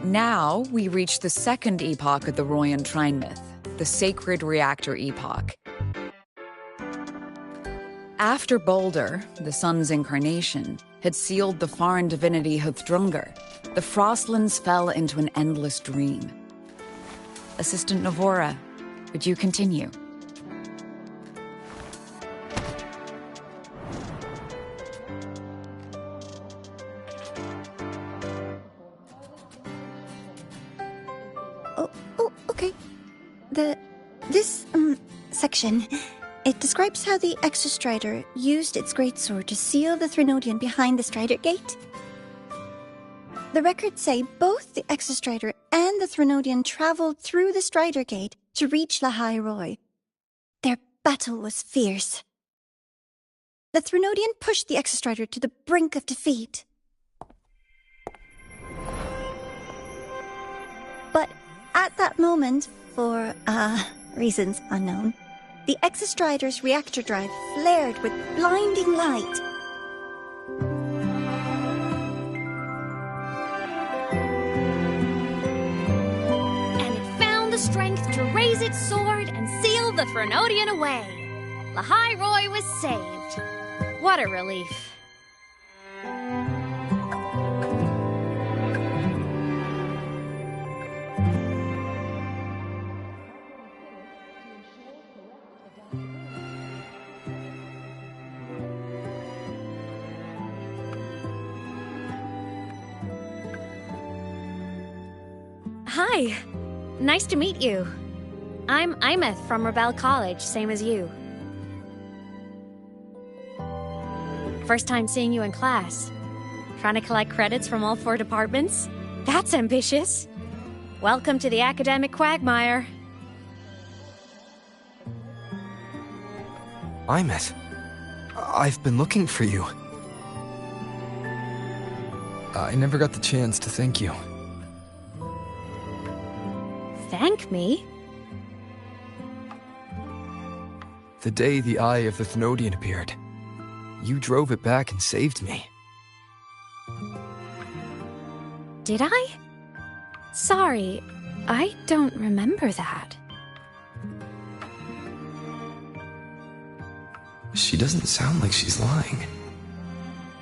Now we reach the second epoch of the Royan Trine myth, the Sacred Reactor Epoch. After Balder, the sun's incarnation, had sealed the foreign divinity Huthrungur, the Frostlands fell into an endless dream. Assistant Navora, would you continue? Okay. This section, it describes how the Exostrider used its greatsword to seal the Threnodian behind the Strider Gate. The records say both the Exostrider and the Threnodian traveled through the Strider Gate to reach Lahai Roy. Their battle was fierce. The Threnodian pushed the Exostrider to the brink of defeat. But at that moment, for, reasons unknown, the Exostrider's reactor drive flared with blinding light. And it found the strength to raise its sword and seal the Threnodian away. Lahai Roy was saved. What a relief. Hi. Nice to meet you. I'm Imeth from Rebel College, same as you. First time seeing you in class. Trying to collect credits from all 4 departments? That's ambitious. Welcome to the academic quagmire. Imeth, I've been looking for you. I never got the chance to thank you. Thank me? The day the Eye of the Thenodian appeared, you drove it back and saved me. Did I? Sorry, I don't remember that. She doesn't sound like she's lying.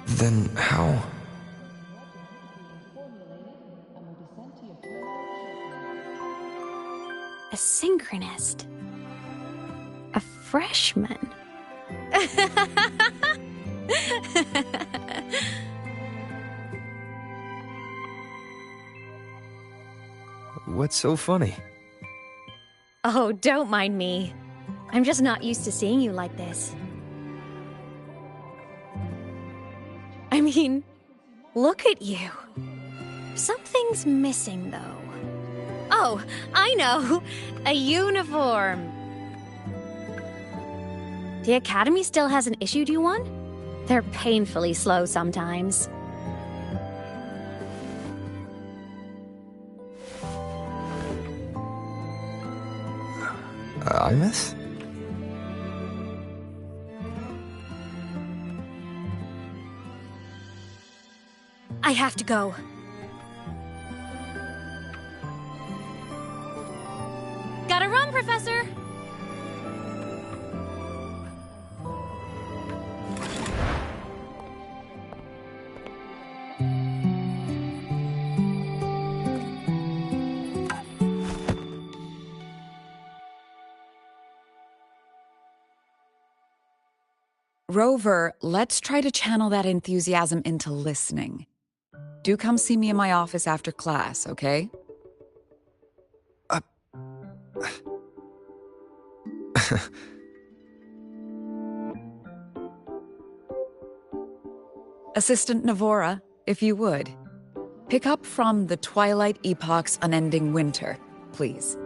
Then how? A synchronist. A freshman. What's so funny? Oh, don't mind me. I'm just not used to seeing you like this. I mean, look at you. Something's missing, though. Oh, I know! A uniform! The Academy still hasn't issued you one? They're painfully slow sometimes. Imeth? I have to go. Gotta run, Professor! Rover, let's try to channel that enthusiasm into listening. Do come see me in my office after class, okay? Assistant Navora, if you would. Pick up from the Twilight Epoch's Unending Winter, please.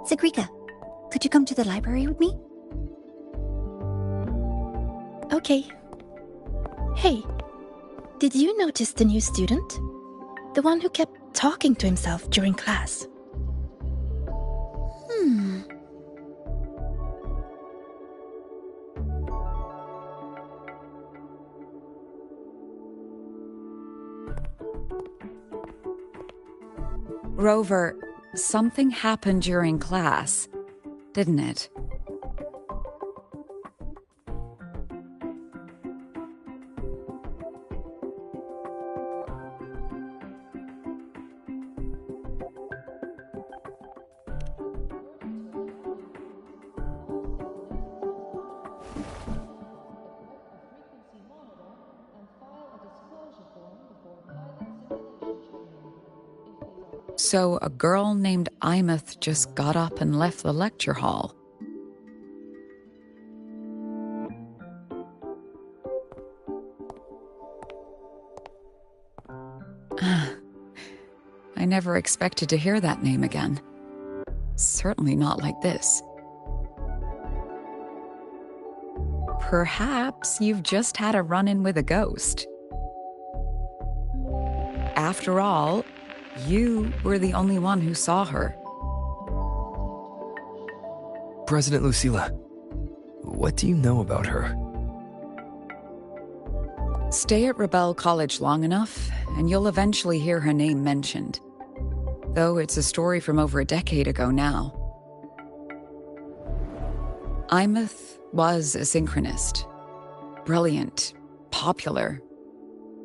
Sigrika, could you come to the library with me? Okay. Hey, did you notice the new student? The one who kept talking to himself during class. Rover, something happened during class, didn't it? So a girl named Imeth just got up and left the lecture hall. I never expected to hear that name again. Certainly not like this. Perhaps you've just had a run-in with a ghost. After all, you were the only one who saw her. President Lucilla, what do you know about her? Stay at Rebel College long enough, and you'll eventually hear her name mentioned. Though it's a story from over a decade ago now. Imeth was a synchronist. Brilliant, popular.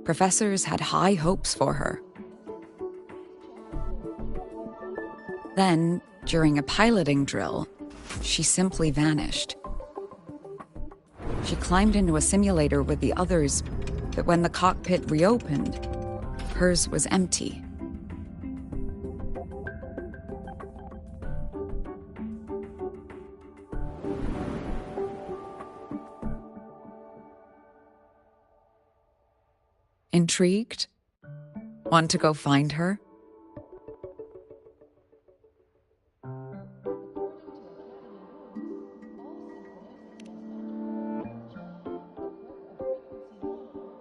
Professors had high hopes for her. Then, during a piloting drill, she simply vanished. She climbed into a simulator with the others, but when the cockpit reopened, hers was empty. Intrigued? Want to go find her?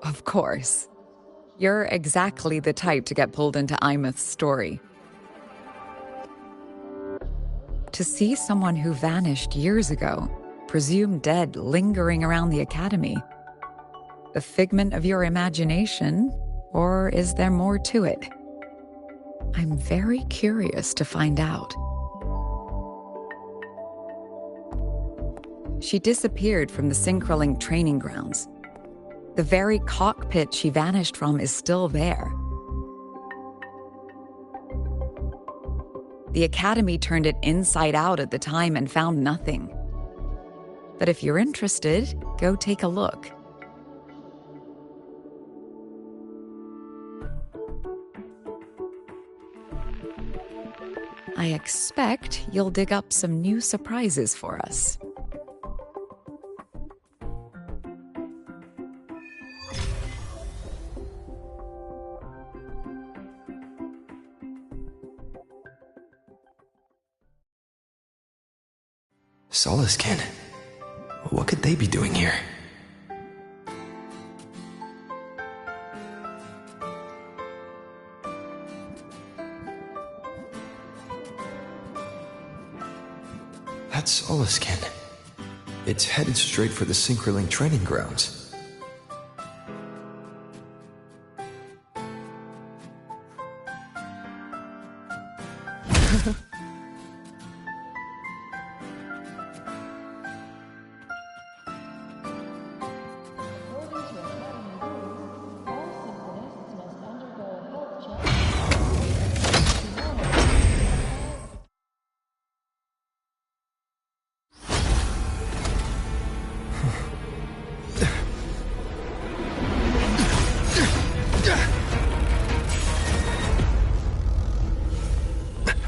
Of course. You're exactly the type to get pulled into Imeth's story. To see someone who vanished years ago, presumed dead, lingering around the academy, a figment of your imagination, or is there more to it? I'm very curious to find out. She disappeared from the Synchrolink training grounds. The very cockpit she vanished from is still there. The Academy turned it inside out at the time and found nothing. But if you're interested, go take a look. I expect you'll dig up some new surprises for us. Solaskin? What could they be doing here? That's Solaskin. It's headed straight for the Synchrolink training grounds.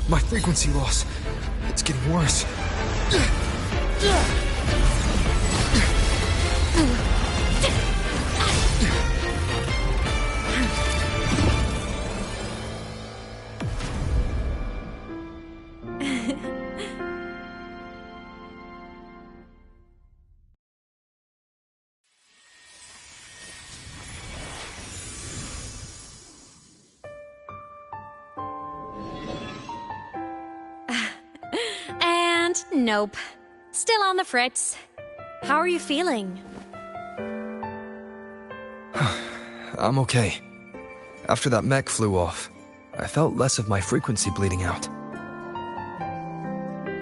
My frequency loss. It's getting worse. Nope. Still on the fritz. How are you feeling? I'm okay. After that mech flew off, I felt less of my frequency bleeding out.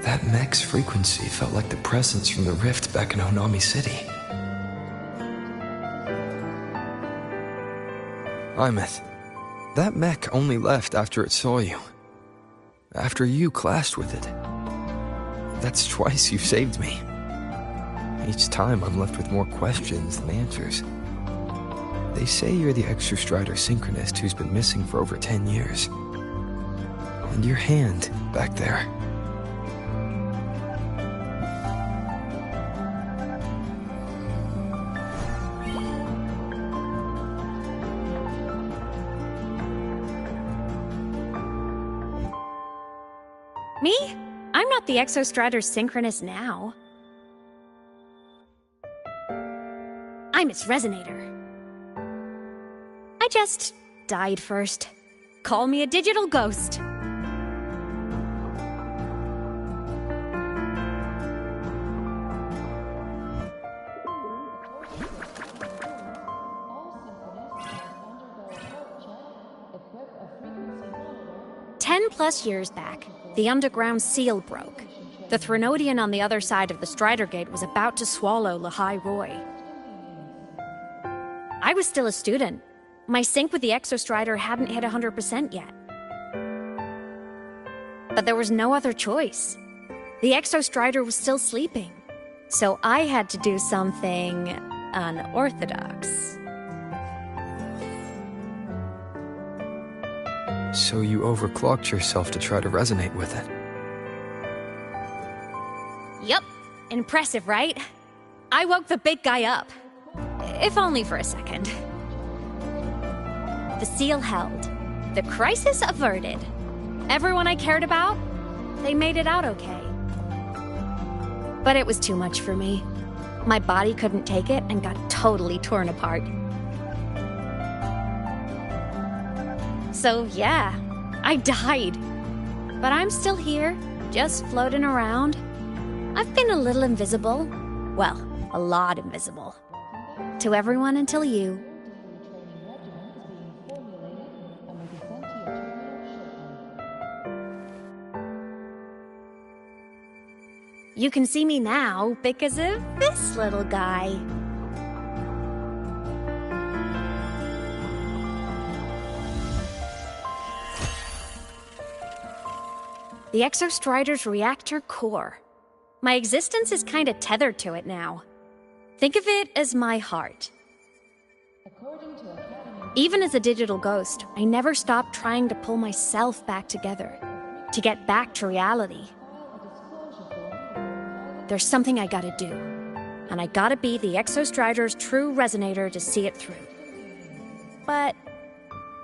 That mech's frequency felt like the presence from the rift back in Honami City. Imeth, that mech only left after it saw you. After you clashed with it. That's twice you've saved me. Each time I'm left with more questions than answers. They say you're the Exostrider synchronist who's been missing for over 10 years. And your hand back there. Me? I'm not the Exostrider synchronist now. I'm its resonator. I just died first. Call me a digital ghost. +10 years back, the underground seal broke. The Threnodian on the other side of the Strider Gate was about to swallow Lahai Roy. I was still a student. My sync with the Exostrider hadn't hit 100% yet. But there was no other choice. The Exostrider was still sleeping. So I had to do something unorthodox. So you overclocked yourself to try to resonate with it. Yup. Impressive, right? I woke the big guy up. If only for a second. The seal held. The crisis averted. Everyone I cared about, they made it out okay. But it was too much for me. My body couldn't take it and got totally torn apart. So yeah, I died. But I'm still here, just floating around. I've been a little invisible. Well, a lot invisible. To everyone until you. You can see me now because of this little guy. The Exostrider's reactor core. My existence is kinda tethered to it now. Think of it as my heart. Even as a digital ghost, I never stopped trying to pull myself back together, to get back to reality. There's something I gotta do, and I gotta be the Exostrider's true resonator to see it through. But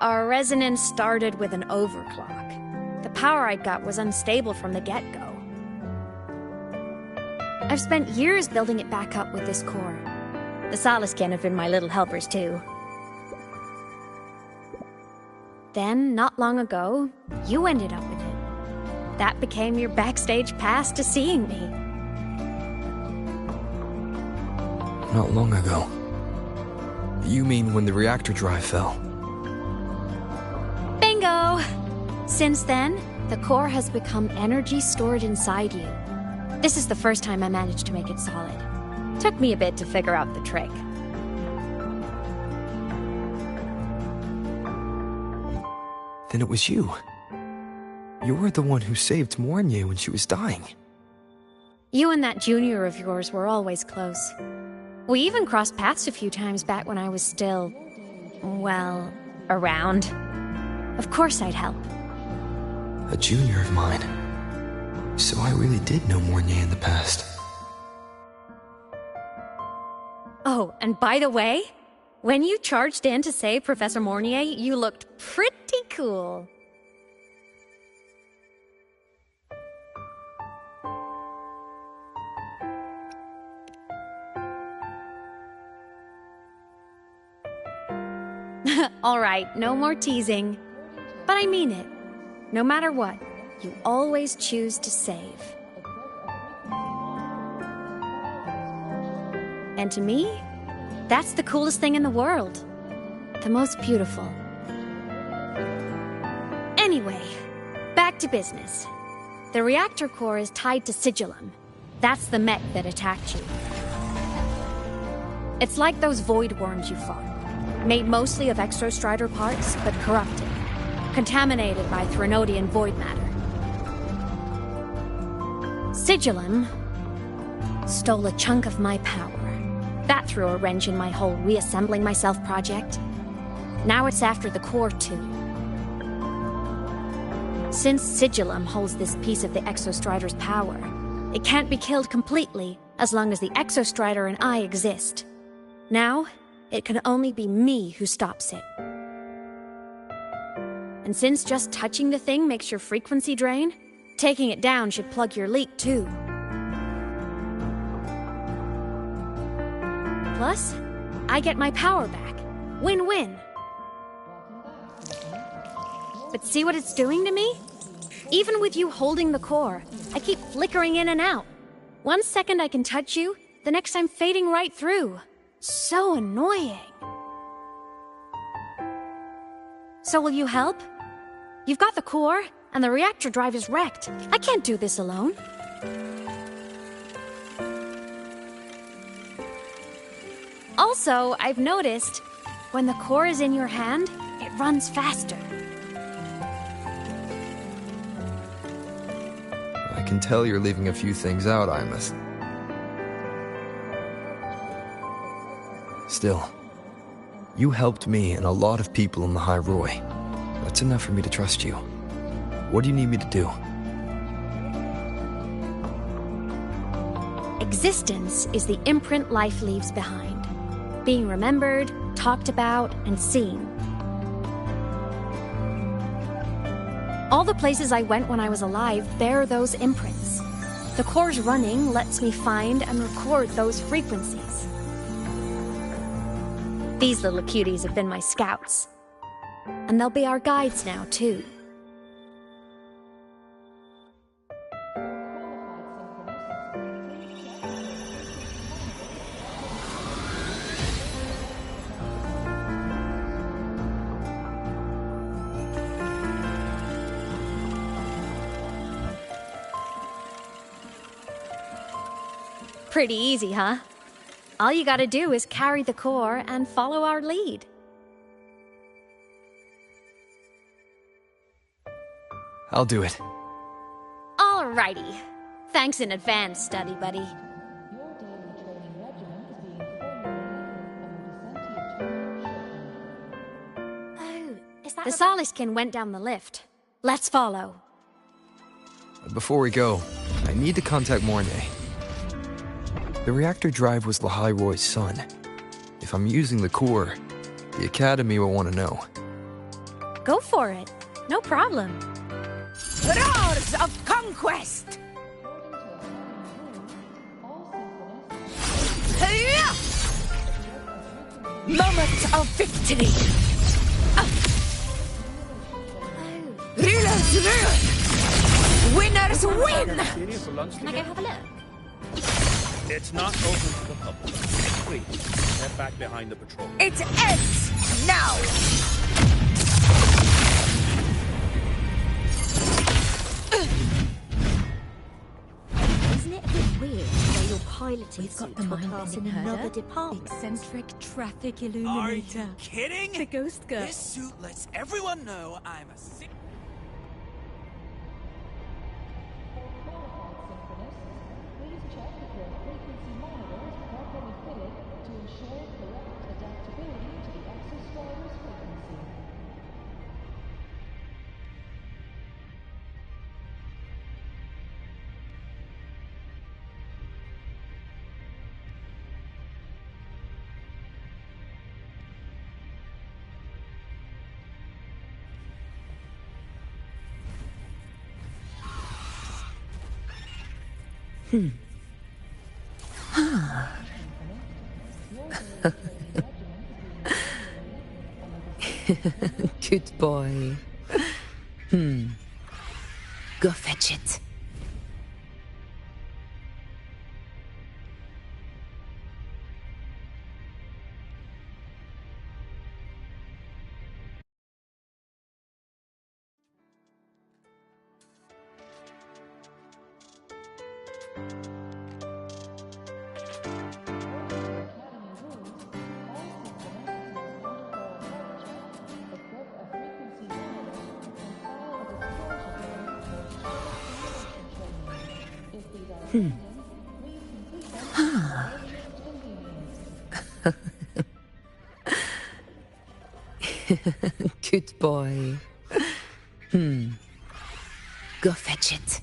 our resonance started with an overclock. The power I got was unstable from the get-go. I've spent years building it back up with this core. The Solaskin have been my little helpers too. Then, not long ago, you ended up with it. That became your backstage pass to seeing me. Not long ago. You mean when the reactor drive fell? Bingo! Since then, the core has become energy stored inside you. This is the first time I managed to make it solid. Took me a bit to figure out the trick. Then it was you. You were the one who saved Mornye when she was dying. You and that junior of yours were always close. We even crossed paths a few times back when I was still, well, around. Of course I'd help. A junior of mine. So I really did know Mornye in the past. Oh, and by the way, when you charged in to save Professor Mornye, you looked pretty cool. All right, no more teasing. But I mean it. No matter what, you always choose to save. And to me, that's the coolest thing in the world. The most beautiful. Anyway, back to business. The reactor core is tied to Sigillum. That's the mech that attacked you. It's like those void worms you fought. Made mostly of Exostrider parts, but corrupted. Contaminated by Threnodian void matter. Sigillum stole a chunk of my power. That threw a wrench in my whole reassembling myself project. Now it's after the core too. Since Sigillum holds this piece of the Exostrider's power, it can't be killed completely as long as the Exostrider and I exist. Now, it can only be me who stops it. And since just touching the thing makes your frequency drain, taking it down should plug your leak too. Plus, I get my power back. Win-win. But see what it's doing to me? Even with you holding the core, I keep flickering in and out. 1 second I can touch you, the next I'm fading right through. So annoying. So will you help? You've got the core, and the reactor drive is wrecked. I can't do this alone. Also, I've noticed, when the core is in your hand, it runs faster. I can tell you're leaving a few things out, Imus. Still, you helped me and a lot of people in the High Roy. That's enough for me to trust you. What do you need me to do? Existence is the imprint life leaves behind. Being remembered, talked about, and seen. All the places I went when I was alive bear those imprints. The core's running lets me find and record those frequencies. These little cuties have been my scouts. And they'll be our guides now, too. Pretty easy, huh? All you gotta do is carry the core and follow our lead. I'll do it. Alrighty. Thanks in advance, study buddy. Oh, is that the Soliskin went down the lift. Let's follow. Before we go, I need to contact Mornay. The reactor drive was Lahai Roy's son. If I'm using the core, the Academy will want to know. Go for it. No problem. Roars of conquest! Hiya! Moments of victory! Rulers rule! Winners win! Can I go have a look? It's not open to the public. Please, step back behind the patrol. It ends now! Isn't it a bit weird where you're piloting We've got suit the to a mind class in bending another herder, department? eccentric traffic Are illuminator. you kidding? The ghost girl. This suit lets everyone know I'm a sick. Good boy. Go fetch it. Good boy. Go fetch it.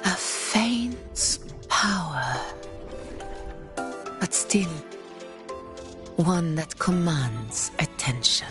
A faint power, but still one that commands attention.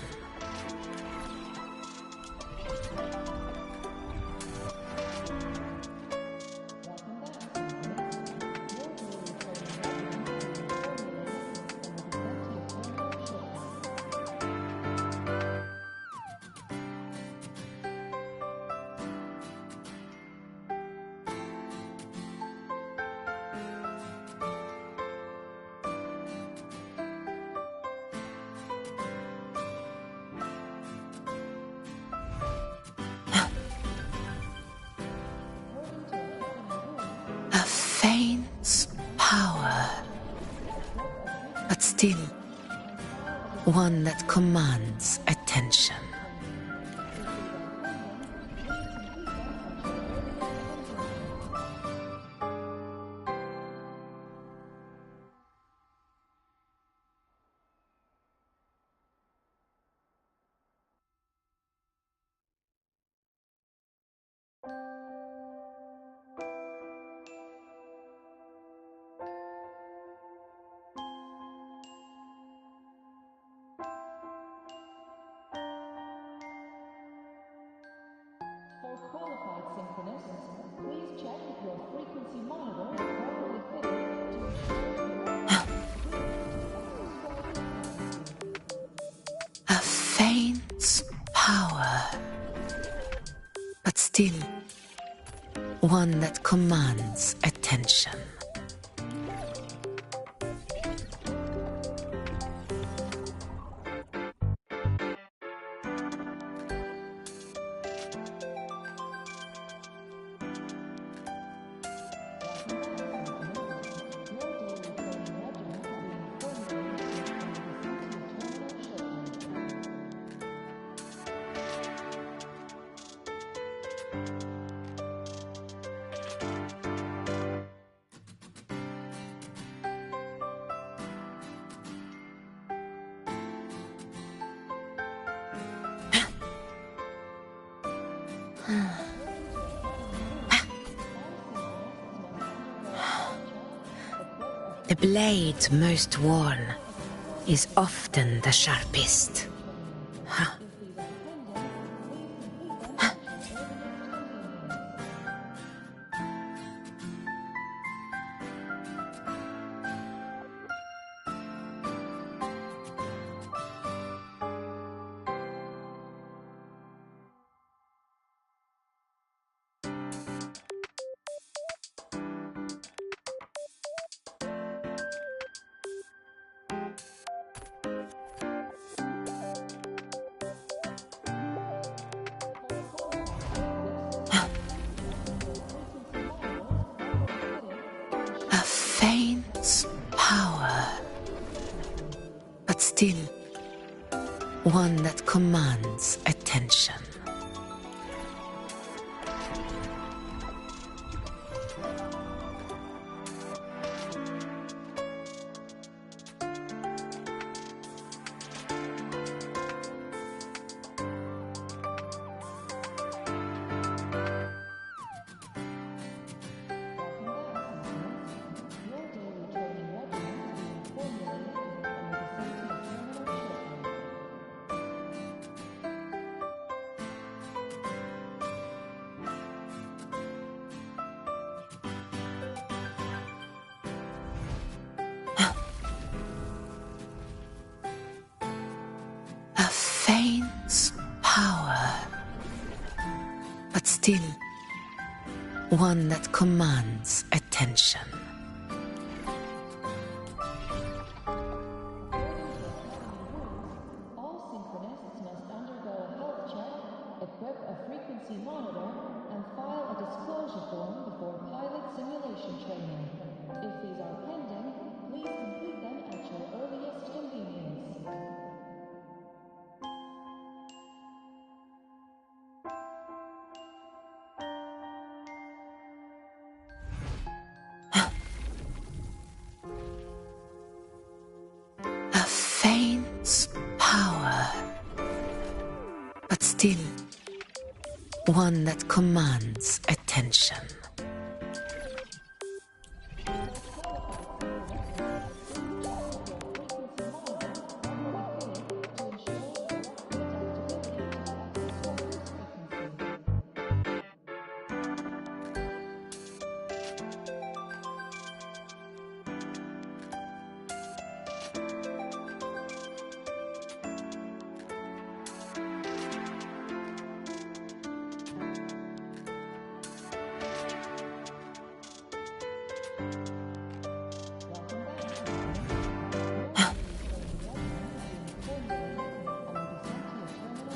A faint power, but still one that commands attention. For qualified synchronicists, please check if your frequency monitor is properly fitted to A faint power, but still one that commands attention. The blade most worn is often the sharpest. A faint power, but still one that commands attention. still one that commands attention. All synchronists must undergo a health check, equip a frequency monitor, and file a disclosure form before pilot simulation training. If these are pending, please complete them at your earliest convenience. A faint power, but still one that commands attention.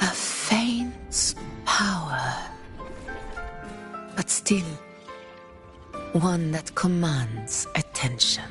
A faint power, but still one that commands attention.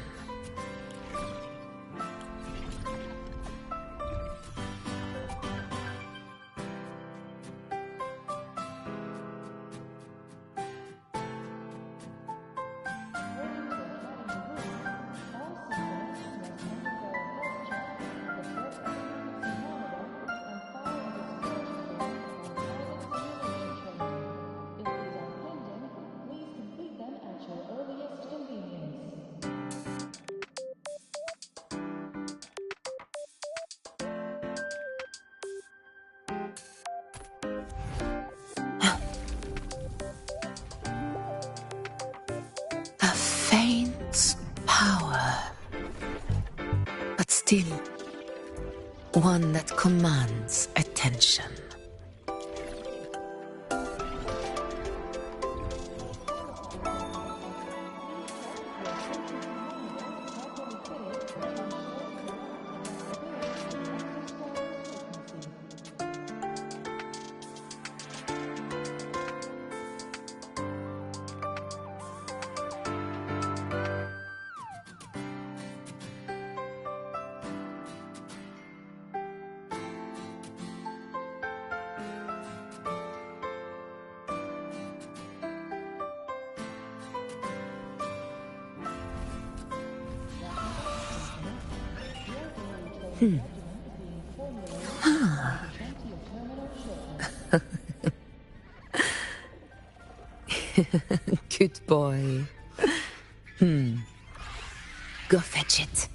A faint power, but still one that commands attention. Good boy. Go fetch it.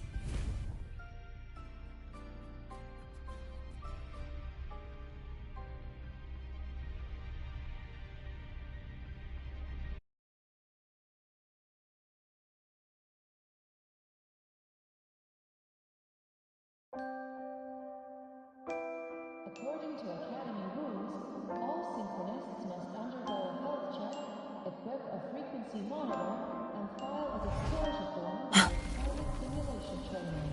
According to Academy rules, all synchronists must undergo a health check, equip a frequency monitor, and file a disclosure form for pilot simulation training.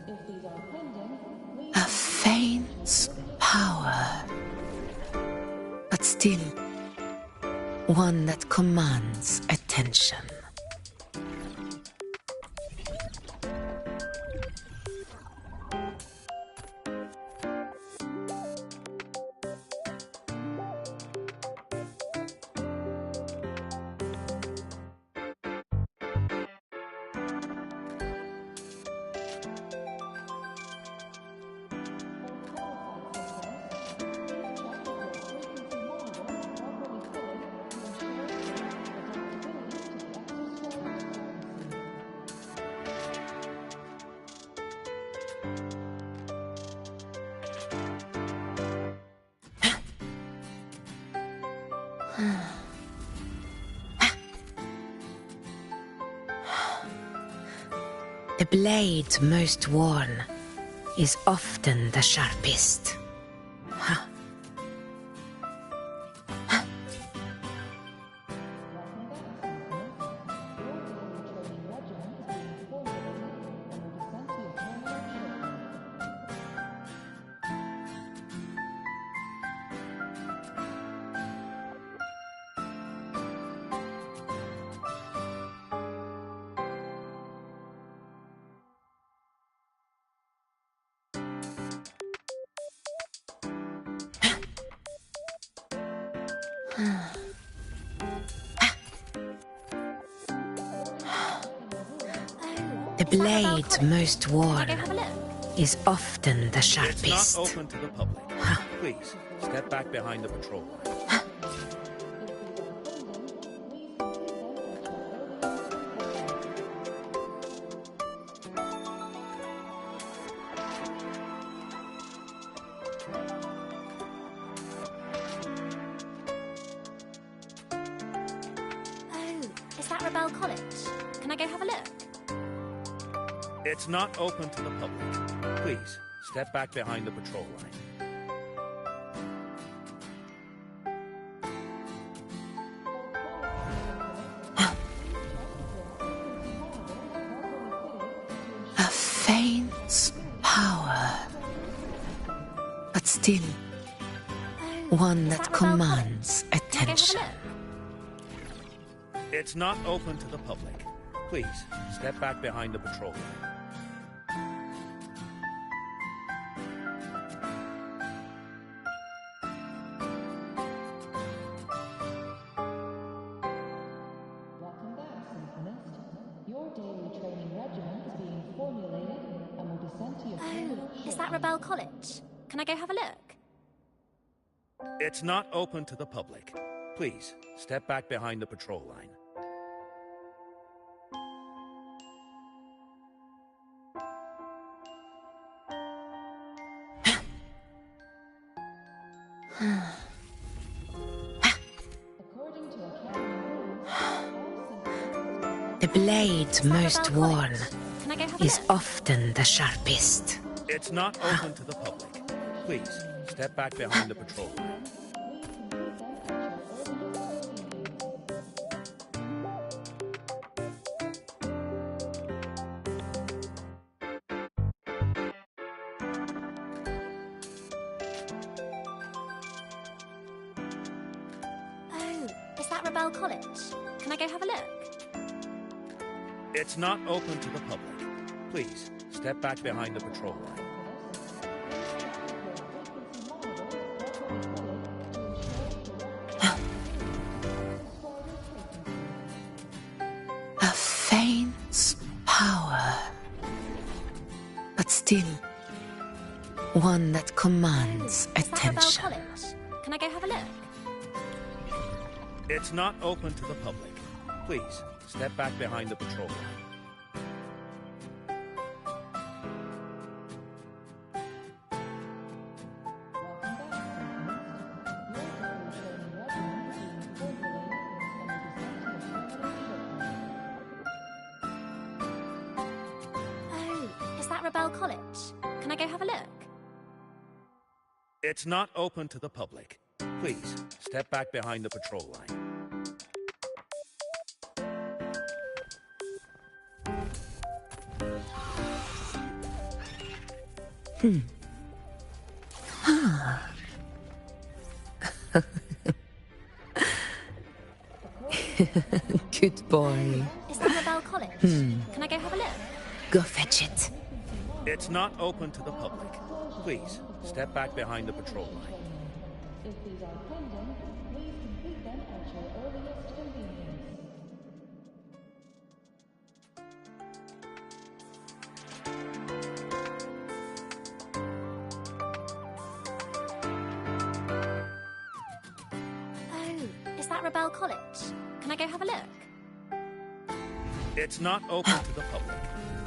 If these are pending, please... A faint power, but still one that commands attention. The blade most worn is often the sharpest. The blade most worn is often the It's sharpest. not open to the public. Please, step back behind the patrol line. Is that Rebel College? Can I go have a look? It's not open to the public. Please, step back behind the patrol line. A faint power, but still one that commands attention. It's not open to the public. Please, step back behind the patrol line. Welcome back, Symphonist. Your daily training regimen is being formulated and will be sent to your terminal Is that Rebel College? Can I go have a look? It's not open to the public. Please, step back behind the patrol line. According to Academy rules, all The blade most worn Can I go have a is look? often the sharpest. It's not open to the public. Please, step back behind the patrol line. Is that Rebel College? Can I go have a look? It's not open to the public. Please, step back behind the patrol line. A faint power, but still one that commands Is that Rebel attention. College? Can I go have a look? It's not open to the public. Please, step back behind the patrol line. Is that Rebel College? Can I go have a look? It's not open to the public. Please, step back behind the patrol line. Good boy. Is that Rebel College? Can I go have a look? Go fetch it. It's not open to the public. Please, step back behind the patrol line. If these are pending, please complete them at your earliest convenience. Is that Rebel College? Can I go have a look? It's not open to the public.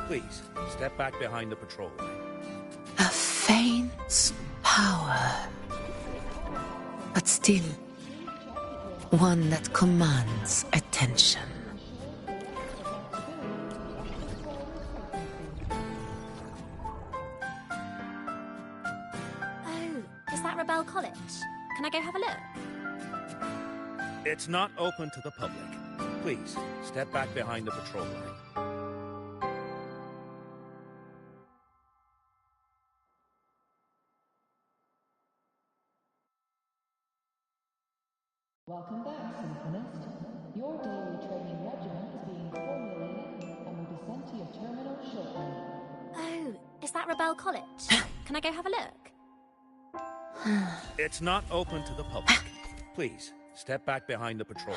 Please, step back behind the patrol line. A faint power, but still one that commands attention. Is that Rebel College? Can I go have a look? It's not open to the public. Please, step back behind the patrol line. Welcome back, Symphonist. Your daily training regimen is being formulated and will be sent to your terminal shortly. Is that Rebel College? Can I go have a look? It's not open to the public. Please, step back behind the patrol.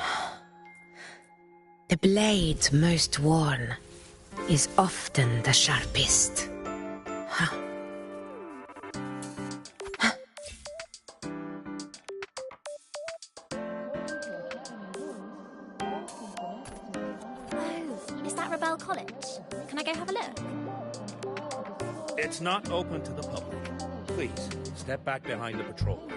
The blade most worn is often the sharpest. Huh. Oh, is that Rebel College? Can I go have a look? It's not open to the public. Please, step back behind the patrol.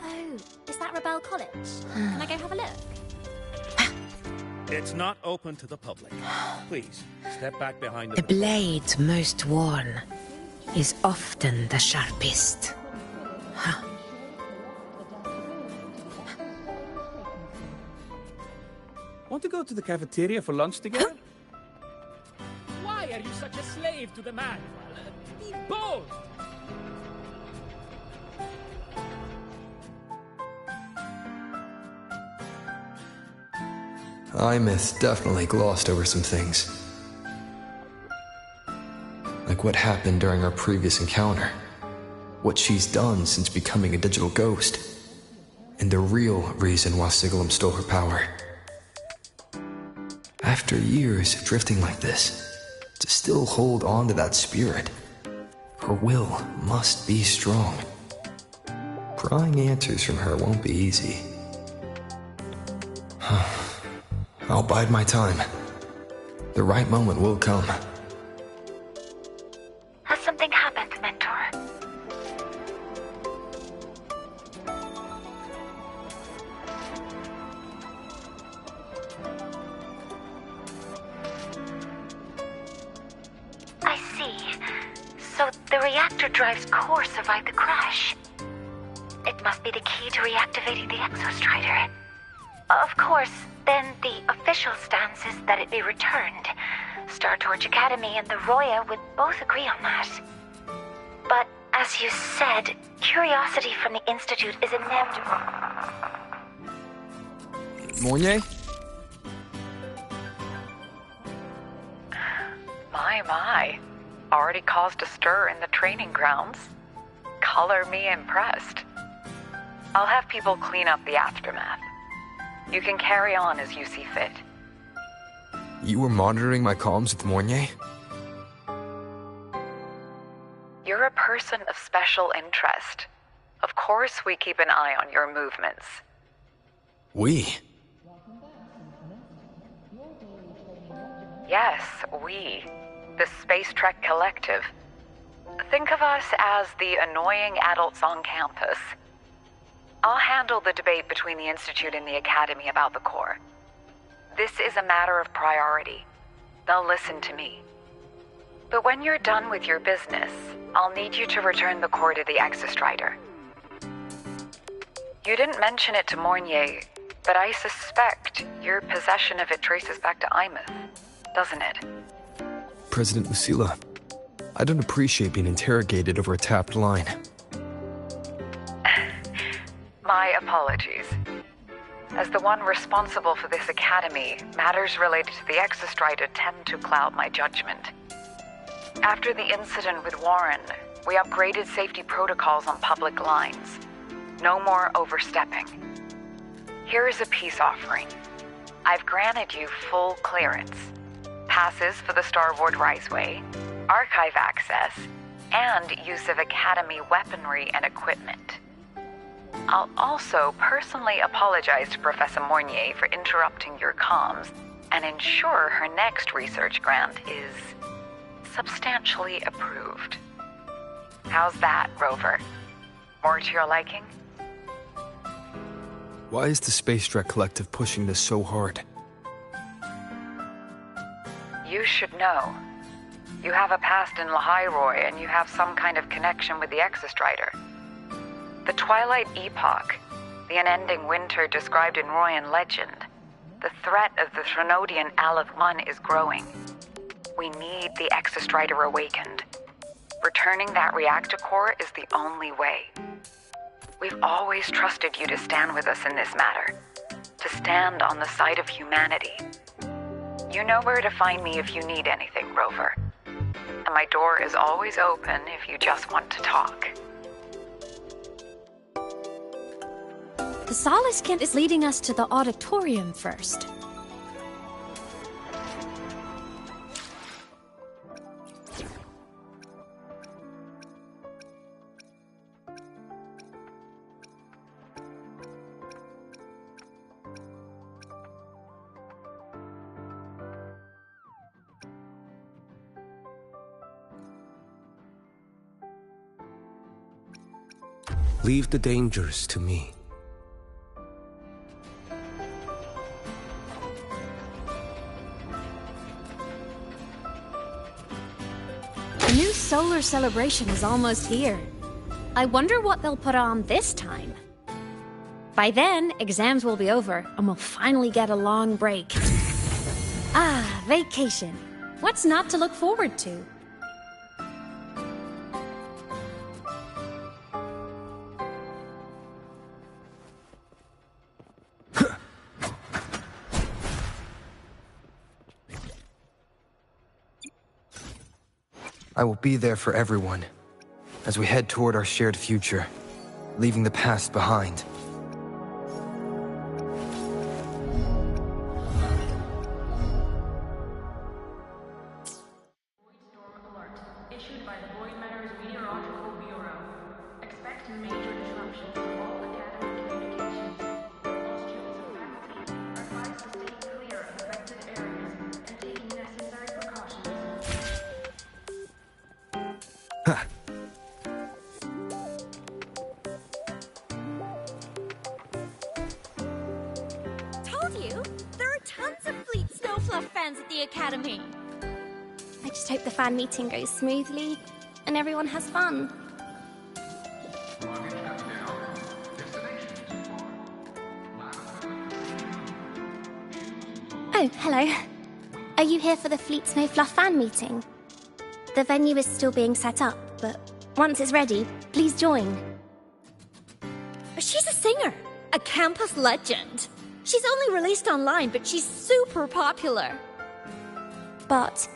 Oh, is that Rebel College? Can I go have a look? It's not open to the public. Please, step back behind the The patrol. blade most worn is often the sharpest. Huh. Want to go to the cafeteria for lunch together? Why are you such a slave to the manual? Be bold! Imeth definitely glossed over some things. Like what happened during our previous encounter. What she's done since becoming a digital ghost. And the real reason why Sigalum stole her power. After years of drifting like this, to still hold on to that spirit, her will must be strong. Prying answers from her won't be easy. I'll bide my time. The right moment will come. Has something happened, Mentor? I see. So the reactor drive's core survived the crash. It must be the key to reactivating the Exostrider. Of course, then the official stance is that it be returned. Star Torch Academy and the Roya would both agree on that. But as you said, curiosity from the Institute is inevitable. Mornier? My. Already caused a stir in the training grounds. Color me impressed. I'll have people clean up the aftermath. You can carry on as you see fit. You were monitoring my comms with Mornier? You're a person of special interest. Of course we keep an eye on your movements. We? Yes, we. The Space Trek Collective. Think of us as the annoying adults on campus. I'll handle the debate between the Institute and the Academy about the core. This is a matter of priority. They'll listen to me. But when you're done with your business, I'll need you to return the core to the Exostrider. You didn't mention it to Mornier, but I suspect your possession of it traces back to Imeth, doesn't it? President Lucilla, I don't appreciate being interrogated over a tapped line. My apologies. As the one responsible for this academy, matters related to the Exostrider tend to cloud my judgment. After the incident with Warren, we upgraded safety protocols on public lines. No more overstepping. Here is a peace offering. I've granted you full clearance. Passes for the Starboard Riseway, archive access, and use of Academy weaponry and equipment. I'll also personally apologize to Professor Mornier for interrupting your comms and ensure her next research grant is substantially approved. How's that, Rover? More to your liking? Why is the Space Trek Collective pushing this so hard? You should know. You have a past in Lahairoi, and you have some kind of connection with the Exostrider. The Twilight Epoch, the unending winter described in Royan legend, the threat of the Threnodian Aleph 1 is growing. We need the Exostrider awakened. Returning that reactor core is the only way. We've always trusted you to stand with us in this matter, to stand on the side of humanity. You know where to find me if you need anything, Rover. And my door is always open if you just want to talk. The Solace Kent is leading us to the auditorium first. Leave the dangers to me. The new solar celebration is almost here. I wonder what they'll put on this time. By then, exams will be over, and we'll finally get a long break. Ah, vacation. What's not to look forward to? I will be there for everyone, as we head toward our shared future, leaving the past behind. Told you! There are tons of Fleet Snowfluff fans at the Academy! I just hope the fan meeting goes smoothly, and everyone has fun. Oh, hello. Are you here for the Fleet Snowfluff fan meeting? The venue is still being set up, but once it's ready, please join. She's a singer, a campus legend. She's only released online, but she's super popular. But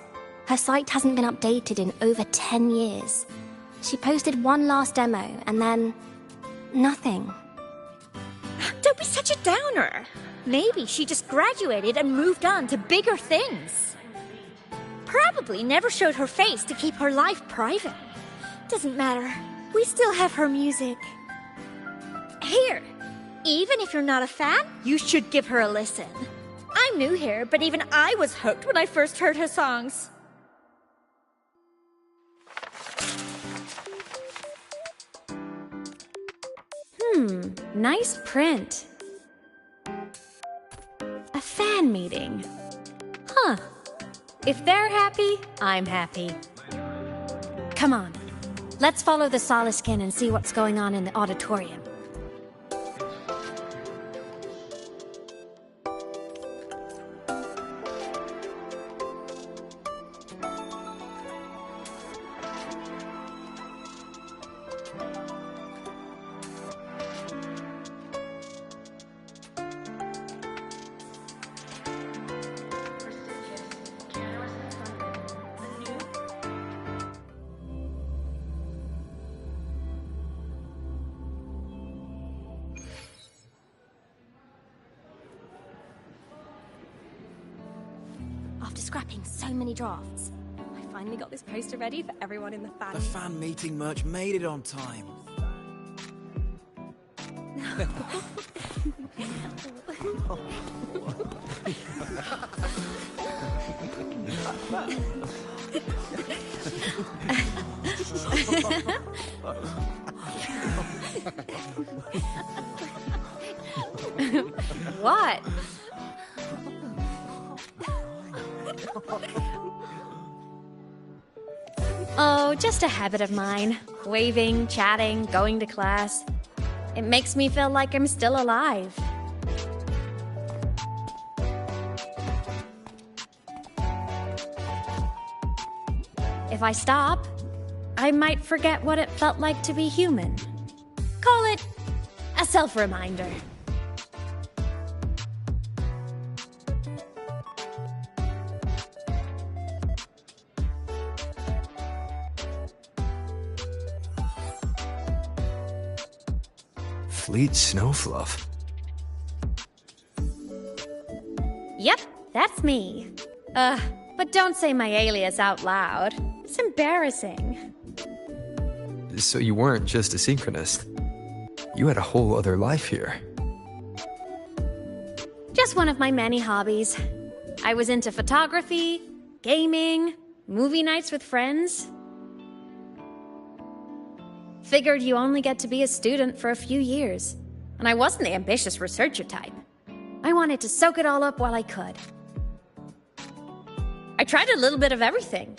her site hasn't been updated in over 10 years. She posted one last demo, and then nothing. Don't be such a downer. Maybe she just graduated and moved on to bigger things. Probably never showed her face to keep her life private. Doesn't matter. We still have her music. Here, even if you're not a fan, you should give her a listen. I'm new here, but even I was hooked when I first heard her songs. Nice print. A fan meeting. Huh. If they're happy, I'm happy. Come on. Let's follow the Solace Kent and see what's going on in the auditorium. After scrapping so many drafts, I finally got this poster ready for everyone in the fan. The fan meeting merch made it on time. What? Oh, just a habit of mine. Waving, chatting, going to class. It makes me feel like I'm still alive. If I stop, I might forget what it felt like to be human. Call it self-reminder. Fleet Snowfluff. Yep, that's me. But don't say my alias out loud. It's embarrassing. So you weren't just a synchronist. You had a whole other life here. Just one of my many hobbies. I was into photography, gaming, movie nights with friends. Figured you only get to be a student for a few years. And I wasn't the ambitious researcher type. I wanted to soak it all up while I could. I tried a little bit of everything.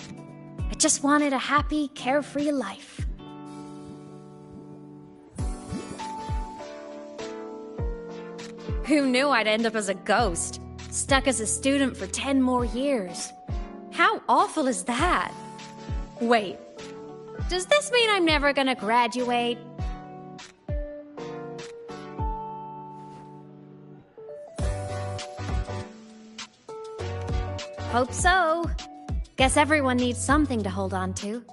I just wanted a happy, carefree life. Who knew I'd end up as a ghost, stuck as a student for 10 more years? How awful is that? Wait, does this mean I'm never gonna graduate? Hope so. Guess everyone needs something to hold on to.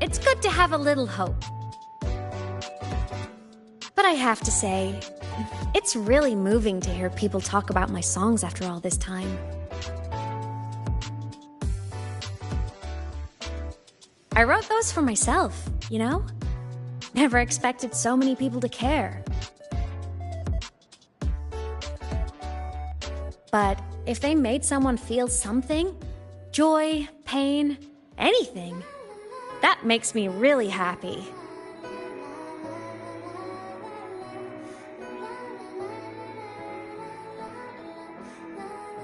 It's good to have a little hope. But I have to say, it's really moving to hear people talk about my songs after all this time. I wrote those for myself, you know? Never expected so many people to care. But if they made someone feel something, joy, pain, anything, that makes me really happy.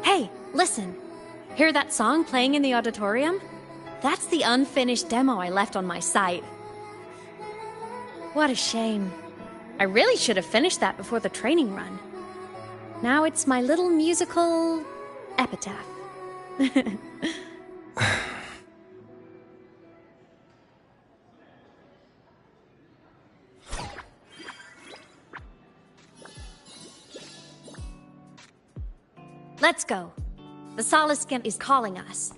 Hey, listen. Hear that song playing in the auditorium? That's the unfinished demo I left on my site. What a shame. I really should have finished that before the training run. Now it's my little musical epitaph. Let's go. The Soliscan is calling us.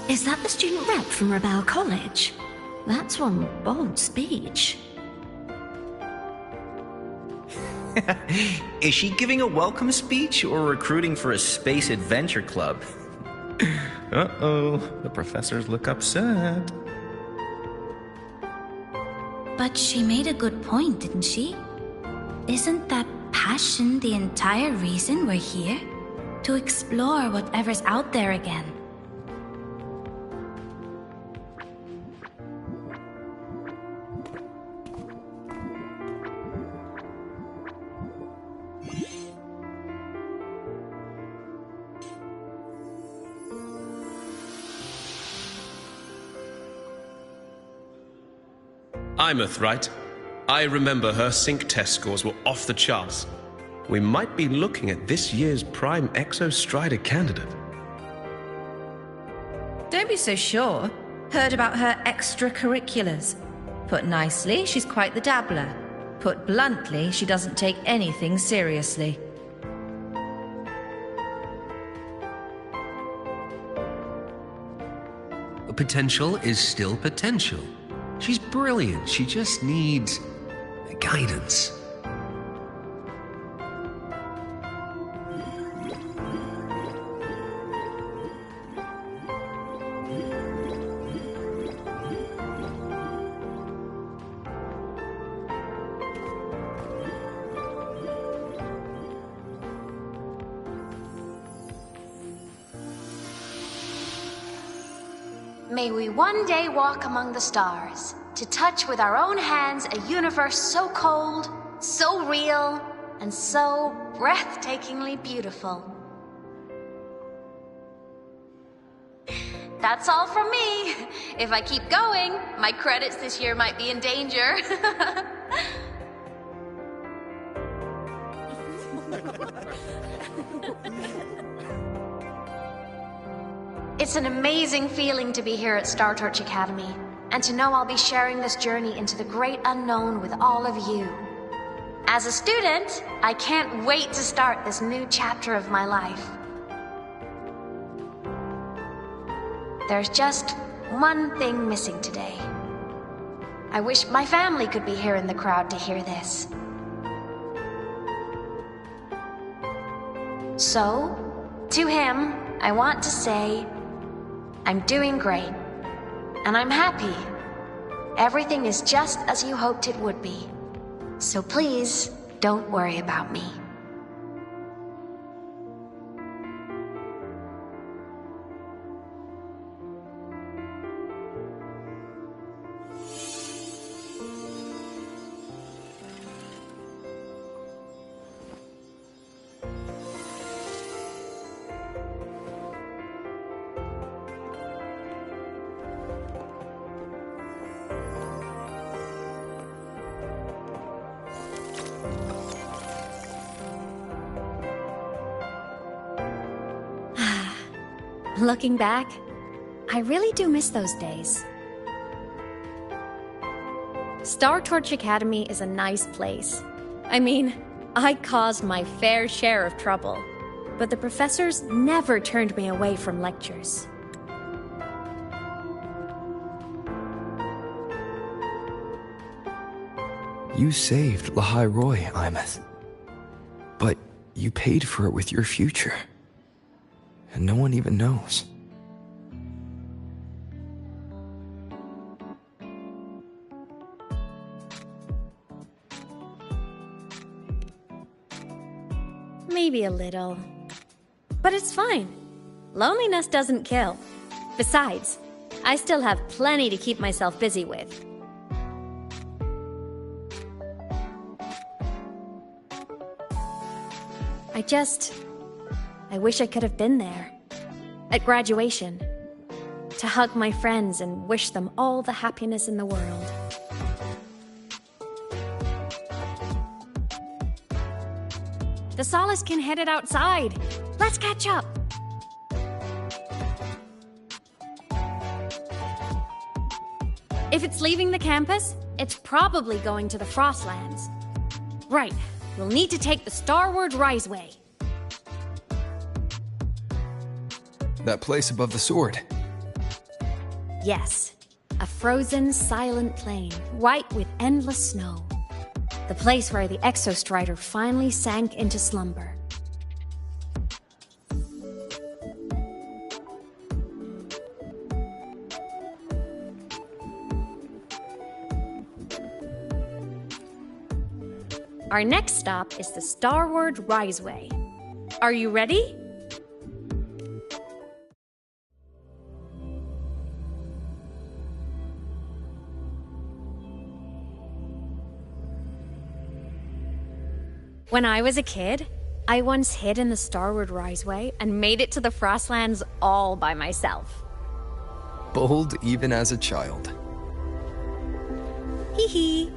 Is that the student rep from Rebel College? That's one bold speech. Is she giving a welcome speech or recruiting for a space adventure club? Uh-oh, the professors look upset. But she made a good point, didn't she? Isn't that passion the entire reason we're here? To explore whatever's out there again. Imeth, right? I remember her sync test scores were off the charts. We might be looking at this year's prime Exostrider candidate. Don't be so sure. Heard about her extracurriculars. Put nicely, she's quite the dabbler. Put bluntly, she doesn't take anything seriously. Potential is still potential. She's brilliant. She just needs guidance. May we one day walk among the stars, to touch with our own hands a universe so cold, so real, and so breathtakingly beautiful. That's all from me. If I keep going, my credits this year might be in danger. It's an amazing feeling to be here at Star Torch Academy, and to know I'll be sharing this journey into the great unknown with all of you. As a student, I can't wait to start this new chapter of my life. There's just one thing missing today. I wish my family could be here in the crowd to hear this. So, to him, I want to say, I'm doing great, and I'm happy. Everything is just as you hoped it would be. So please, don't worry about me. Looking back, I really do miss those days. Star Torch Academy is a nice place. I mean, I caused my fair share of trouble, but the professors never turned me away from lectures. You saved Lahai Roy, Imeth. But you paid for it with your future. And no one even knows. Maybe a little. But it's fine. Loneliness doesn't kill. Besides, I still have plenty to keep myself busy with. I wish I could have been there. At graduation. To hug my friends and wish them all the happiness in the world. The Solace can headed outside. Let's catch up. If it's leaving the campus, it's probably going to the Frostlands. Right, we'll need to take the Starward Riseway. That place above the sword. Yes, a frozen, silent plain, white with endless snow. The place where the Exostrider finally sank into slumber. Our next stop is the Starward Riseway. Are you ready? When I was a kid, I once hid in the Starward Riseway and made it to the Frostlands all by myself. Bold even as a child. Hee hee.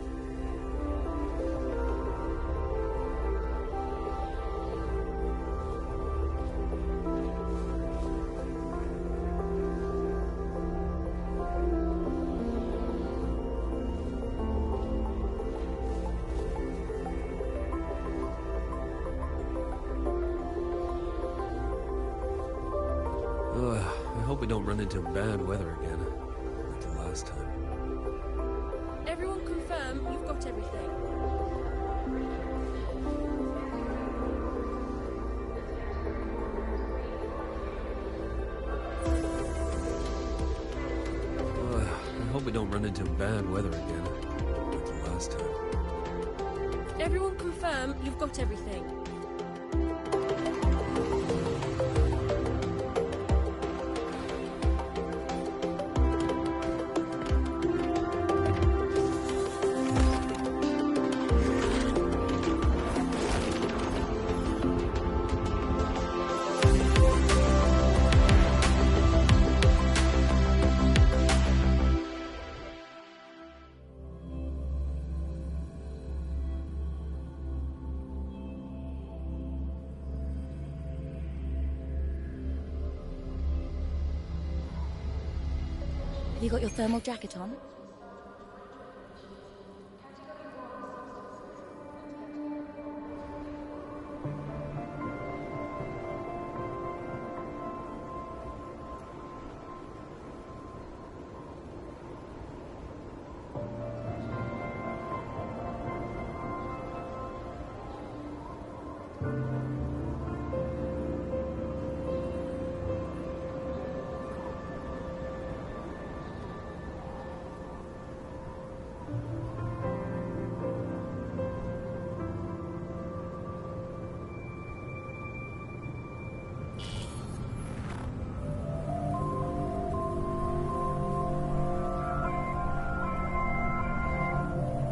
I hope we don't run into bad weather again, like the last time. Everyone confirm you've got everything. I hope we don't run into bad weather again, like the last time. Everyone confirm you've got everything. you got your thermal jacket on?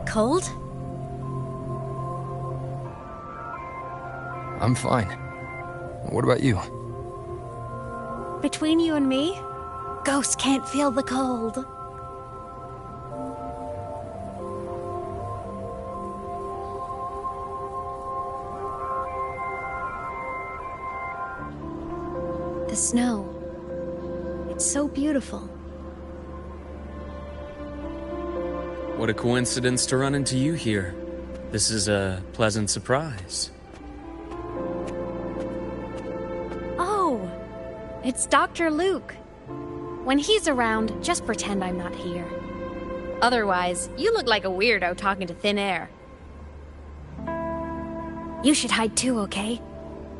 Cold? I'm fine. What about you? Between you and me, ghosts can't feel the cold. The snow. It's so beautiful. What a coincidence to run into you here. This is a pleasant surprise. Oh, it's Dr. Luke. When he's around, just pretend I'm not here. Otherwise, you look like a weirdo talking to thin air. You should hide too, okay?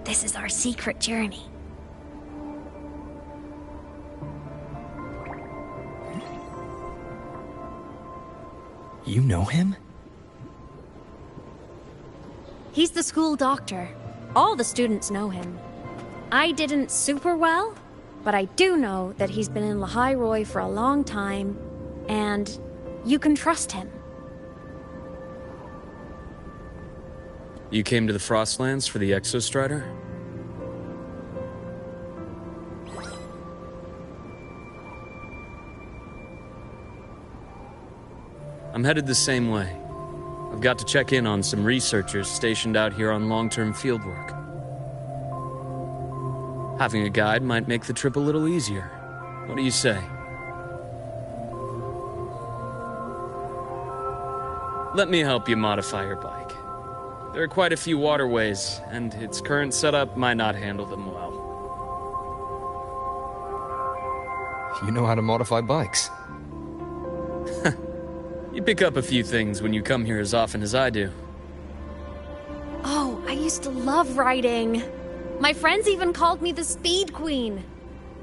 This is our secret journey. You know him? He's the school doctor. All the students know him. I didn't super well, but I do know that he's been in Lehigh Roy for a long time, and you can trust him. You came to the Frostlands for the Exostrider? I'm headed the same way. I've got to check in on some researchers stationed out here on long-term fieldwork. Having a guide might make the trip a little easier. What do you say? Let me help you modify your bike. There are quite a few waterways, and its current setup might not handle them well. You know how to modify bikes. You pick up a few things when you come here as often as I do. Oh, I used to love riding. My friends even called me the Speed Queen.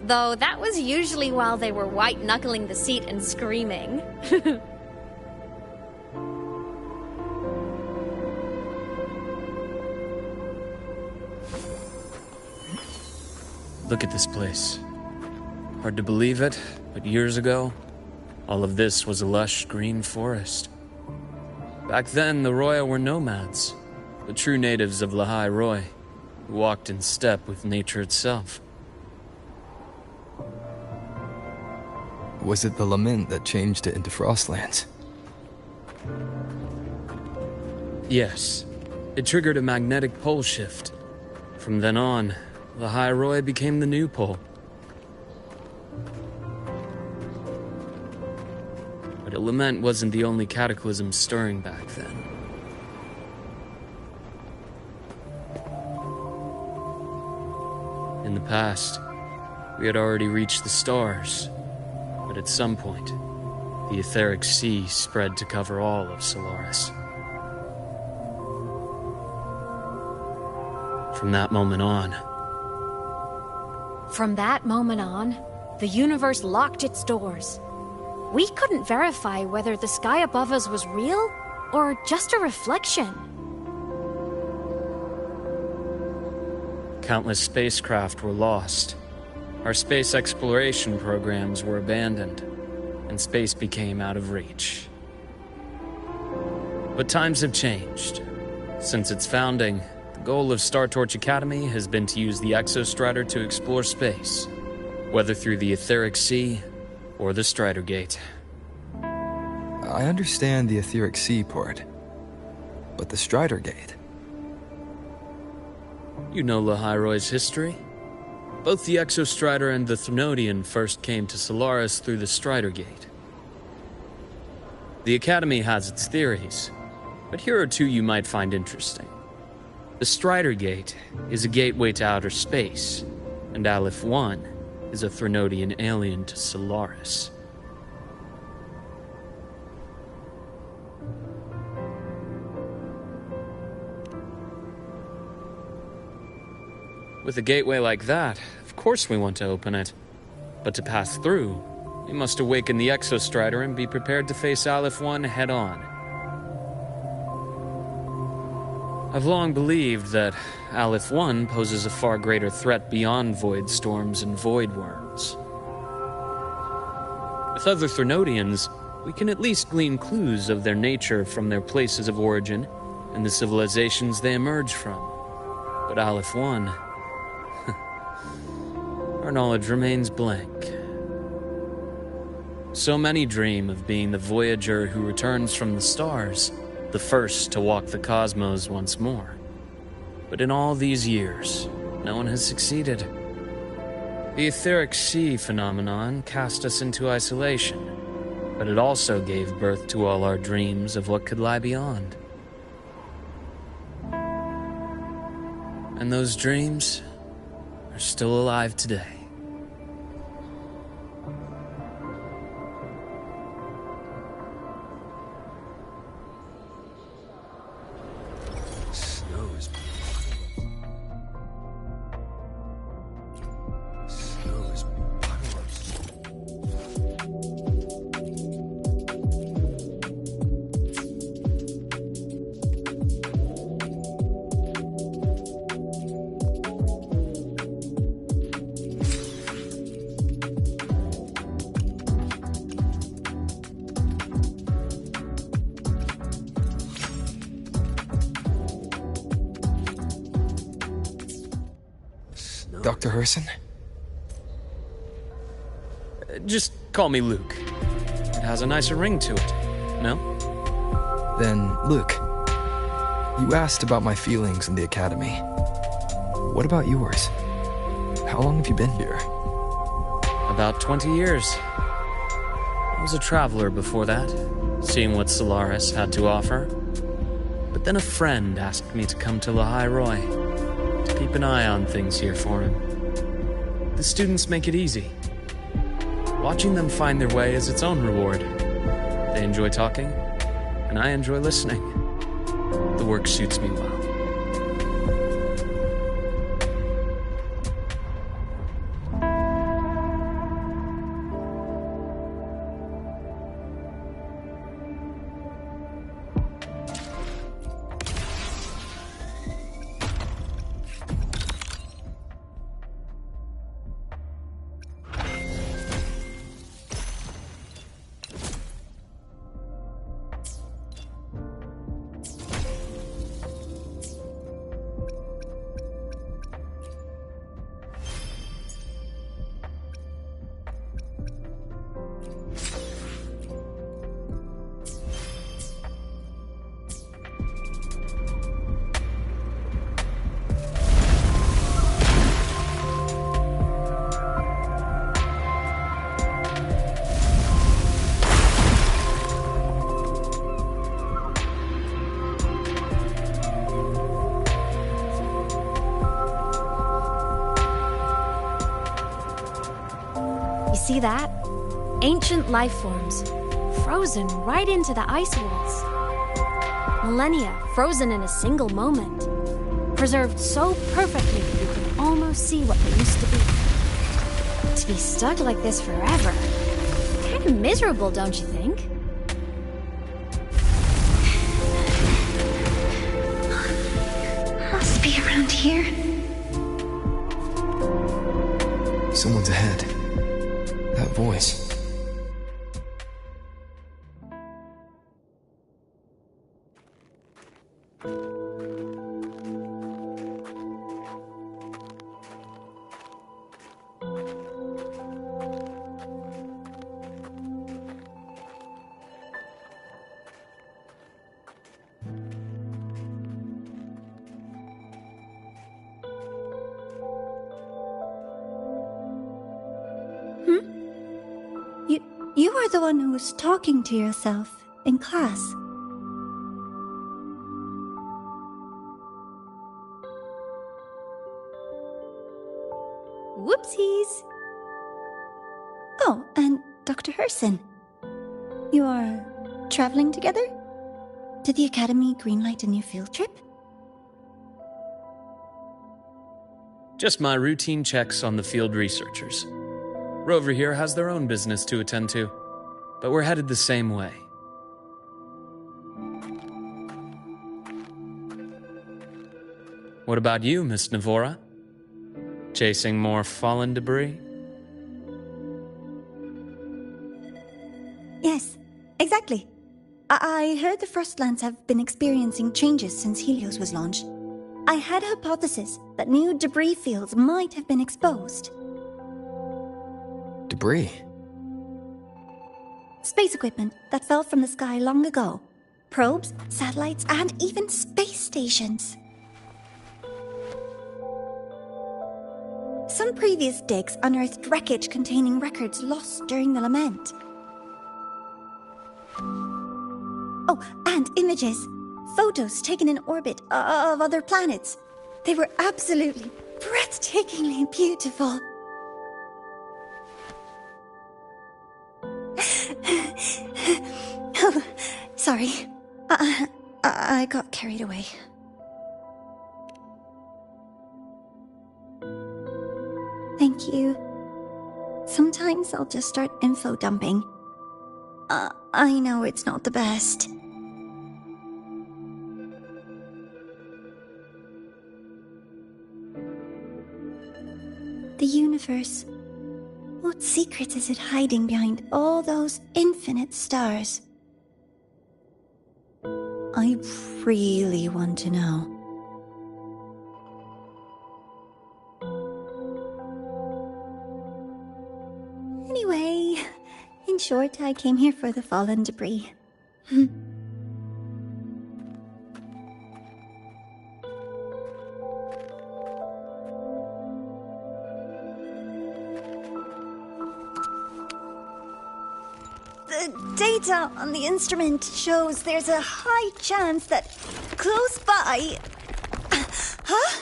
Though that was usually while they were white-knuckling the seat and screaming. Look at this place. Hard to believe it, but years ago, all of this was a lush green forest. Back then, the Roya were nomads, the true natives of Lehigh Roy, who walked in step with nature itself. Was it the lament that changed it into Frostlands? Yes, it triggered a magnetic pole shift. From then on, Lehigh Roy became the new pole. But a lament wasn't the only cataclysm stirring back then. In the past, we had already reached the stars, but at some point, the etheric sea spread to cover all of Solaris. From that moment on, the universe locked its doors. We couldn't verify whether the sky above us was real or just a reflection. Countless spacecraft were lost. Our space exploration programs were abandoned, and space became out of reach. But times have changed. Since its founding, the goal of Startorch Academy has been to use the Exostrider to explore space, whether through the etheric sea or the Strider Gate. I understand the etheric sea part, but the Strider Gate? You know Lehigh Roy's history? Both the Exostrider and the Threnodian first came to Solaris through the Strider Gate. The Academy has its theories, but here are two you might find interesting. The Strider Gate is a gateway to outer space, and Aleph 1 is a Threnodian alien to Solaris. With a gateway like that, of course we want to open it. But to pass through, we must awaken the Exostrider and be prepared to face Aleph 1 head-on. I've long believed that Aleph 1 poses a far greater threat beyond void storms and void worms. With other Threnodians, we can at least glean clues of their nature from their places of origin and the civilizations they emerge from. But Aleph 1... our knowledge remains blank. So many dream of being the voyager who returns from the stars, the first to walk the cosmos once more. But in all these years, no one has succeeded. The etheric sea phenomenon cast us into isolation, but it also gave birth to all our dreams of what could lie beyond. And those dreams are still alive today. Dr. Herson? Just call me Luke. It has a nicer ring to it, no? Then, Luke, you asked about my feelings in the Academy. What about yours? How long have you been here? About 20 years. I was a traveler before that, seeing what Solaris had to offer. But then a friend asked me to come to Lahai Roy, to keep an eye on things here for him. The students make it easy. Watching them find their way is its own reward. They enjoy talking, and I enjoy listening. The work suits me well. See that? Ancient life forms, frozen right into the ice walls. Millennia frozen in a single moment. Preserved so perfectly that you can almost see what they used to be. To be stuck like this forever. Kind of miserable, don't you think? Must be around here. Someone's ahead. That voice. You are the one who was talking to yourself in class. Whoopsies! Oh, and Dr. Herson. You are traveling together? Did the Academy greenlight a new field trip? Just my routine checks on the field researchers. Rover here has their own business to attend to, but we're headed the same way. What about you, Miss Navora? Chasing more fallen debris? Yes, exactly. I heard the Frostlands have been experiencing changes since Helios was launched. I had a hypothesis that new debris fields might have been exposed. Debris? Space equipment that fell from the sky long ago. Probes, satellites, and even space stations. Some previous digs unearthed wreckage containing records lost during the lament. Oh, and images. Photos taken in orbit of other planets. They were absolutely, breathtakingly beautiful. Oh, sorry. I got carried away. Thank you. Sometimes I'll just start info dumping. I know it's not the best. The universe. What secrets is it hiding behind all those infinite stars? I really want to know. Anyway, in short, I came here for the fallen debris. The data on the instrument shows there's a high chance that close by... Huh?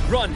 Run!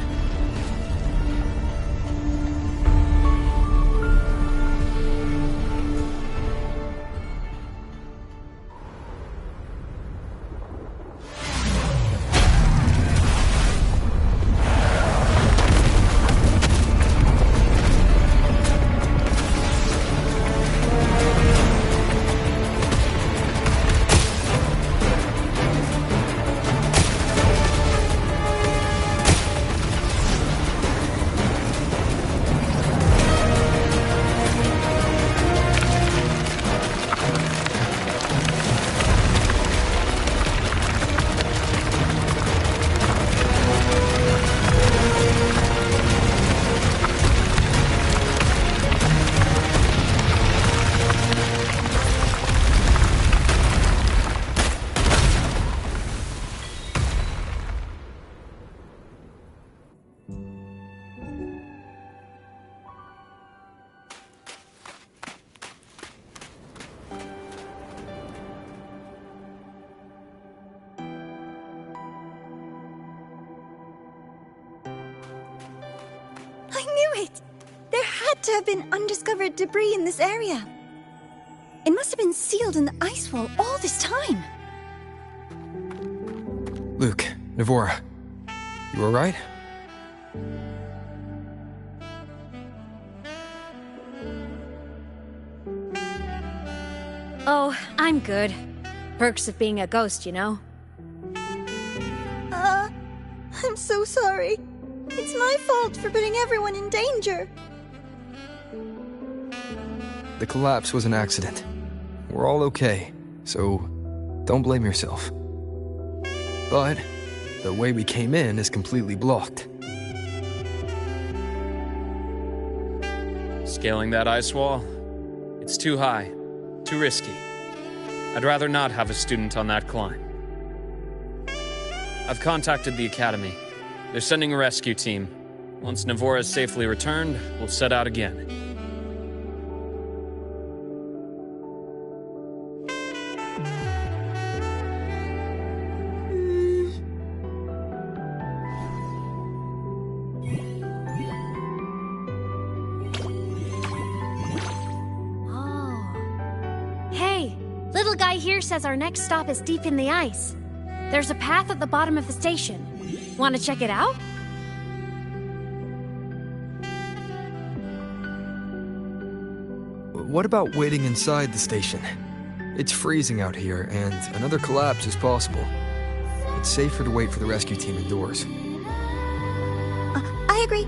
I knew it! There had to have been undiscovered debris in this area. It must have been sealed in the ice wall all this time. Luke, Navora, you alright? Oh, I'm good. Perks of being a ghost, you know? I'm so sorry. It's my fault for putting everyone in danger. The collapse was an accident. We're all okay, so don't blame yourself. But the way we came in is completely blocked. Scaling that ice wall? It's too high, too risky. I'd rather not have a student on that climb. I've contacted the Academy. They're sending a rescue team. Once Navora is safely returned, we'll set out again. Little guy here says our next stop is deep in the ice. There's a path at the bottom of the station. Want to check it out? What about waiting inside the station? It's freezing out here, and another collapse is possible. It's safer to wait for the rescue team indoors. I agree.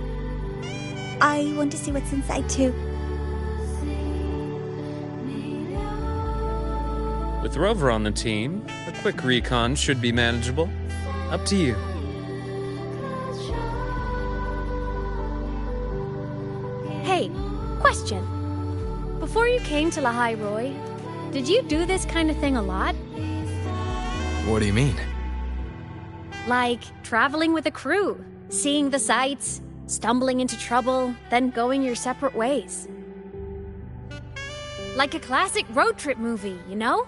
I want to see what's inside, too. With Rover on the team, a quick recon should be manageable. Up to you. Hey, question. Before you came to Lahai Roy, did you do this kind of thing a lot? What do you mean? Like traveling with a crew, seeing the sights, stumbling into trouble, then going your separate ways. Like a classic road trip movie, you know?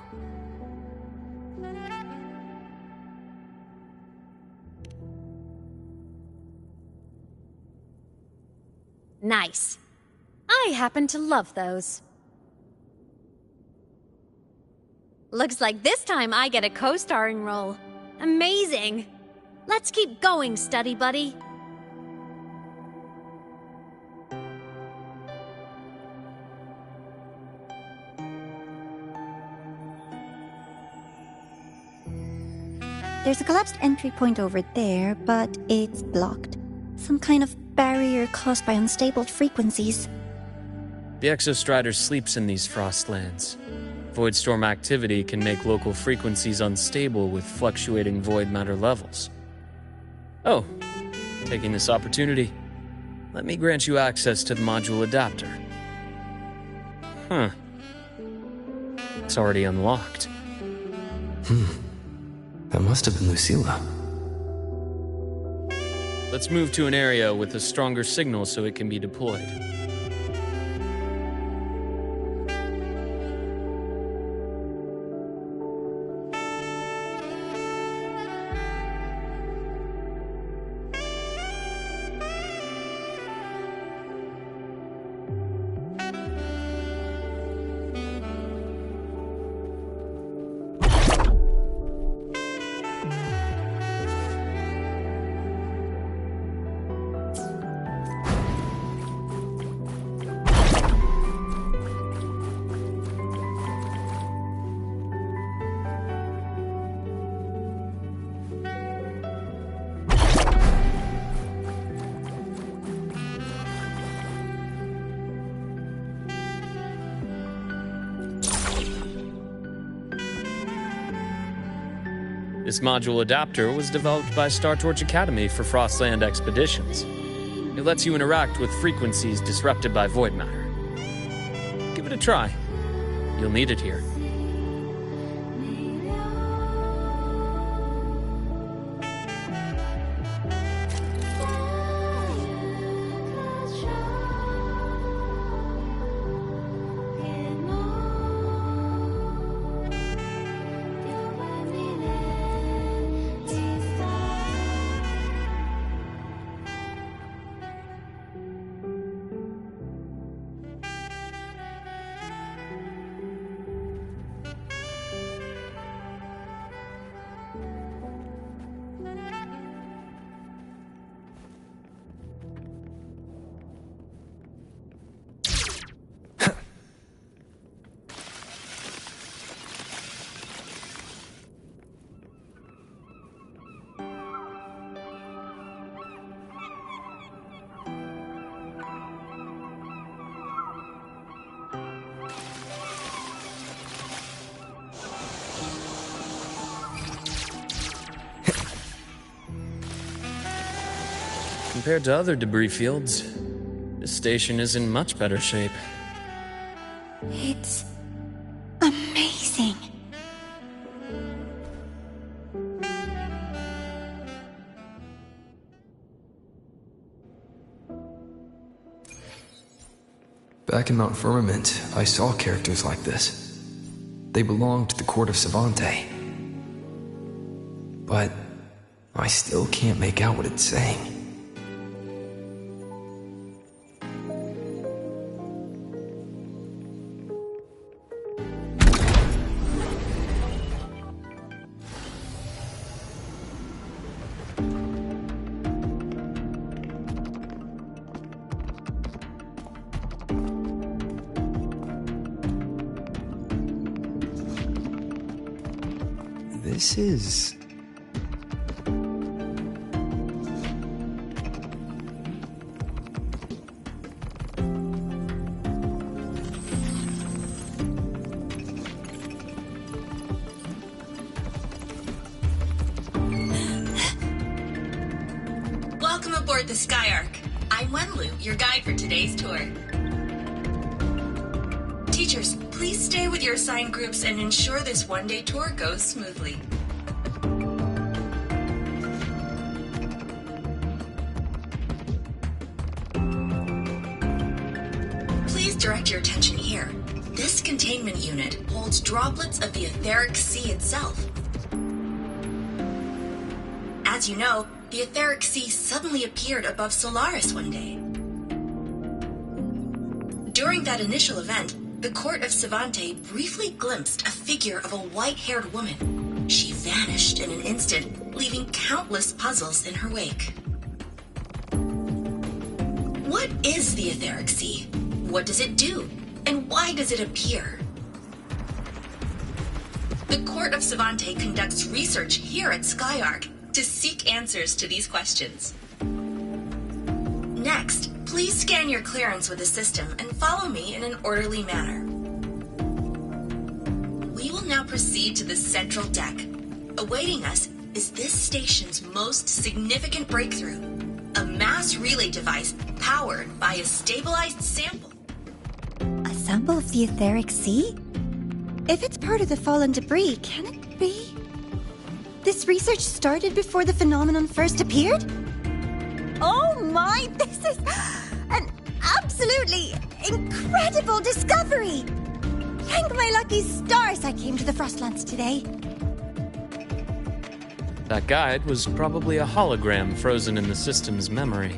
Nice. I happen to love those. Looks like this time I get a co-starring role. Amazing! Let's keep going, study buddy. There's a collapsed entry point over there, but it's blocked. Some kind of barrier caused by unstable frequencies. The Exostrider sleeps in these frostlands. Void storm activity can make local frequencies unstable with fluctuating void matter levels. Oh, taking this opportunity, let me grant you access to the module adapter. Huh. It's already unlocked. That must have been Lucilla. Let's move to an area with a stronger signal so it can be deployed. This module adapter was developed by Star Torch Academy for Frostland expeditions. It lets you interact with frequencies disrupted by void matter. Give it a try. You'll need it here. Compared to other debris fields, this station is in much better shape. It's amazing. Back in Mount Firmament, I saw characters like this. They belonged to the court of Savante. But I still can't make out what it's saying. This is... Welcome aboard the Skyark. I'm Wenlu, your guide for today's tour. Teachers, please stay with your assigned groups and ensure this one-day tour goes smoothly. Please direct your attention here. This containment unit holds droplets of the etheric sea itself. As you know, the etheric sea suddenly appeared above Solaris one day. During that initial event, the court of Savante briefly glimpsed a figure of a white-haired woman. She vanished in an instant, leaving countless puzzles in her wake. What is the etheric sea? What does it do? And why does it appear? The court of Savante conducts research here at Skyark to seek answers to these questions. Next, please scan your clearance with the system and follow me in an orderly manner. We will now proceed to the central deck. Awaiting us is this station's most significant breakthrough, a mass relay device powered by a stabilized sample. A sample of the etheric sea? If it's part of the fallen debris, can it be? This research started before the phenomenon first appeared? Oh my, this is an absolutely incredible discovery! Thank my lucky stars I came to the Frostlands today. That guide was probably a hologram frozen in the system's memory.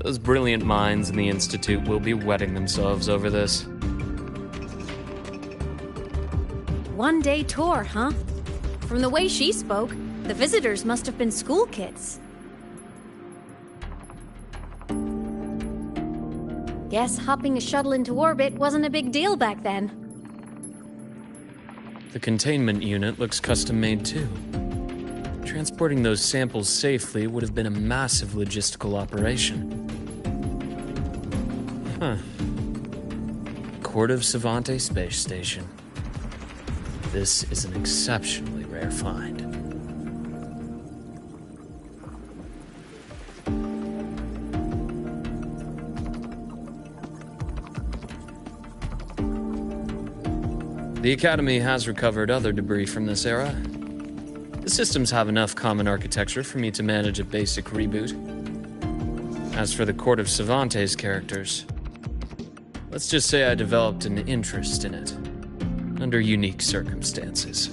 Those brilliant minds in the Institute will be wetting themselves over this. One-day tour, huh? From the way she spoke, the visitors must have been school kids. Guess hopping a shuttle into orbit wasn't a big deal back then. The containment unit looks custom-made too. Transporting those samples safely would have been a massive logistical operation. Huh. Court of Savante Space Station. This is an exceptionally rare find. The Academy has recovered other debris from this era. The systems have enough common architecture for me to manage a basic reboot. As for the Court of Savante's characters, let's just say I developed an interest in it, under unique circumstances.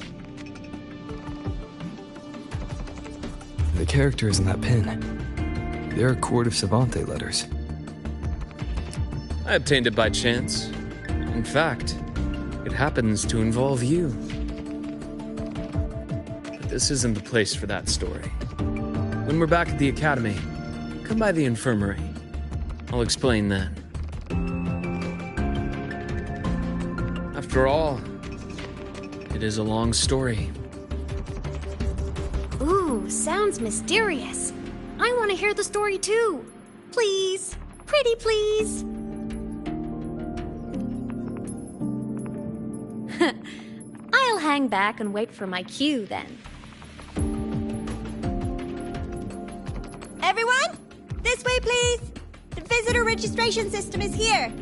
The characters in that pin, they're Court of Savante letters. I obtained it by chance. In fact, it happens to involve you. But this isn't the place for that story. When we're back at the Academy, come by the infirmary. I'll explain then. After all, it is a long story. Ooh, sounds mysterious. I want to hear the story too. Please, pretty please. I'll hang back and wait for my cue then. Everyone, this way please. The visitor registration system is here.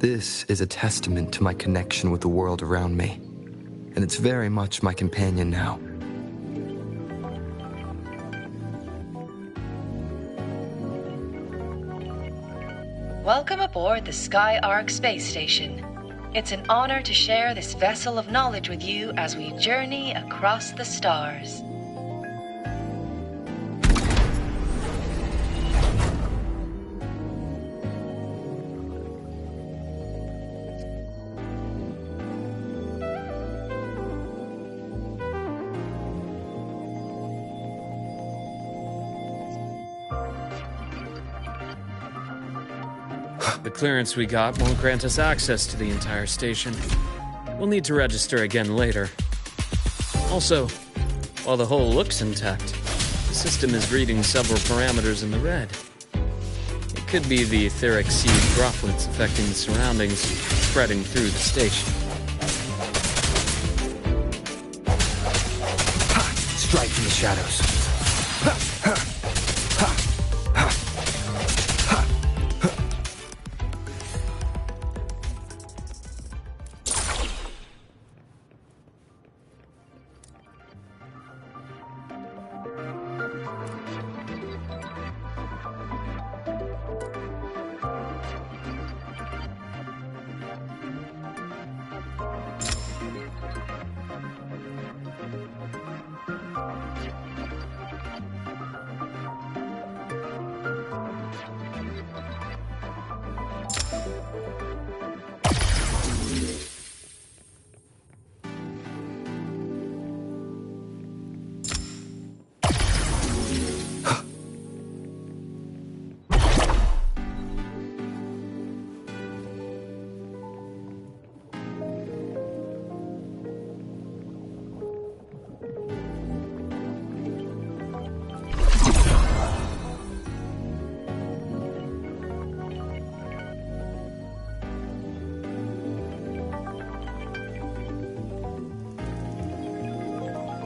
This is a testament to my connection with the world around me, and it's very much my companion now. Welcome aboard the Sky Ark space station. It's an honor to share this vessel of knowledge with you as we journey across the stars. The clearance we got won't grant us access to the entire station. We'll need to register again later. Also, while the hull looks intact, the system is reading several parameters in the red. It could be the etheric seed droplets affecting the surroundings, spreading through the station. Strike from the shadows.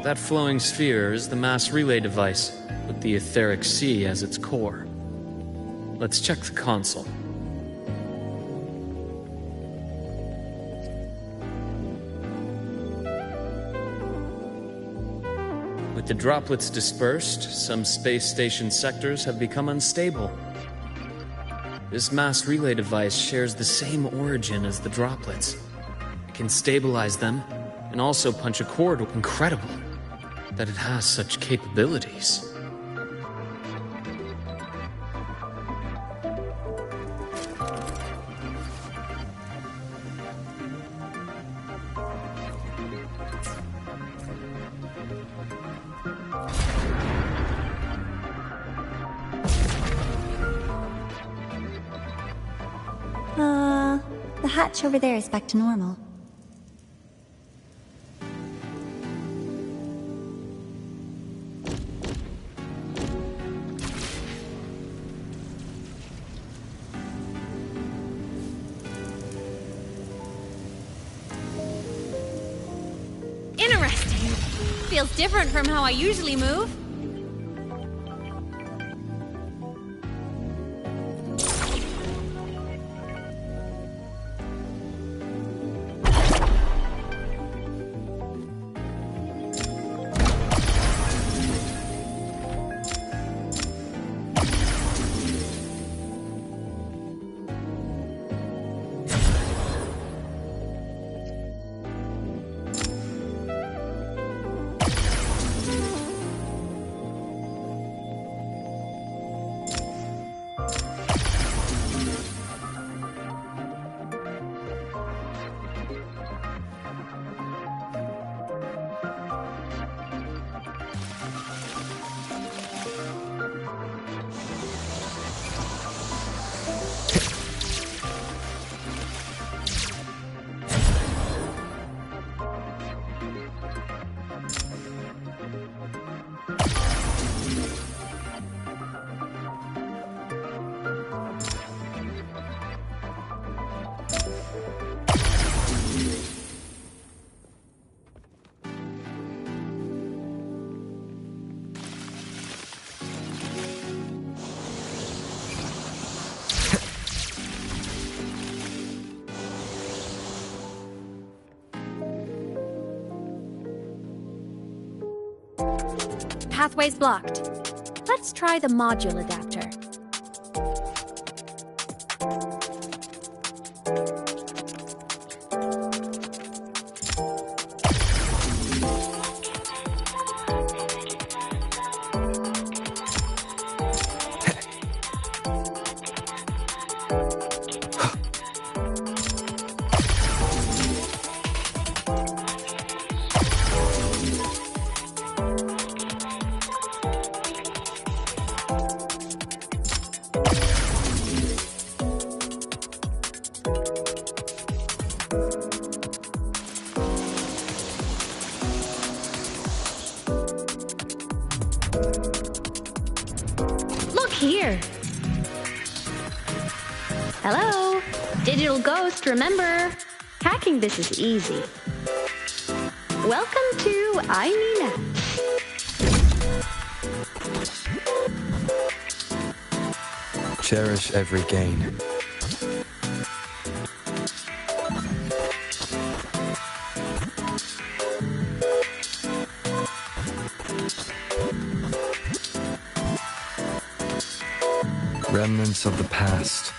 That flowing sphere is the mass relay device, with the etheric sea as its core. Let's check the console. With the droplets dispersed, some space station sectors have become unstable. This mass relay device shares the same origin as the droplets. It can stabilize them and also punch a cord. Incredible that it has such capabilities. The hatch over there is back to normal. Interesting. Feels different from how I usually move. pathway's blocked. Let's try the module adapter. Here. Hello, digital ghost, remember? Hacking this is easy. Welcome to iMeNet. Cherish every gain. Remnants of the past.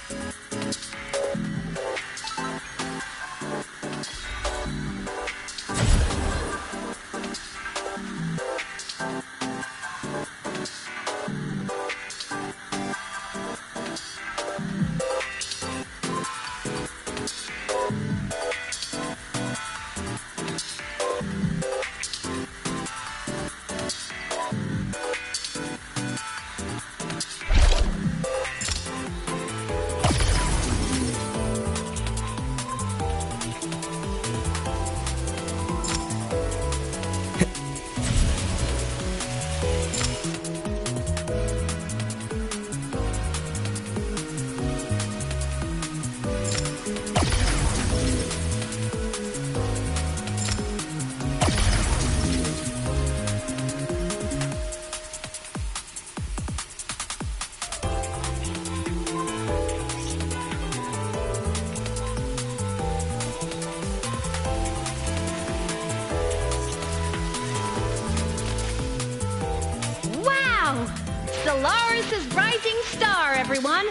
Solaris' rising star, everyone!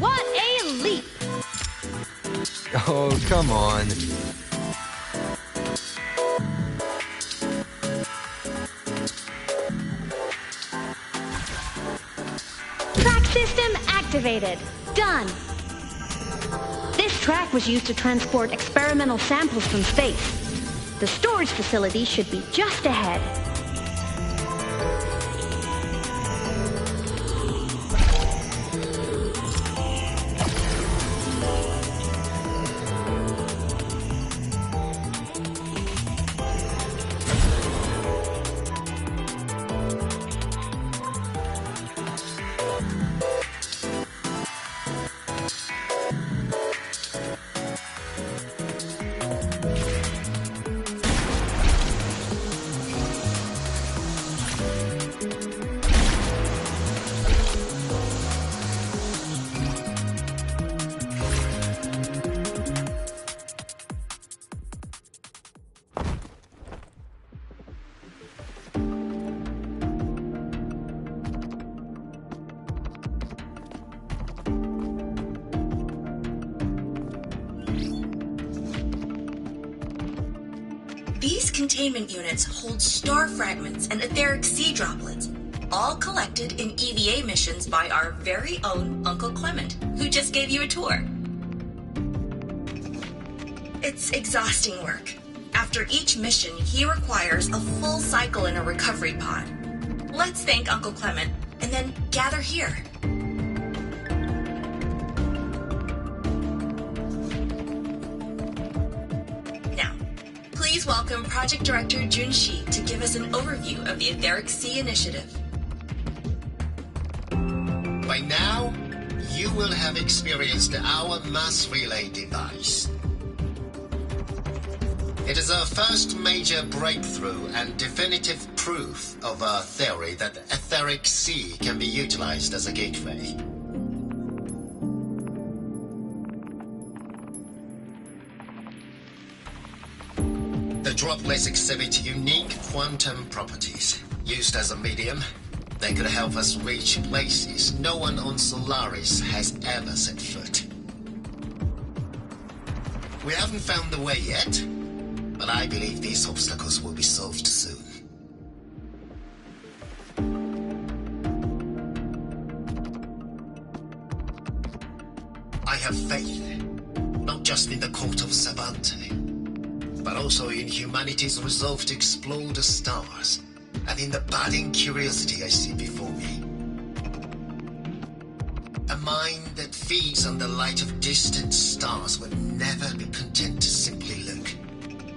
What a leap! Oh, come on. Track system activated. Done. This track was used to transport experimental samples from space. The storage facility should be just ahead. These containment units hold star fragments and etheric sea droplets, all collected in EVA missions by our very own Uncle Clement, who just gave you a tour. It's exhausting work. After each mission, he requires a full cycle in a recovery pod. Let's thank Uncle Clement, and then gather here. Please welcome Project Director Junshi to give us an overview of the Etheric Sea Initiative. By now, you will have experienced our mass relay device. It is our first major breakthrough and definitive proof of our theory that the Etheric Sea can be utilized as a gateway. The droplets exhibit unique quantum properties. Used as a medium, they could help us reach places no one on Solaris has ever set foot. We haven't found the way yet, but I believe these obstacles will be solved soon. I have faith, not just in the court of Sabante, but also in humanity's resolve to explore the stars, and in the budding curiosity I see before me. A mind that feeds on the light of distant stars will never be content to simply look.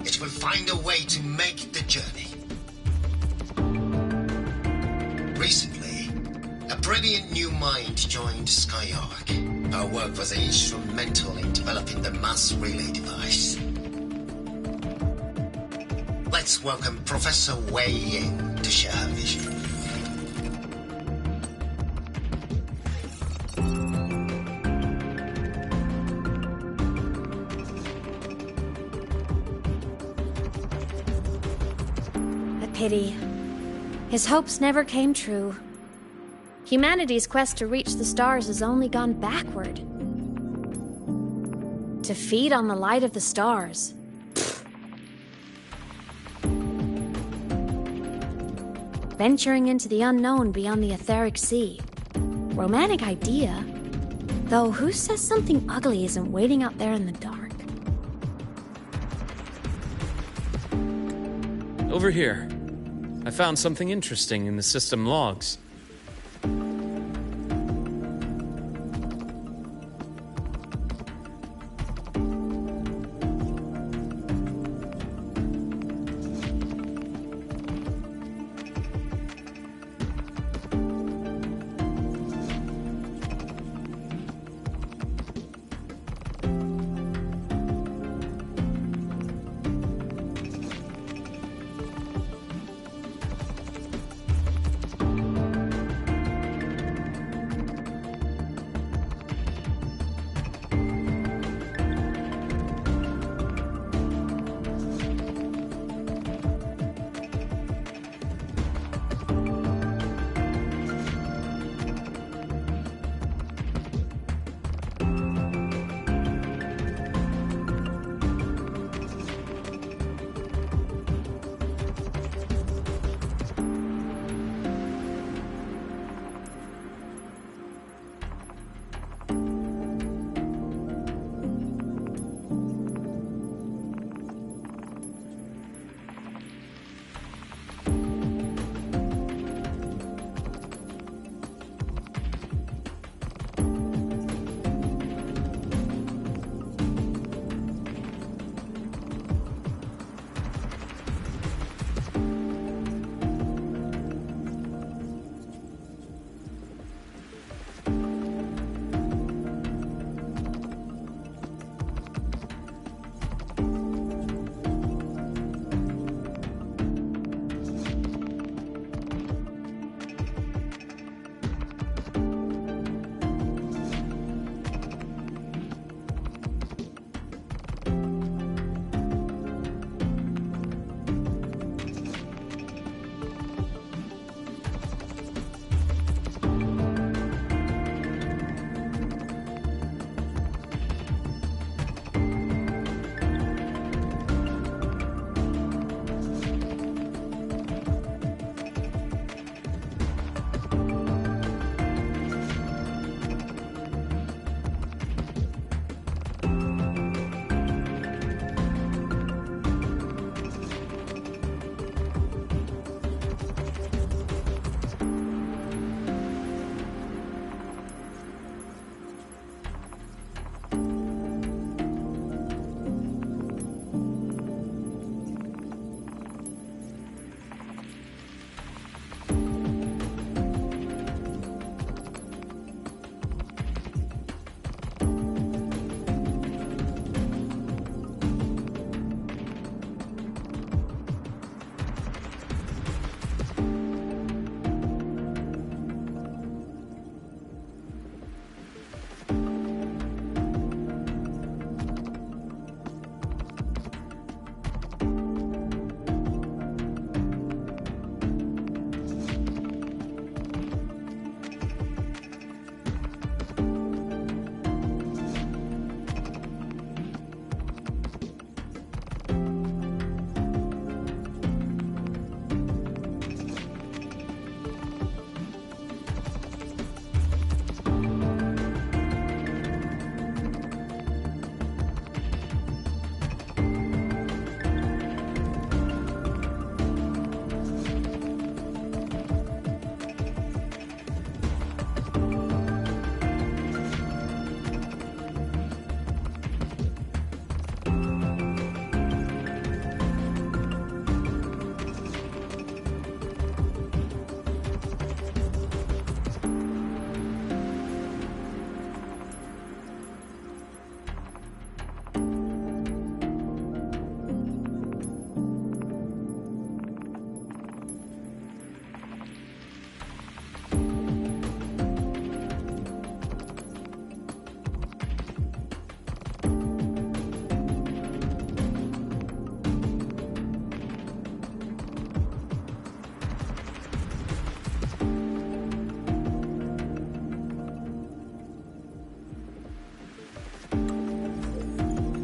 It will find a way to make the journey. Recently, a brilliant new mind joined Skyark. Her work was instrumental in developing the mass relay device. Let's welcome Professor Wei Ying to share her vision. A pity. His hopes never came true. Humanity's quest to reach the stars has only gone backward. To feed on the light of the stars. Venturing into the unknown beyond the etheric sea. Romantic idea. Though who says something ugly isn't waiting out there in the dark? Over here. I found something interesting in the system logs.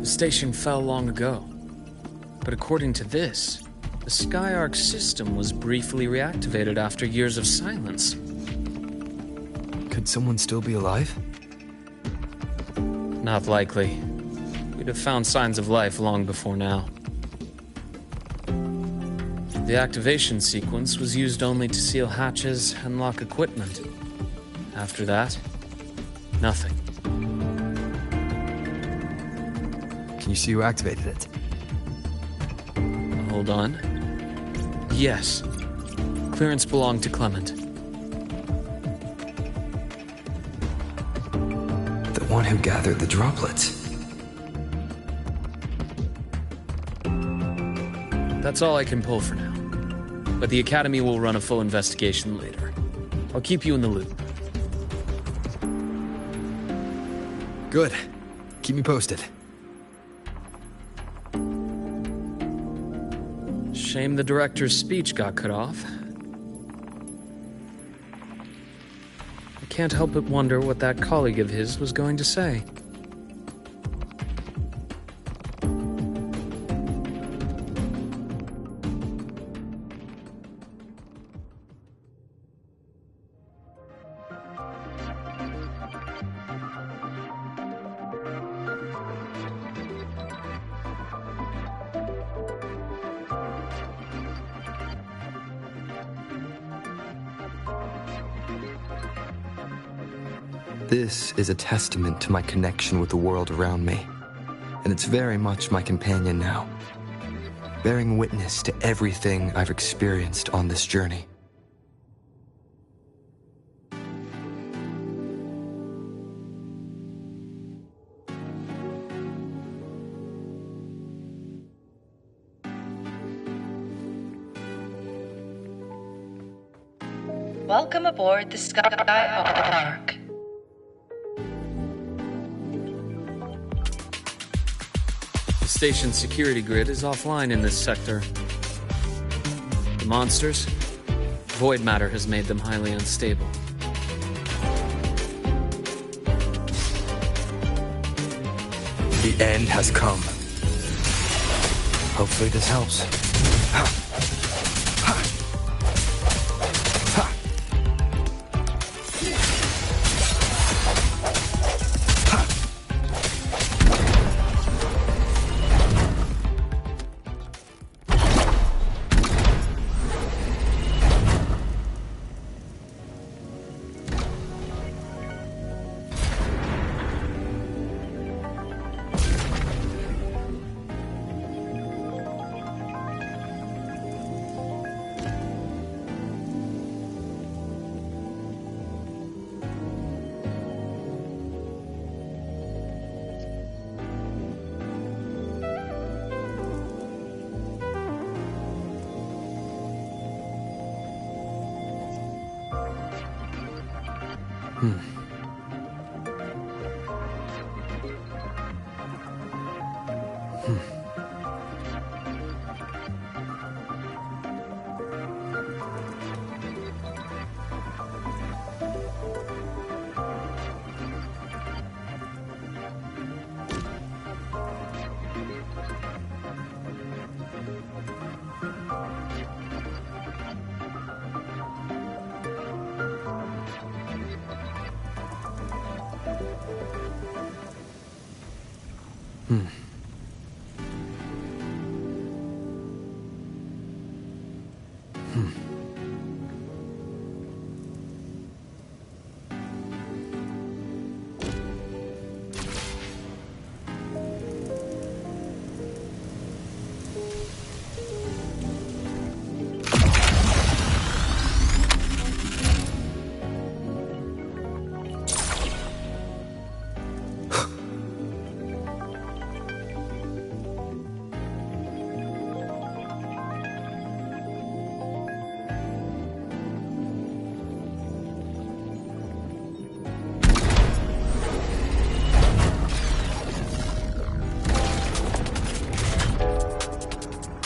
The station fell long ago. But according to this, the Skyark system was briefly reactivated after years of silence. Could someone still be alive? Not likely. We'd have found signs of life long before now. The activation sequence was used only to seal hatches and lock equipment. After that, nothing. Can you see who activated it? Hold on. Yes. Clearance belonged to Clement. The one who gathered the droplets. That's all I can pull for now. But the Academy will run a full investigation later. I'll keep you in the loop. Good. Keep me posted. Shame the director's speech got cut off. I can't help but wonder what that colleague of his was going to say. This is a testament to my connection with the world around me, and it's very much my companion now, bearing witness to everything I've experienced on this journey. Welcome aboard the Skyark. The station's security grid is offline in this sector. The monsters? Void matter has made them highly unstable. The end has come. Hopefully this helps.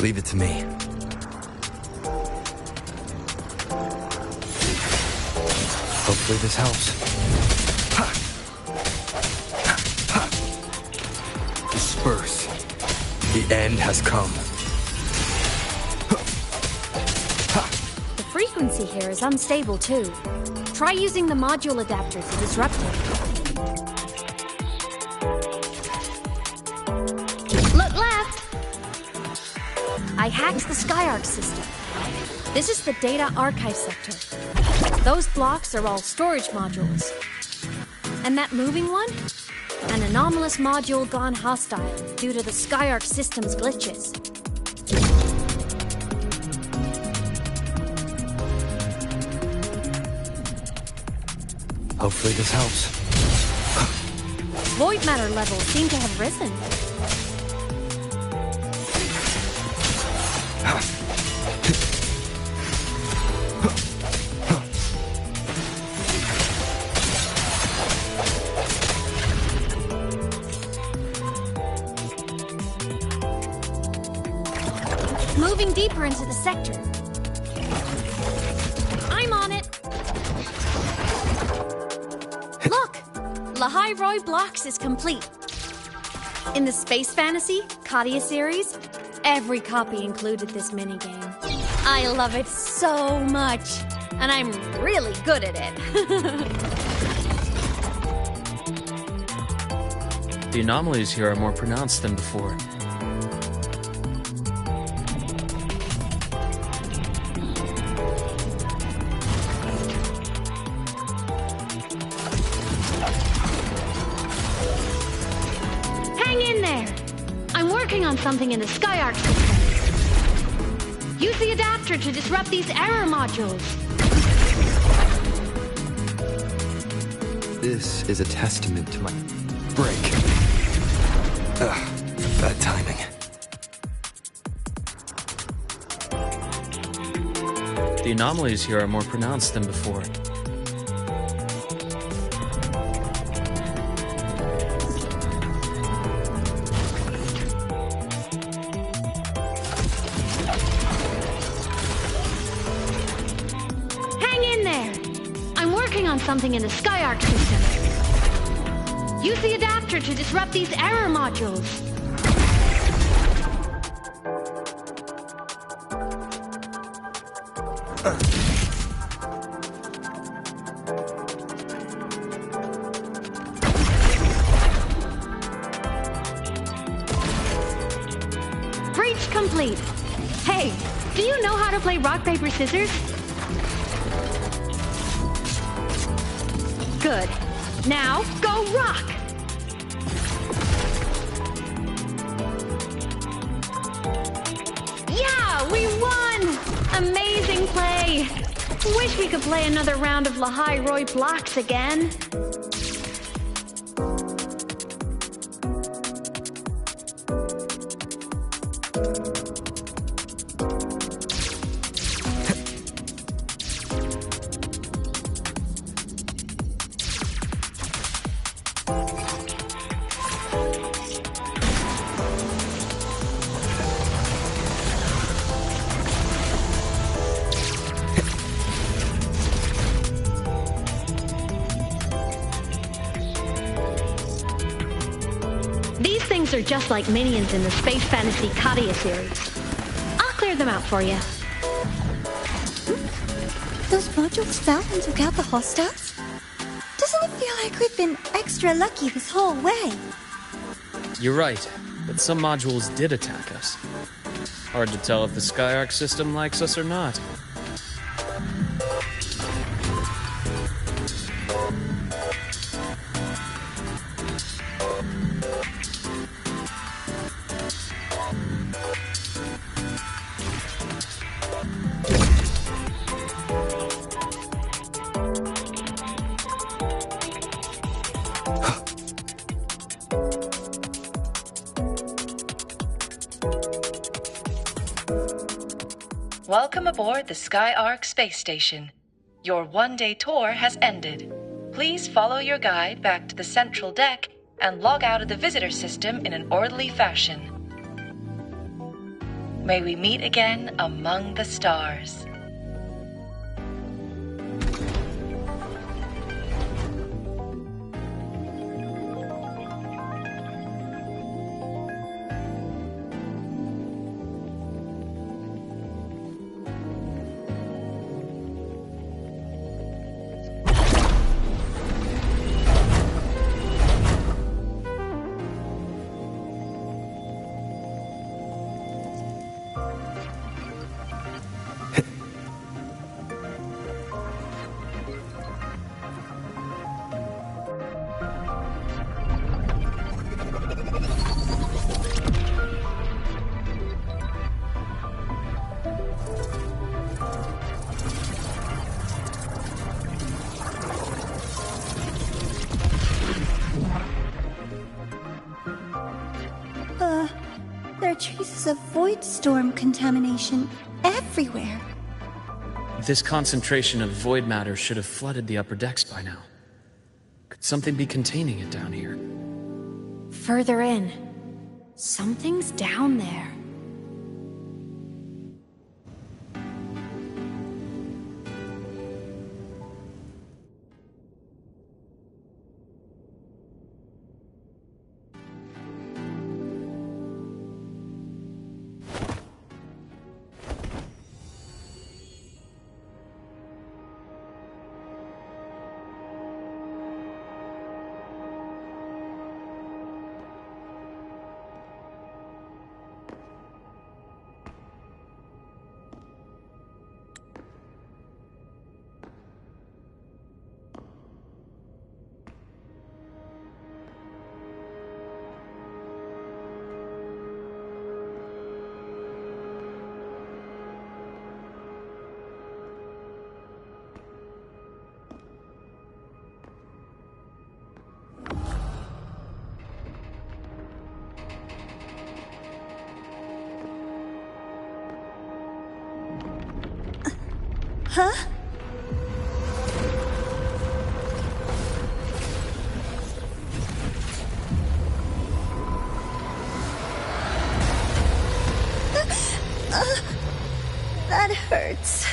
Leave it to me. Hopefully this helps. Disperse. The end has come. The frequency here is unstable too. Try using the module adapter to disrupt it. Look left! I hacked the SkyArc system. This is the data archive sector. Those blocks are all storage modules. And that moving one? An anomalous module gone hostile due to the SkyArc system's glitches. Hopefully this helps. Void matter levels seem to have risen. Moving deeper into the sector. I'm on it. Look! Lahai Roy Blocks is complete. In the Space Fantasy Katia series, every copy included this minigame. I love it so much, and I'm really good at it. The anomalies here are more pronounced than before. On something in the SkyArc system. Use the adapter to disrupt these error modules. This is a testament to my break. Bad timing. The anomalies here are more pronounced than before. Something in the SkyArc system. Use the adapter to disrupt these error modules. Breach complete. Hey, do you know how to play rock, paper, scissors? Good. Now, go rock! Yeah, we won! Amazing play! Wish we could play another round of Lahai Roy Blocks again. Are just like minions in the Space Fantasy Katia series. I'll clear them out for you. Those modules fell and took out the hostiles? Doesn't it feel like we've been extra lucky this whole way? You're right, but some modules did attack us. Hard to tell if the SkyArc system likes us or not. Welcome aboard the SkyArc space station. Your one-day tour has ended. Please follow your guide back to the central deck and log out of the visitor system in an orderly fashion. May we meet again among the stars. There are traces of void storm contamination everywhere. This concentration of void matter should have flooded the upper decks by now. Could something be containing it down here? Further in. Something's down there. Huh? That hurts.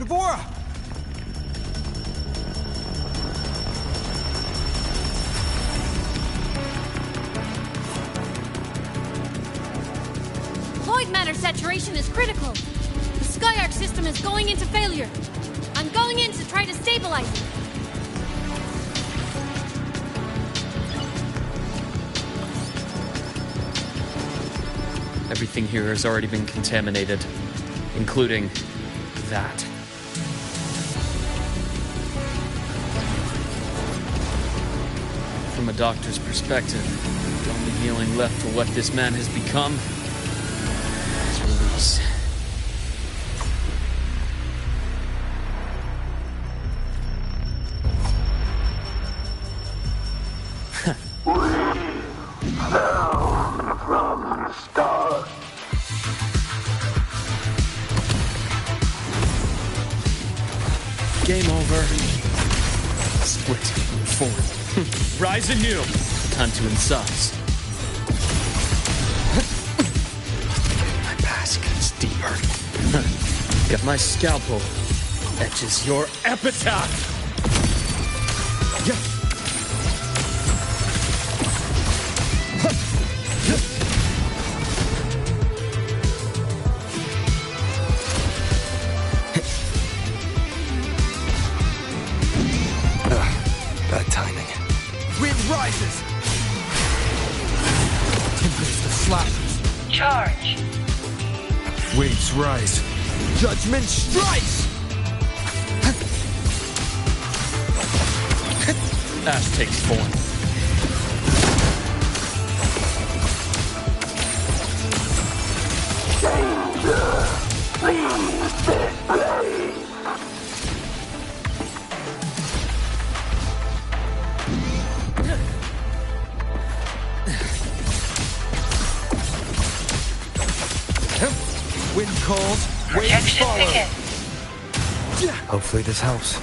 Navora! Void matter saturation is critical. The Skyark system is going into failure. I'm going in to try to stabilize it. Everything here has already been contaminated, including that. From a doctor's perspective, the only healing left for what this man has become is release. From the stars. Game over. Split forward. Rise anew. Time to incise. My past gets deeper. Got my scalpel. Etches your epitaph! Bad timing. Wind rises! Tempest of slashes. Charge. Waves rise. Judgment strikes! Ash takes form. Wind calls, waves Protection follow. begin. Hopefully this helps.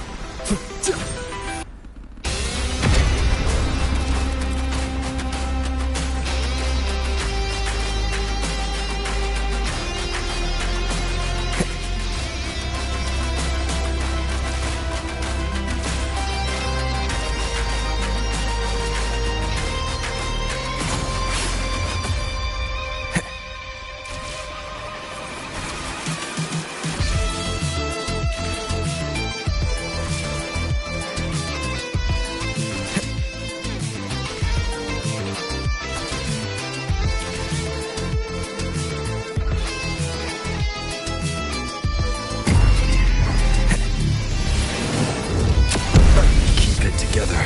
Together.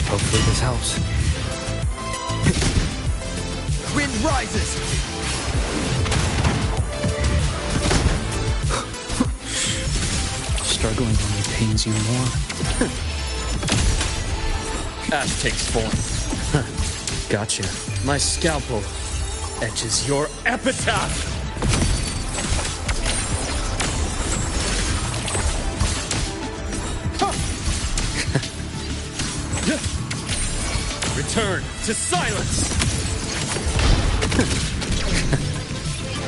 Hopefully this helps. Wind rises! Struggling only pains you more. Ash takes form. Gotcha. My scalpel etches your epitaph! Return to silence!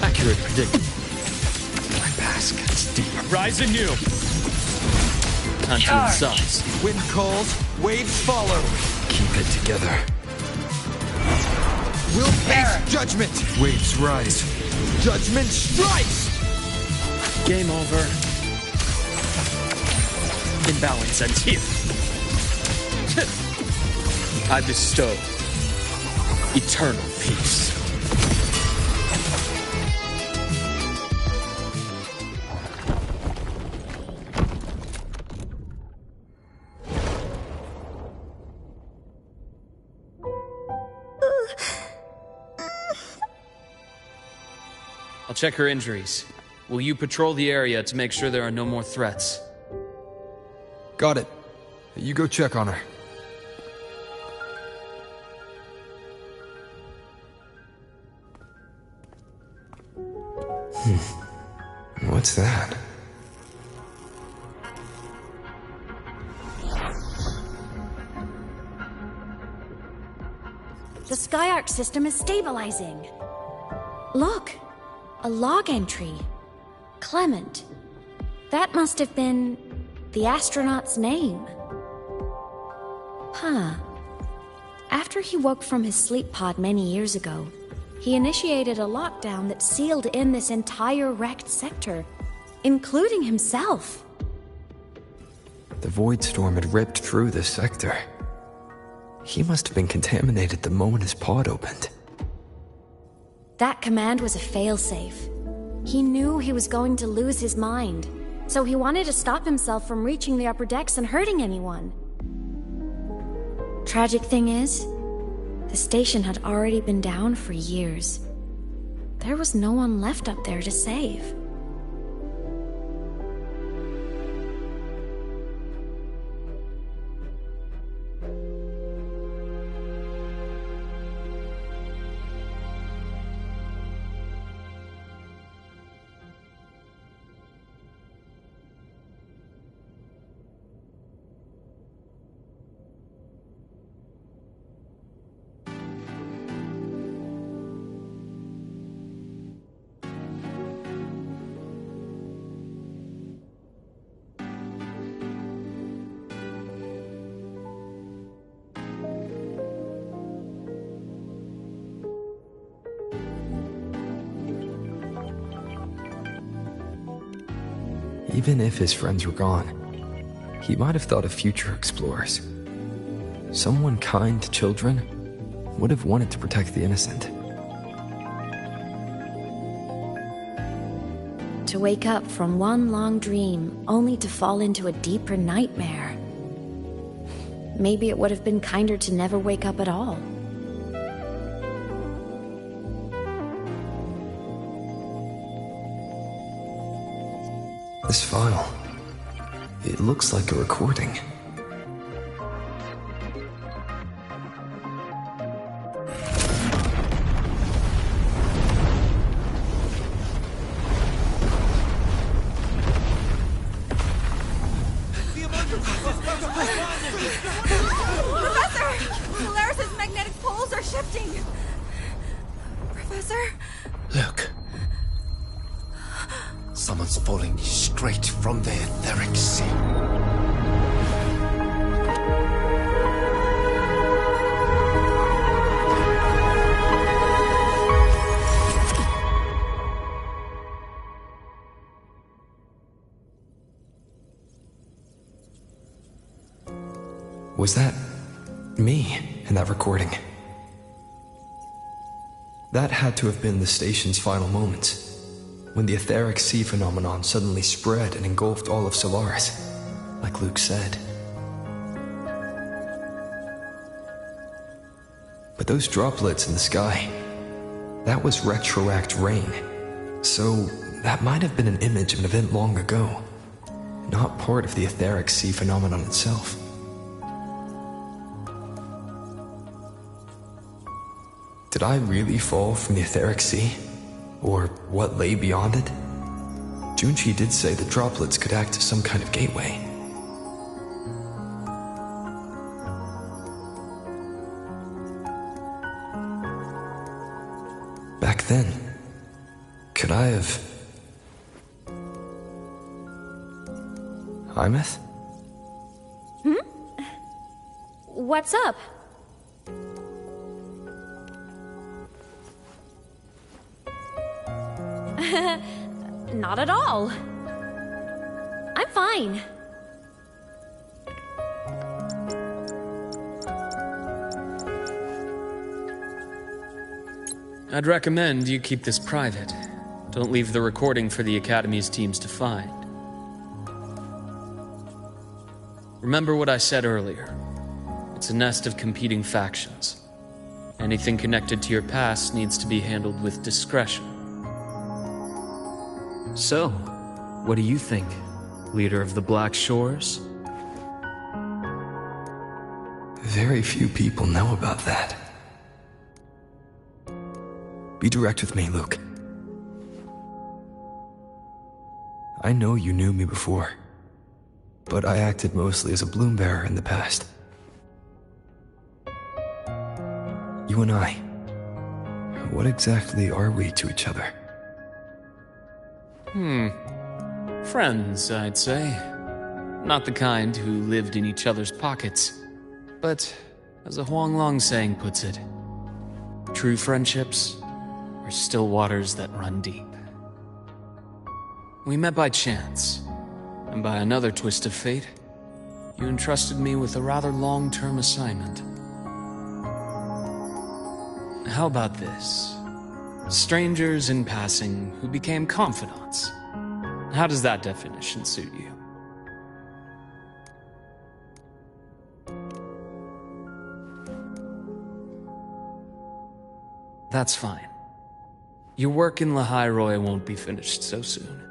Accurate prediction. My past gets deeper. Rise anew! Time to incise. Wind calls, waves follow. Keep it together. We'll face judgment. Waves rise. Judgment strikes! Game over. Imbalance ends here. I bestow eternal peace. I'll check her injuries. Will you patrol the area to make sure there are no more threats? Got it. You go check on her. What's that? The Skyark system is stabilizing. Look, a log entry. Clement. That must have been the astronaut's name. Huh. After he woke from his sleep pod many years ago, he initiated a lockdown that sealed in this entire wrecked sector, including himself. The void storm had ripped through this sector. He must have been contaminated the moment his pod opened. That command was a failsafe. He knew he was going to lose his mind, so he wanted to stop himself from reaching the upper decks and hurting anyone. Tragic thing is, the station had already been down for years. There was no one left up there to save. even if his friends were gone, he might have thought of future explorers. Someone kind to children would have wanted to protect the innocent. To wake up from one long dream only to fall into a deeper nightmare. Maybe it would have been kinder to never wake up at all. This file, it looks like a recording. Look. Someone's falling straight from the etheric sea. Was that me in that recording? That had to have been the station's final moments, when the etheric sea phenomenon suddenly spread and engulfed all of Solaris, like Luke said. But those droplets in the sky, that was retroact rain, so that might have been an image of an event long ago, not part of the etheric sea phenomenon itself. Did I really fall from the etheric sea? Or what lay beyond it? Junchi did say the droplets could act as some kind of gateway. Back then, could I have... Imeth? What's up? Not at all. I'm fine. I'd recommend you keep this private. Don't leave the recording for the Academy's teams to find. Remember what I said earlier. It's a nest of competing factions. Anything connected to your past needs to be handled with discretion. So, what do you think, leader of the Black Shores? Very few people know about that. Be direct with me, Luke. I know you knew me before, but I acted mostly as a bloom bearer in the past. You and I, what exactly are we to each other? Friends, I'd say. Not the kind who lived in each other's pockets. But, as a Huanglong saying puts it, true friendships are still waters that run deep. We met by chance, and by another twist of fate, you entrusted me with a rather long-term assignment. How about this? Strangers in passing who became confidants. How does that definition suit you? That's fine. Your work in Lehigh Roy won't be finished so soon.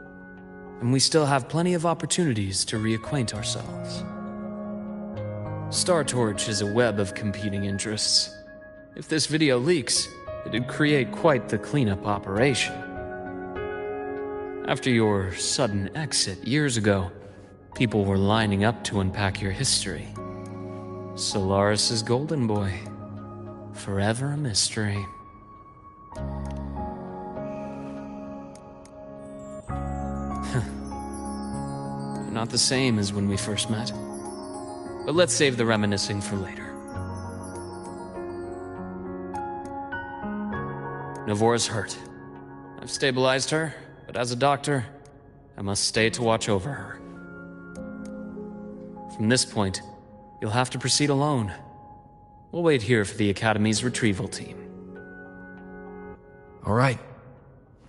And we still have plenty of opportunities to reacquaint ourselves. Star Torch is a web of competing interests. If this video leaks, it'd create quite the cleanup operation. After your sudden exit years ago, people were lining up to unpack your history. Solaris's golden boy. Forever a mystery. You're not the same as when we first met. But let's save the reminiscing for later. Novora's hurt. I've stabilized her, but as a doctor, I must stay to watch over her. From this point, you'll have to proceed alone. We'll wait here for the Academy's retrieval team. All right.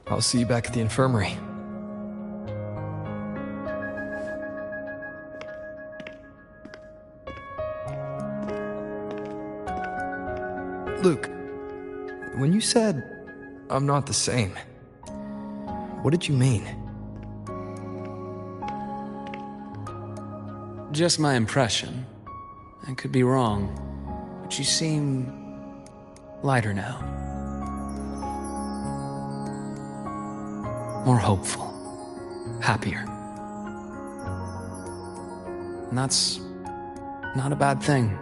I'll see you back at the infirmary. Luke, when you said, I'm not the same, what did you mean? Just my impression. I could be wrong, but you seem lighter now. More hopeful. Happier. And that's not a bad thing.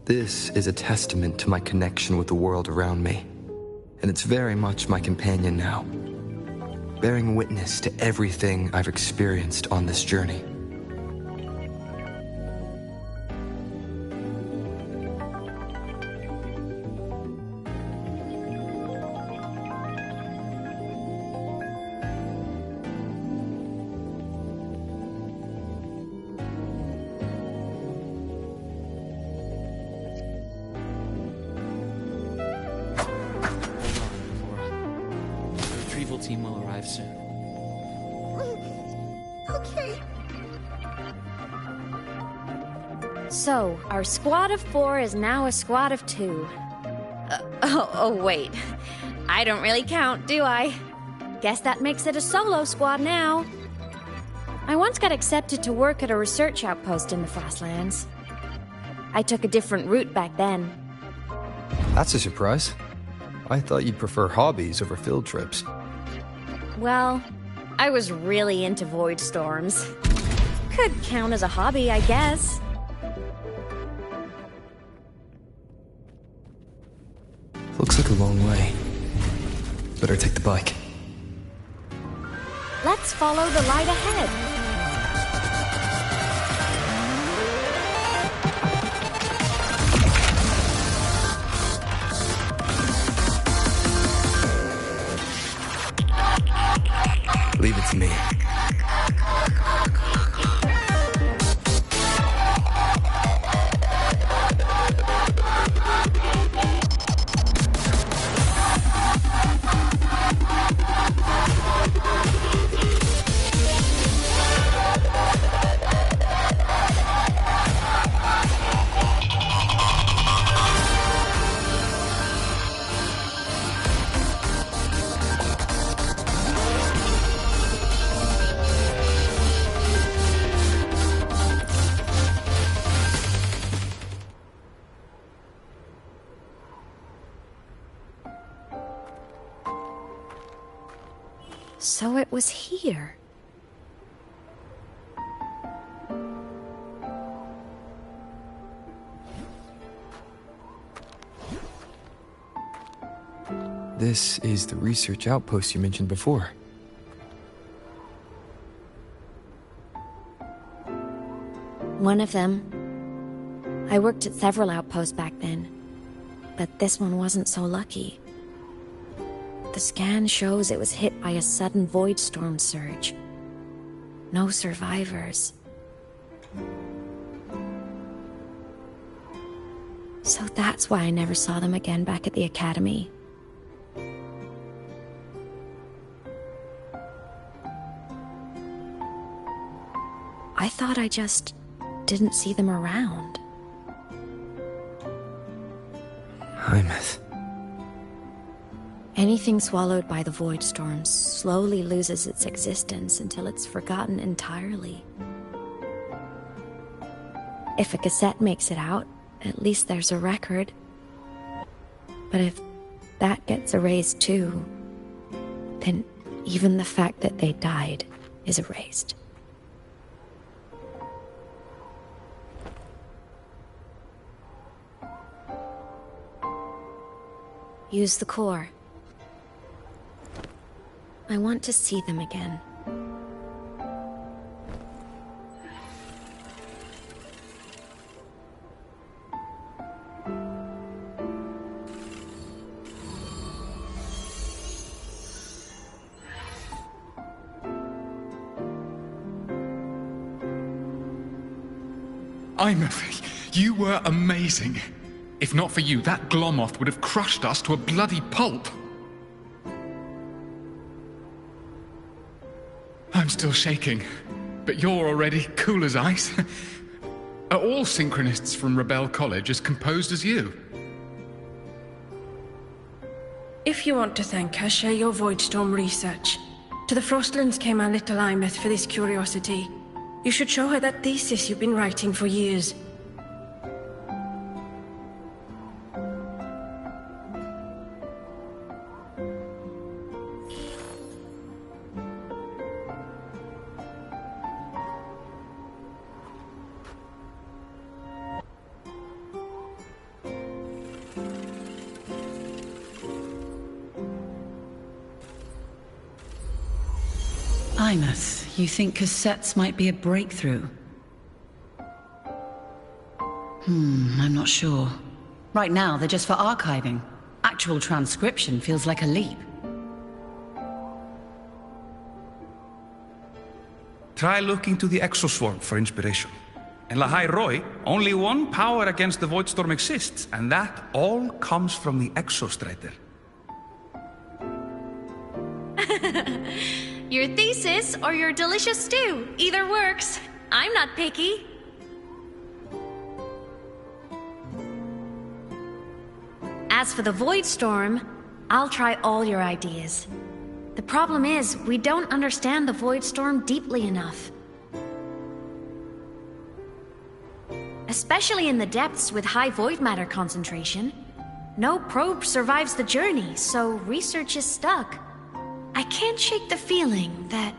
This is a testament to my connection with the world around me, and it's very much my companion now, bearing witness to everything I've experienced on this journey. Team will arrive soon. Okay. So, our squad of 4 is now a squad of 2. Wait. I don't really count, do I? Guess that makes it a solo squad now. I once got accepted to work at a research outpost in the Frostlands. I took a different route back then. That's a surprise. I thought you'd prefer hobbies over field trips. Well, I was really into void storms. Could count as a hobby, I guess. Looks like a long way. Better take the bike. Let's follow the light ahead. Leave it to me. So it was here. This is the research outpost you mentioned before. One of them. I worked at several outposts back then, but this one wasn't so lucky. The scan shows it was hit by a sudden void storm surge. No survivors. So that's why I never saw them again back at the academy. I thought I just didn't see them around. Hymus. Anything swallowed by the void storms slowly loses its existence until it's forgotten entirely. If a cassette makes it out, at least there's a record. But if that gets erased too, then even the fact that they died is erased. Use the core. I want to see them again. Imothy, you were amazing. If not for you, that Glomoth would have crushed us to a bloody pulp. I'm still shaking, but you're already cool as ice. Are all synchronists from Rebel College as composed as you? If you want to thank her, share your Voidstorm research. To the Frostlands came our little Imeth for this curiosity. You should show her that thesis you've been writing for years. Imeth, you think cassettes might be a breakthrough? I'm not sure. Right now, they're just for archiving. Actual transcription feels like a leap. Try looking to the Exoswarm for inspiration. In Lahai Roy, only one power against the Voidstorm exists, and that all comes from the Exostrider. Your thesis or your delicious stew, either works. I'm not picky. As for the Void Storm, I'll try all your ideas. The problem is, we don't understand the Void Storm deeply enough. Especially in the depths with high void matter concentration. No probe survives the journey, so research is stuck. I can't shake the feeling that...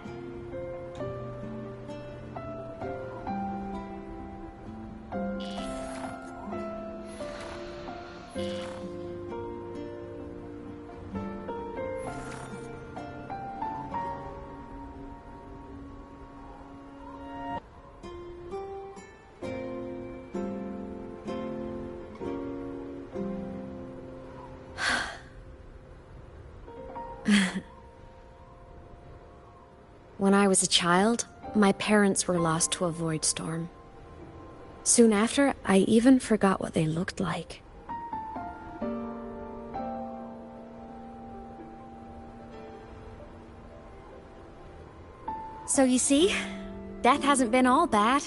When I was a child, my parents were lost to a void storm. Soon after, I even forgot what they looked like. So you see, death hasn't been all bad.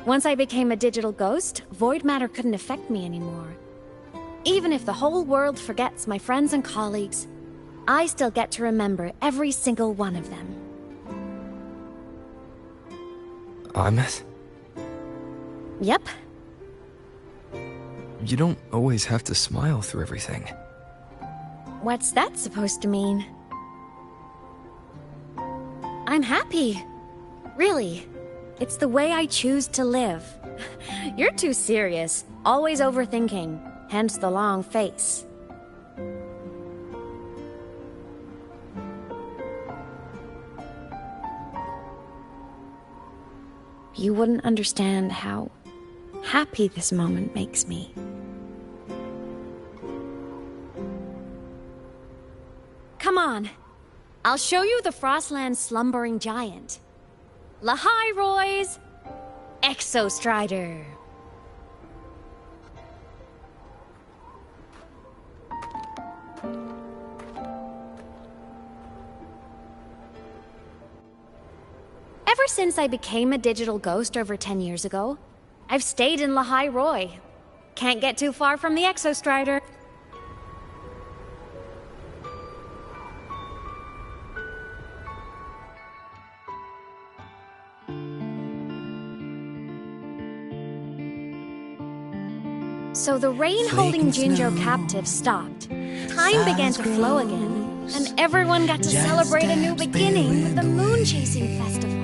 Once I became a digital ghost, void matter couldn't affect me anymore. Even if the whole world forgets my friends and colleagues, I still get to remember every single one of them. Imeth? Yep. You don't always have to smile through everything. What's that supposed to mean? I'm happy. Really. It's the way I choose to live. You're too serious, always overthinking, hence the long face. You wouldn't understand how happy this moment makes me. Come on, I'll show you the Frostland's slumbering giant. Lahai Roy's Exostrider. Ever since I became a digital ghost over 10 years ago, I've stayed in Lahai Roy. Can't get too far from the Exostrider. So the rain holding Jinjo captive stopped. Time began to flow again, and everyone got to celebrate a new beginning with the Moon Chasing Festival.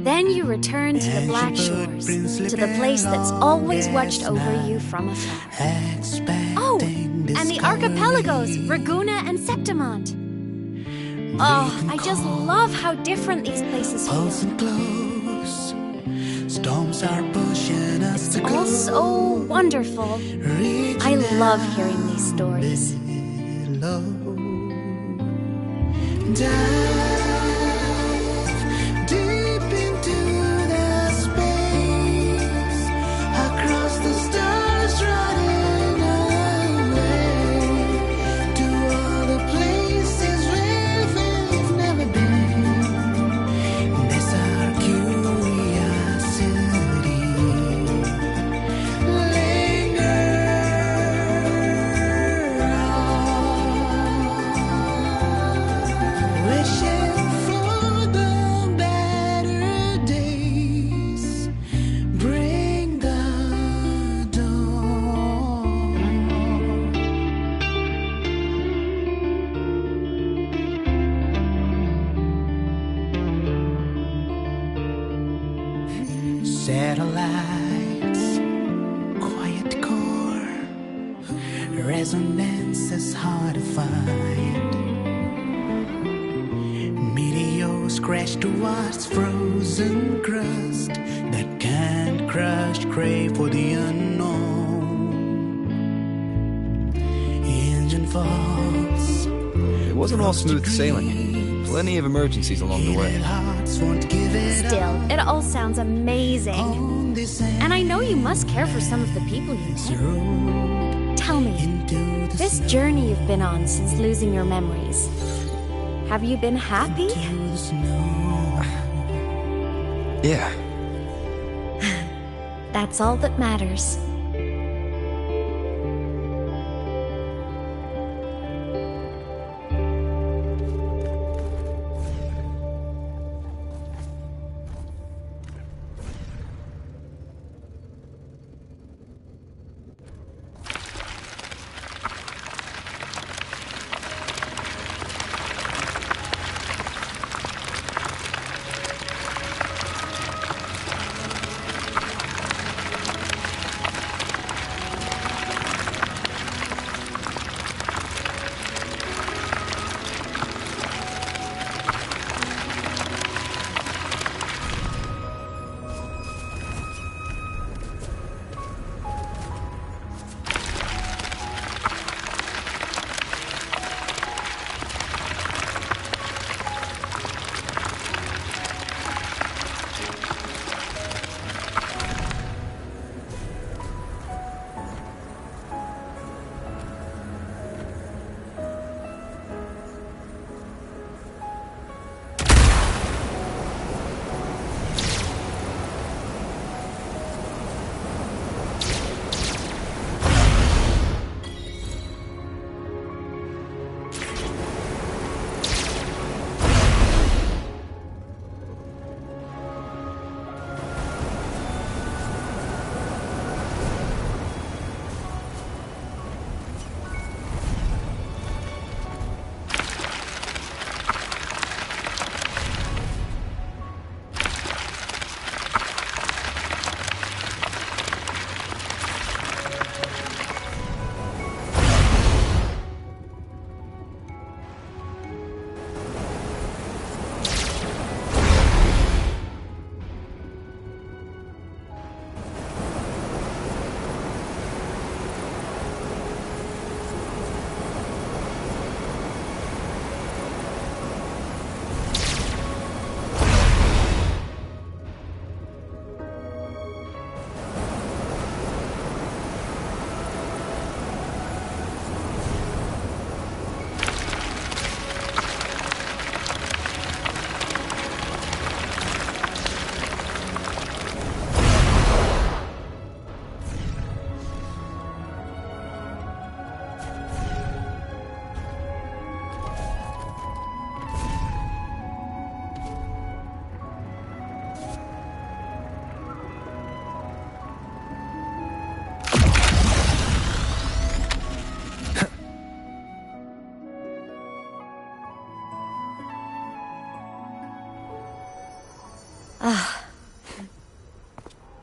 Then you returned to the Black Shores, to the place that's always watched over you from afar. Oh, and the archipelagos, Raguna and Septimont. Oh, I just love how different these places feel. Storms are pushing us it's all so wonderful. I love hearing these stories. Dive deep into the space, across the stars running away, to all the places where we've never been. That's our curiosity. Satellites, quiet core, resonance is hard to find. Meteors crash towards frozen crust that can't crush, crave for the unknown. Engine falls. It wasn't all smooth sailing. Plenty of emergencies along the way. Still, it all sounds amazing. And I know you must care for some of the people you met. Tell me, this journey you've been on since losing your memories, have you been happy? Yeah. That's all that matters.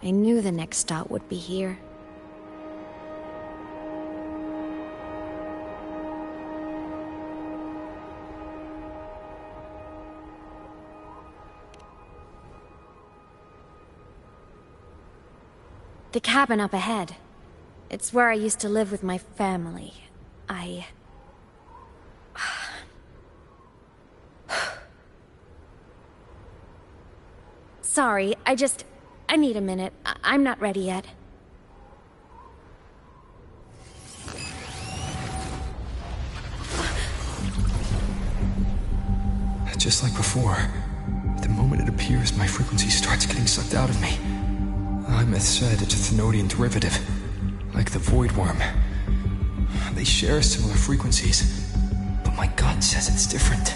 I knew the next stop would be here. The cabin up ahead. It's where I used to live with my family. Sorry, I need a minute. I'm not ready yet. Just like before, the moment it appears, my frequency starts getting sucked out of me. Imeth said it's a Thenodian derivative, like the Void Worm. They share similar frequencies, but my gut says it's different.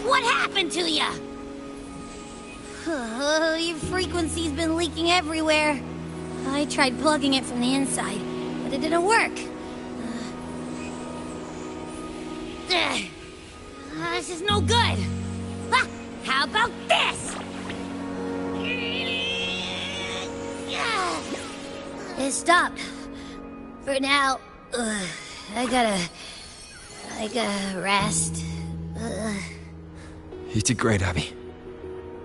What happened to ya? Your frequency's been leaking everywhere. I tried plugging it from the inside, but it didn't work. This is no good. How about this? It stopped. For now, I gotta rest. You did great, Abby.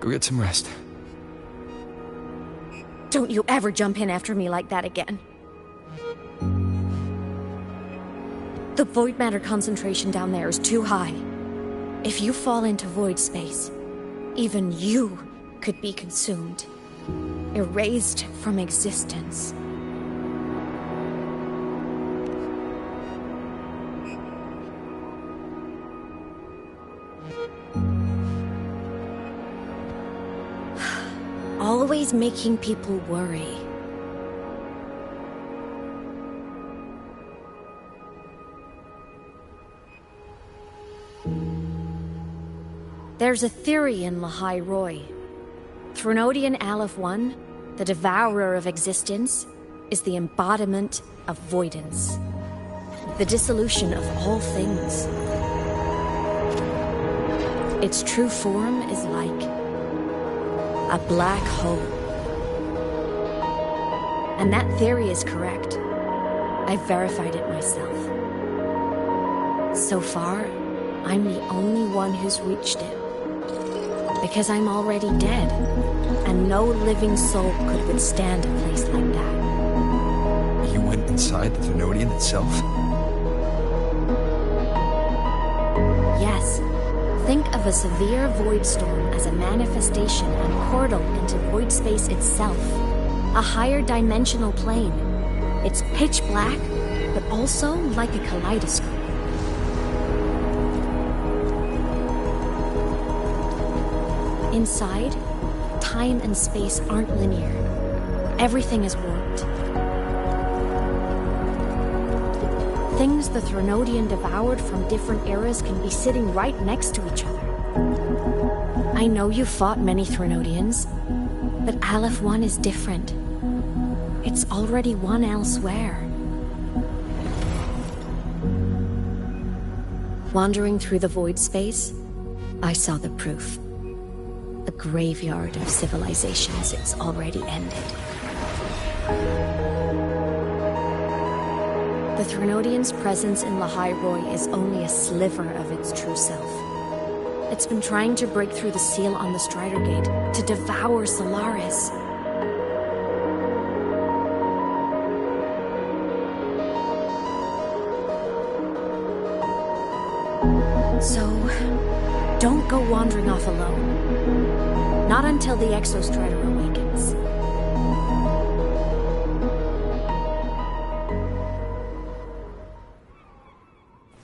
Go get some rest. Don't you ever jump in after me like that again. The void matter concentration down there is too high. If you fall into void space, even you could be consumed, erased from existence. Always making people worry. There's a theory in Lahai Roy. Threnodian Aleph 1, the devourer of existence, is the embodiment of voidance. The dissolution of all things. Its true form is like a black hole. And that theory is correct. I've verified it myself. So far, I'm the only one who's reached it. Because I'm already dead, and no living soul could withstand a place like that. You went inside the Thenodian itself? Yes. Think of a severe void storm as a manifestation and portal into void space itself. A higher dimensional plane. It's pitch black, but also like a kaleidoscope. Inside, time and space aren't linear. Everything is warped. Things the Threnodian devoured from different eras can be sitting right next to each other. I know you fought many Threnodians, but Aleph 1 is different. It's already one elsewhere. Wandering through the void space, I saw the proof. A graveyard of civilizations it's already ended. The Threnodian's presence in Lahai Roy is only a sliver of its true self. It's been trying to break through the seal on the Strider Gate to devour Solaris. So, don't go wandering off alone. Not until the Exostrider awakens.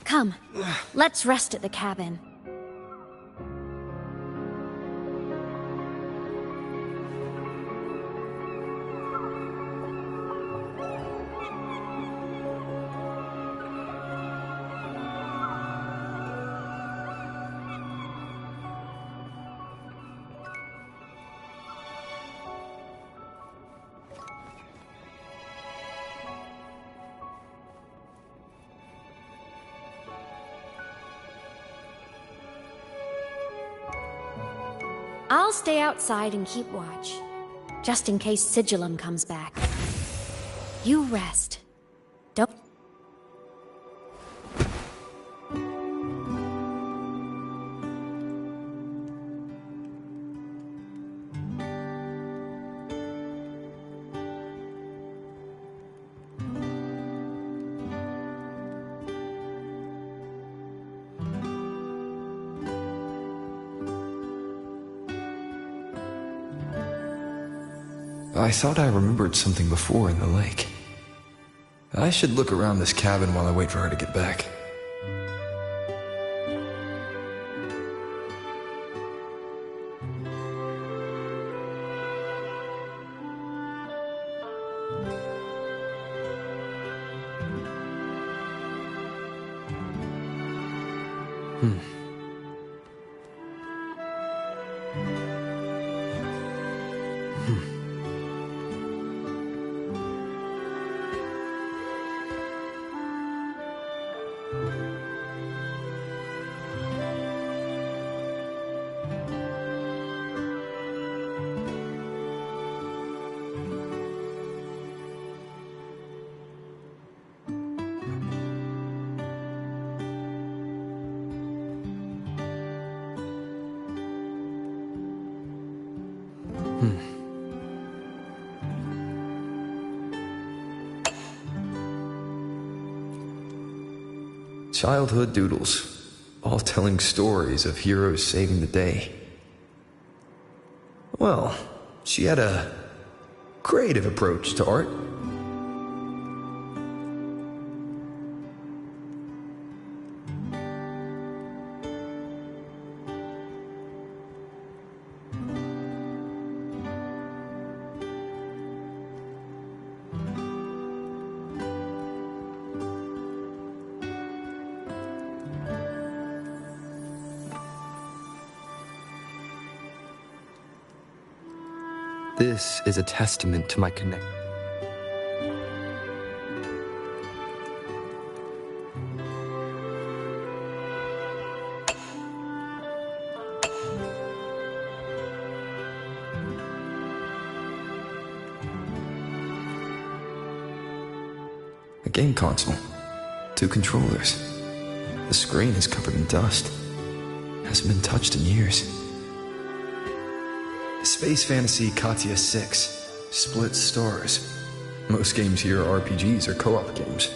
Come, let's rest at the cabin. I'll stay outside and keep watch, just in case Sigillum comes back. You rest. Don't... I thought I remembered something before in the lake. I should look around this cabin while I wait for her to get back. Childhood doodles, all telling stories of heroes saving the day. Well, she had a creative approach to art. This is a testament to my connect. A game console. 2 controllers. The screen is covered in dust. Hasn't been touched in years. Space Fantasy Katya 6. Split stars. Most games here are RPGs or co-op games.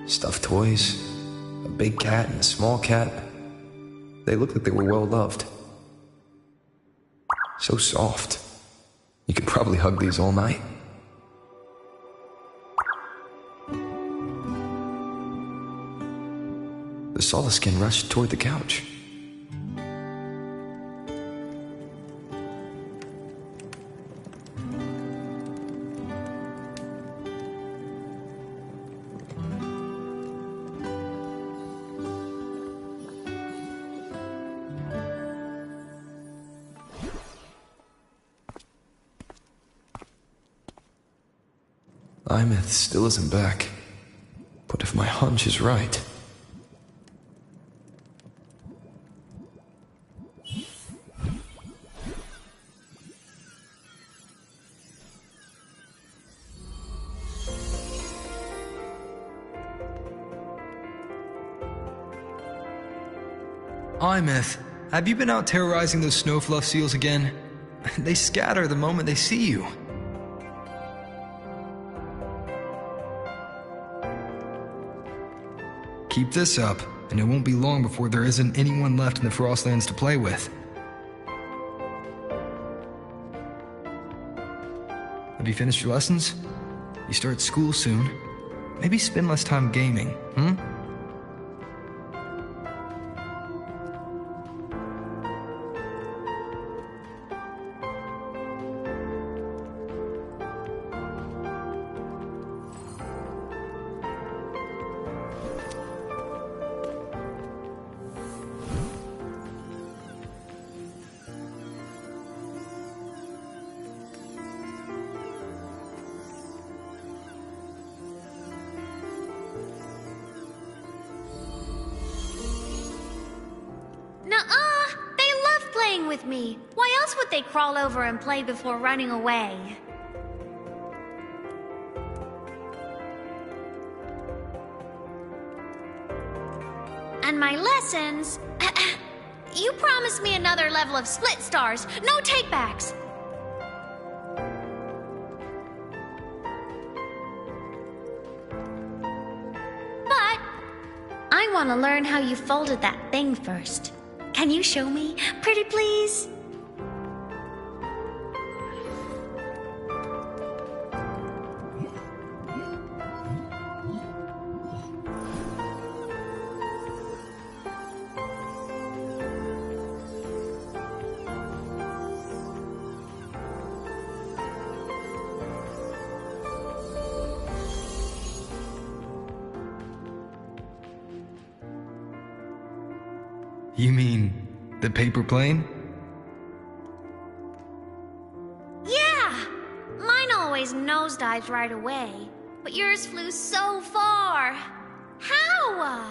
Stuffed toys. A big cat and a small cat. They look like they were well loved. So soft. You could probably hug these all night. The Solaskin rushed toward the couch. Imeth still isn't back. But if my hunch is right... Imeth, have you been out terrorizing those snowfluff seals again? They scatter the moment they see you. Keep this up, and it won't be long before there isn't anyone left in the Frostlands to play with. Have you finished your lessons? You start school soon. Maybe spend less time gaming, hmm? Nuh-uh! They love playing with me. Why else would they crawl over and play before running away? And my lessons... You promised me another level of split stars. No takebacks. But I want to learn how you folded that thing first. Can you show me? Pretty please? You mean the paper plane? Yeah! Mine always nosedives right away, but yours flew so far. How?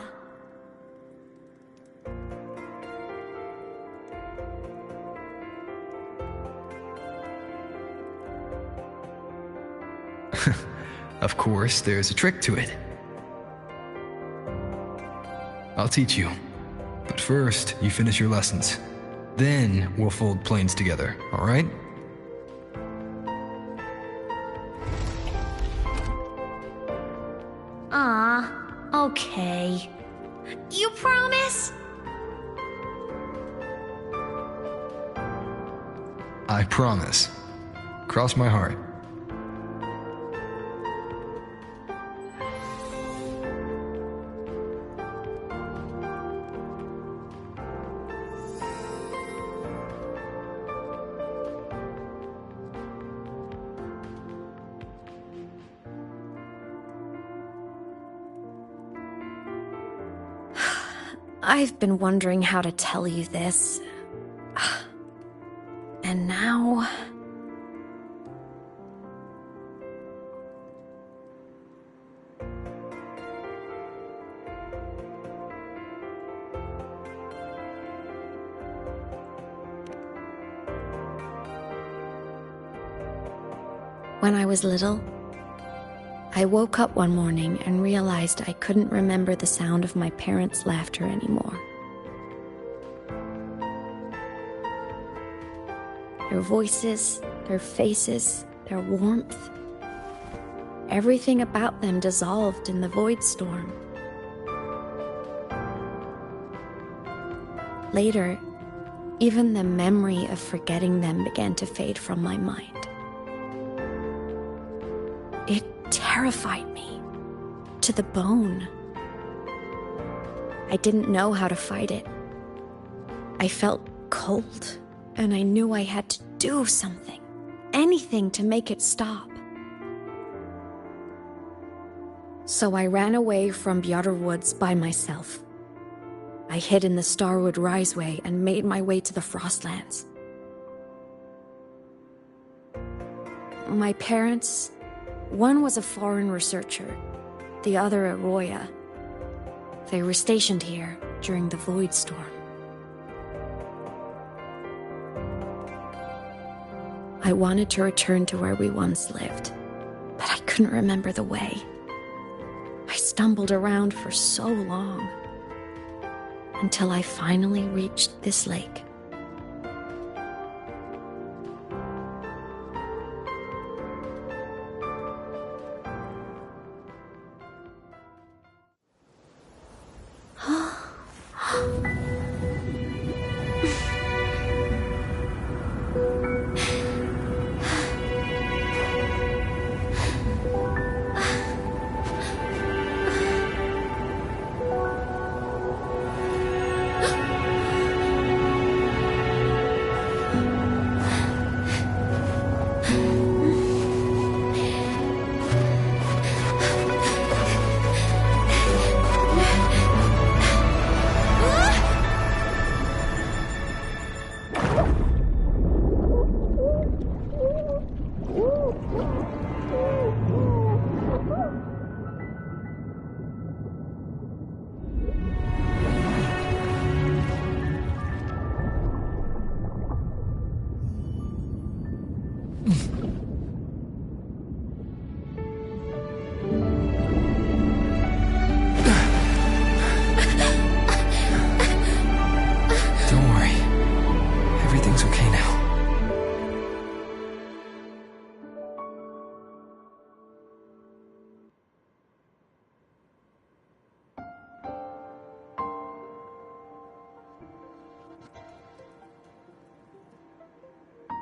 Of course, there's a trick to it. I'll teach you. But first, you finish your lessons. Then we'll fold planes together, all right? Okay. You promise? I promise. Cross my heart. I've been wondering how to tell you this. And now... When I was little, I woke up one morning and realized I couldn't remember the sound of my parents' laughter anymore. Their voices, their faces, their warmth. Everything about them dissolved in the void storm. Later, even the memory of forgetting them began to fade from my mind. It terrified me to the bone. I didn't know how to fight it. I felt cold, and I knew I had to do something, anything to make it stop. So I ran away from Bjotr Woods by myself. I hid in the Starwood Riseway and made my way to the Frostlands. My parents One was a foreign researcher, the other a Roya. They were stationed here during the Void Storm. I wanted to return to where we once lived, but I couldn't remember the way. I stumbled around for so long, until I finally reached this lake.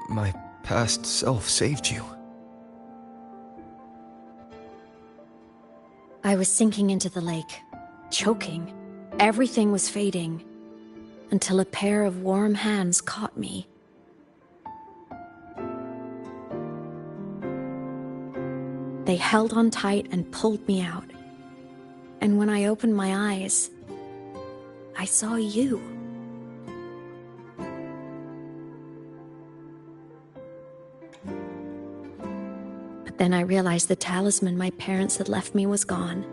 My past self saved you. I was sinking into the lake, choking. Everything was fading, until a pair of warm hands caught me. They held on tight and pulled me out. And when I opened my eyes, I saw you. But then I realized the talisman my parents had left me was gone,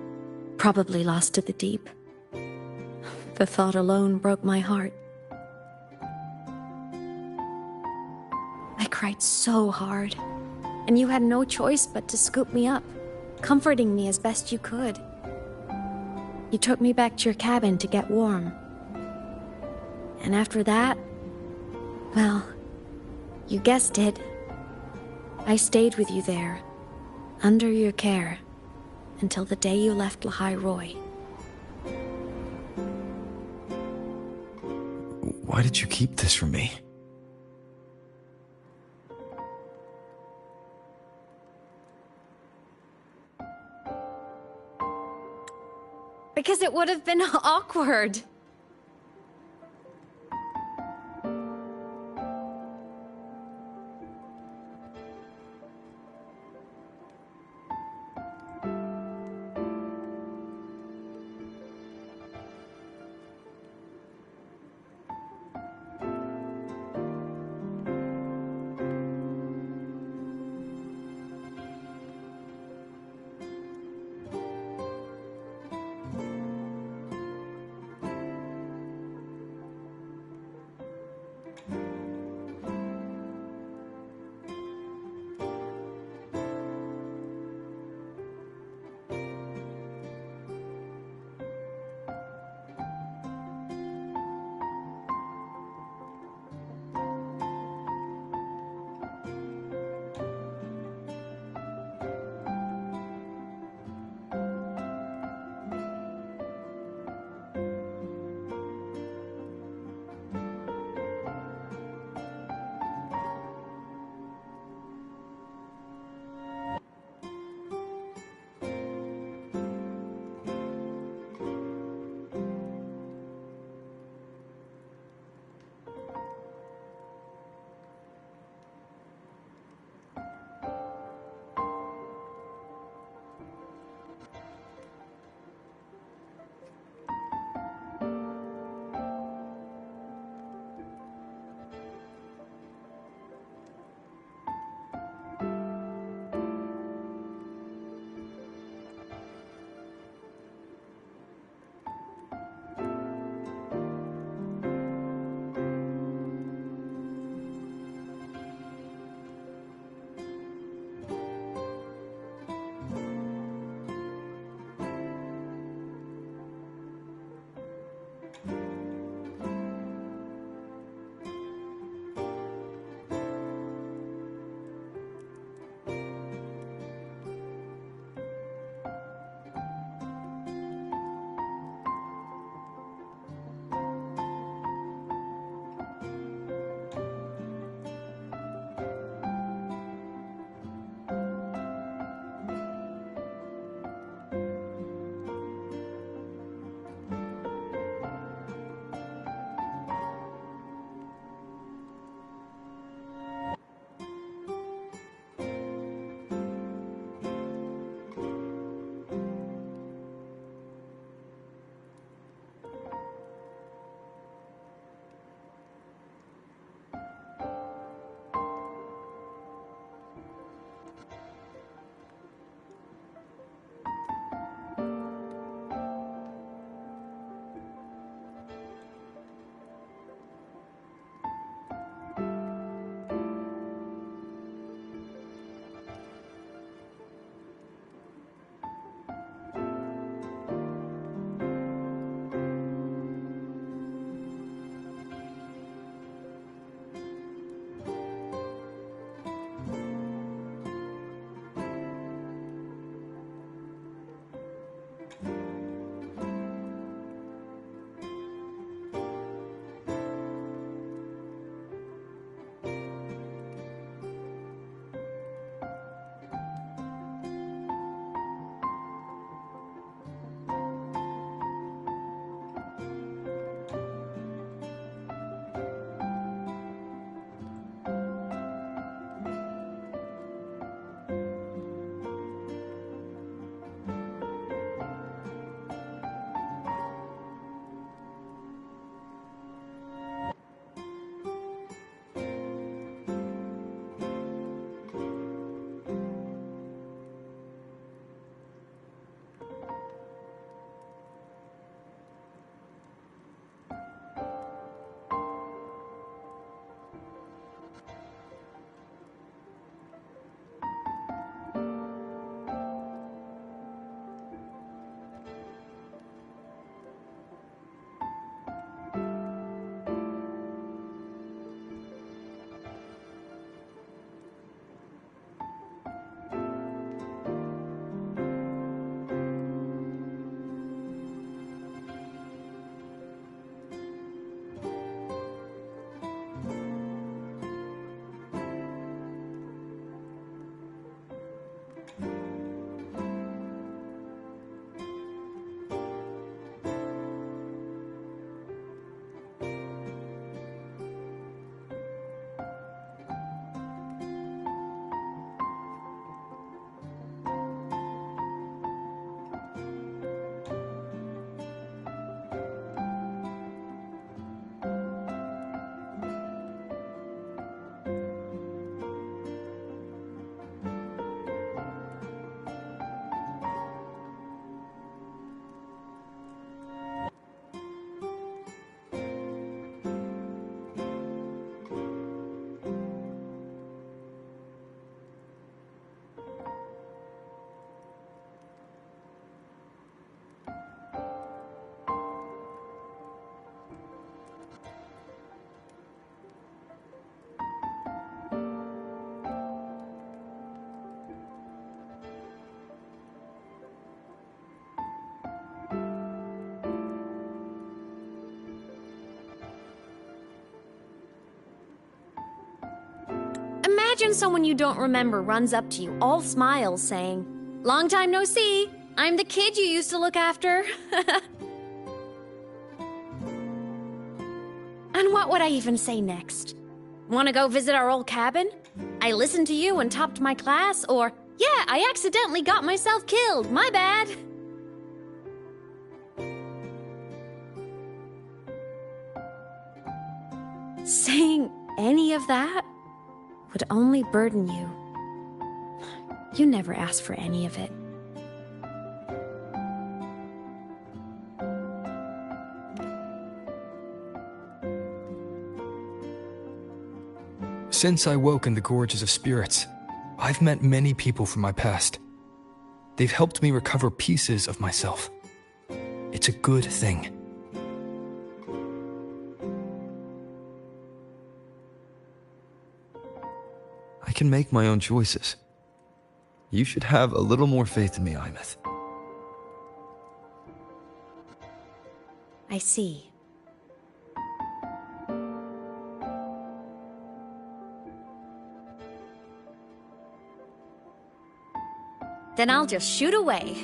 probably lost to the deep. The thought alone broke my heart. I cried so hard, and you had no choice but to scoop me up, comforting me as best you could. You took me back to your cabin to get warm. And after that, well, you guessed it. I stayed with you there, under your care, until the day you left Lahai Roy. Why did you keep this from me? Because it would have been awkward. Imagine someone you don't remember runs up to you, all smiles, saying, "Long time no see. I'm the kid you used to look after." And what would I even say next? Want to go visit our old cabin? I listened to you and topped my class, or, "Yeah, I accidentally got myself killed. My bad." Saying any of that would only burden you. You never asked for any of it. Since I woke in the Gorges of Spirits, I've met many people from my past. They've helped me recover pieces of myself. It's a good thing. can make my own choices. You should have a little more faith in me, Imeth. I see. Then I'll just shoot away.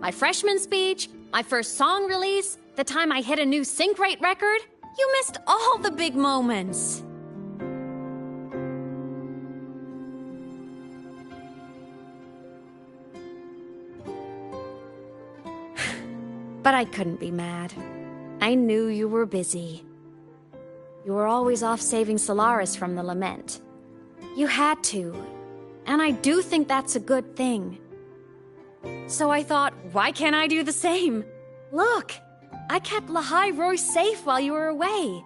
My freshman speech, my first song release, the time I hit a new sync rate record. You missed all the big moments. But I couldn't be mad. I knew you were busy. You were always off saving Solaris from the lament. You had to, and I do think that's a good thing. So I thought, why can't I do the same? Look, I kept Lahai Roy safe while you were away.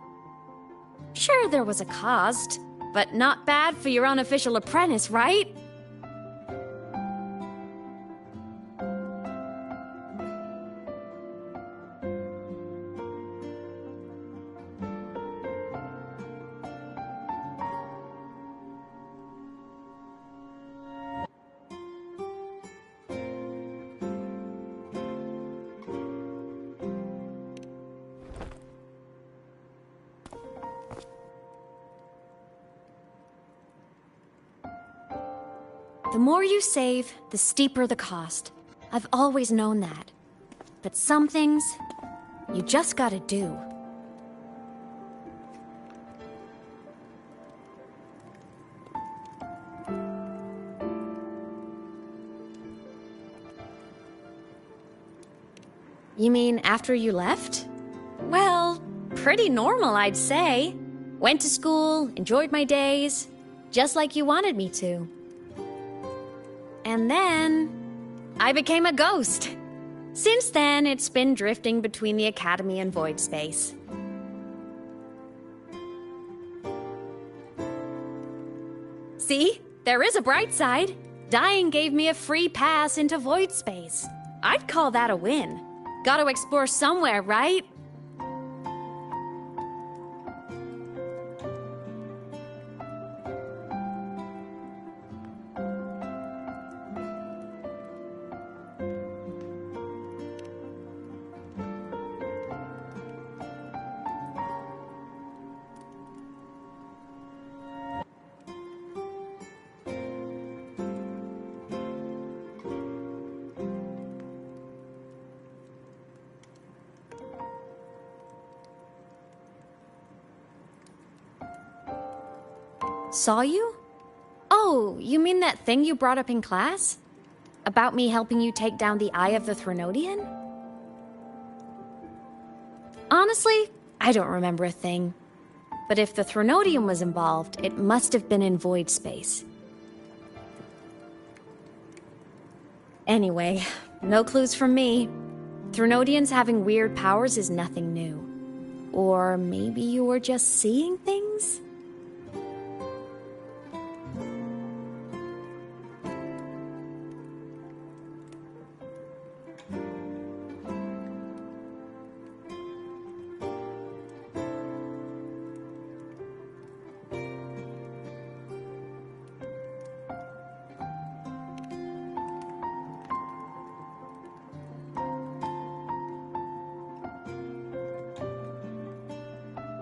Sure, there was a cost, but not bad for your unofficial apprentice, right? The more you save, the steeper the cost. I've always known that. But some things, you just gotta do. You mean after you left? Well, pretty normal, I'd say. Went to school, enjoyed my days, just like you wanted me to. And then, I became a ghost. Since then, it's been drifting between the Academy and Void Space. See? There is a bright side. Dying gave me a free pass into Void Space. I'd call that a win. Gotta explore somewhere, right? Saw you? Oh, you mean that thing you brought up in class? About me helping you take down the Eye of the Threnodian? Honestly, I don't remember a thing. But if the Threnodian was involved, it must have been in Void Space. Anyway, no clues from me. Threnodians having weird powers is nothing new. Or maybe you were just seeing things?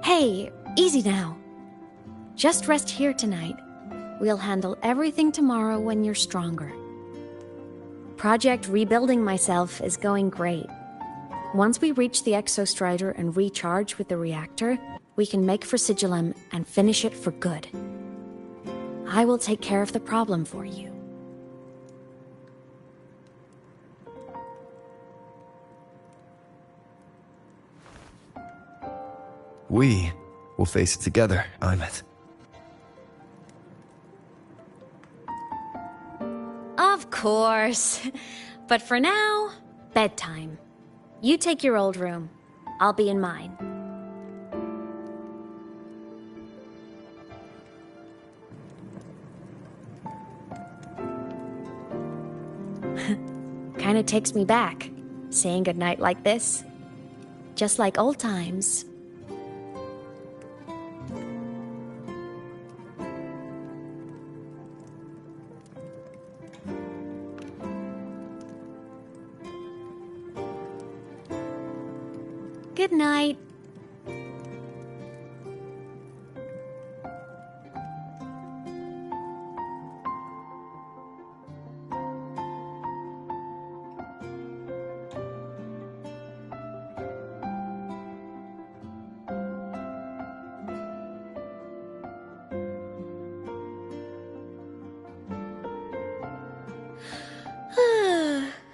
Hey, easy now. Just rest here tonight. We'll handle everything tomorrow when you're stronger. Project Rebuilding Myself is going great. Once we reach the Exostrider and recharge with the reactor, we can make for Sigillum and finish it for good. I will take care of the problem for you. We will face it together, Imeth. Of course. But for now, bedtime. You take your old room. I'll be in mine. Kinda takes me back, saying goodnight like this. Just like old times. Good night.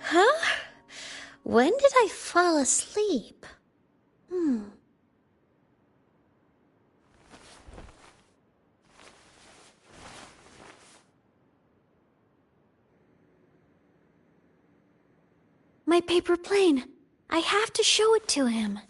Huh? When did I fall asleep? My paper plane. I have to show it to him.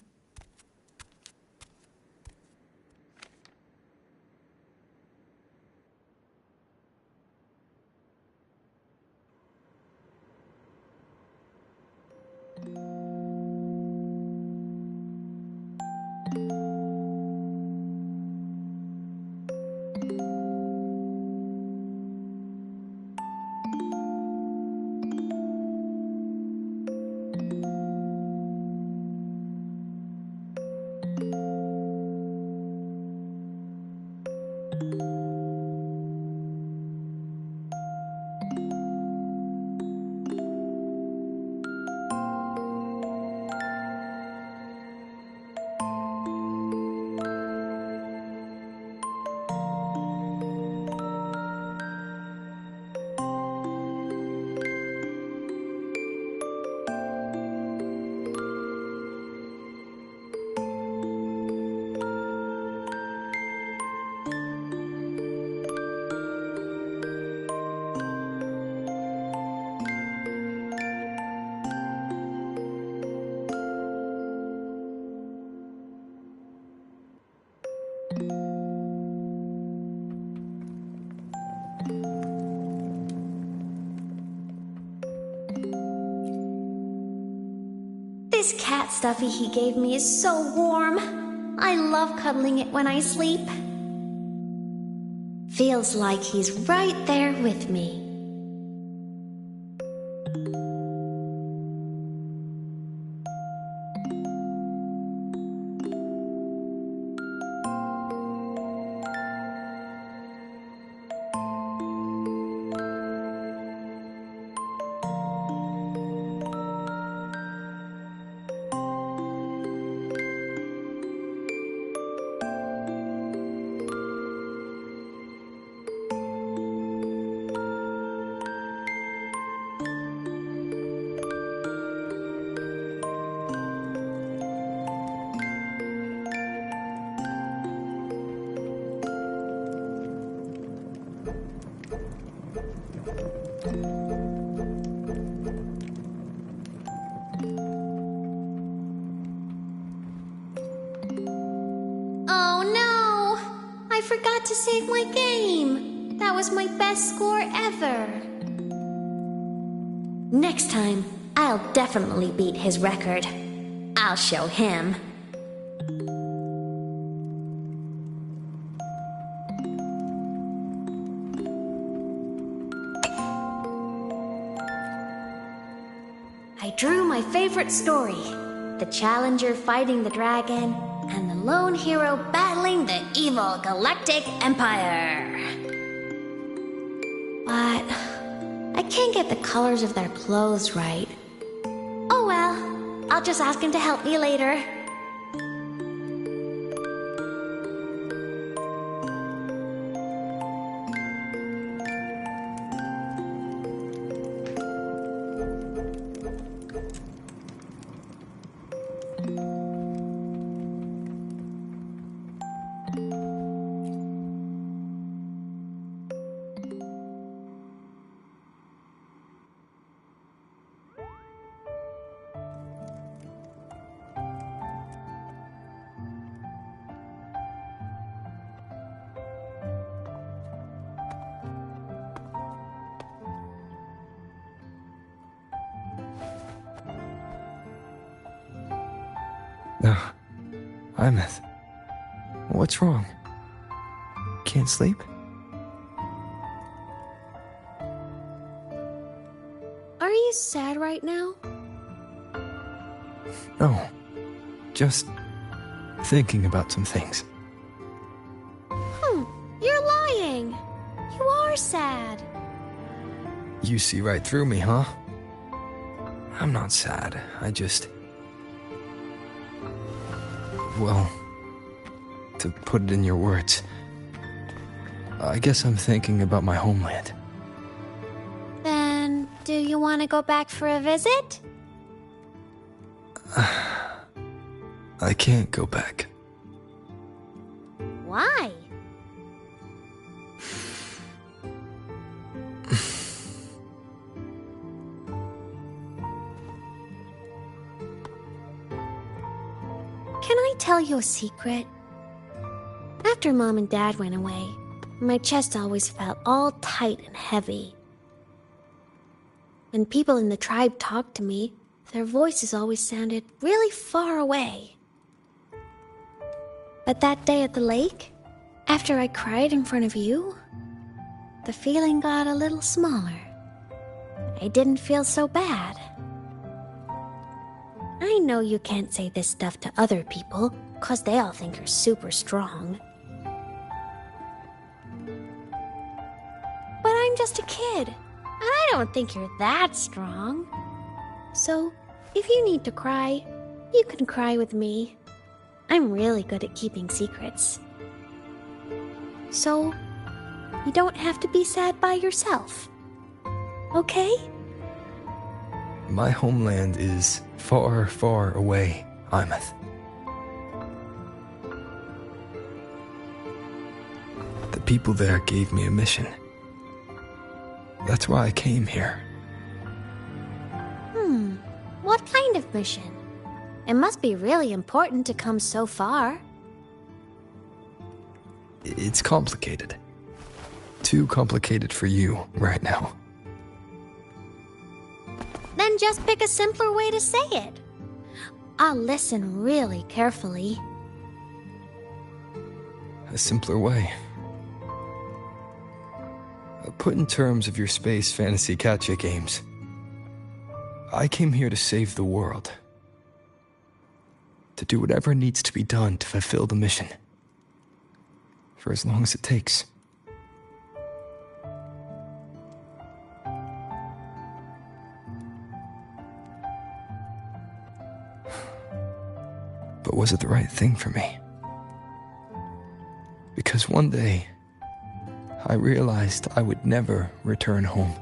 This cat stuffy he gave me is so warm. I love cuddling it when I sleep. Feels like he's right there with me. I forgot to save my game. That was my best score ever. Next time, I'll definitely beat his record. I'll show him. I drew my favorite story. The challenger fighting the dragon, and the lone hero battling the evil Galactic Empire. But I can't get the colors of their clothes right. Oh well, I'll just ask him to help me later. Imeth, what's wrong? Can't sleep? Are you sad right now? No. Just thinking about some things. You're lying. You are sad. You see right through me, huh? I'm not sad. I just... Well, to put it in your words, I guess I'm thinking about my homeland. Then, do you want to go back for a visit? I can't go back. Why? Can I tell you a secret? After Mom and Dad went away, my chest always felt all tight and heavy. When people in the tribe talked to me, their voices always sounded really far away. But that day at the lake, after I cried in front of you, the feeling got a little smaller. I didn't feel so bad. I know you can't say this stuff to other people, 'cause they all think you're super strong. But I'm just a kid, and I don't think you're that strong. So, if you need to cry, you can cry with me. I'm really good at keeping secrets. So, you don't have to be sad by yourself. Okay? My homeland is far, far away, Imeth. The people there gave me a mission. That's why I came here. What kind of mission? It must be really important to come so far. It's complicated. Too complicated for you right now. Then just pick a simpler way to say it. I'll listen really carefully. A simpler way. Put in terms of your space fantasy gacha games. I came here to save the world. To do whatever needs to be done to fulfill the mission. For as long as it takes. But was it the right thing for me? Because one day, I realized I would never return home.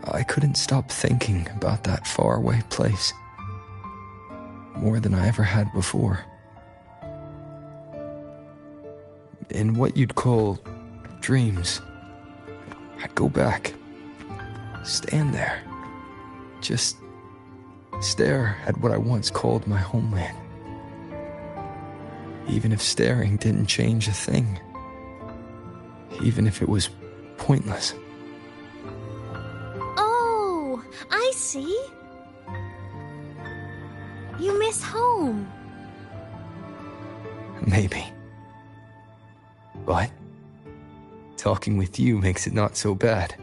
I couldn't stop thinking about that faraway place. More than I ever had before. In what you'd call dreams, I'd go back, stand there, just stare at what I once called my homeland. Even if staring didn't change a thing. Even if it was pointless. Oh, I see. You miss home. Maybe. But talking with you makes it not so bad.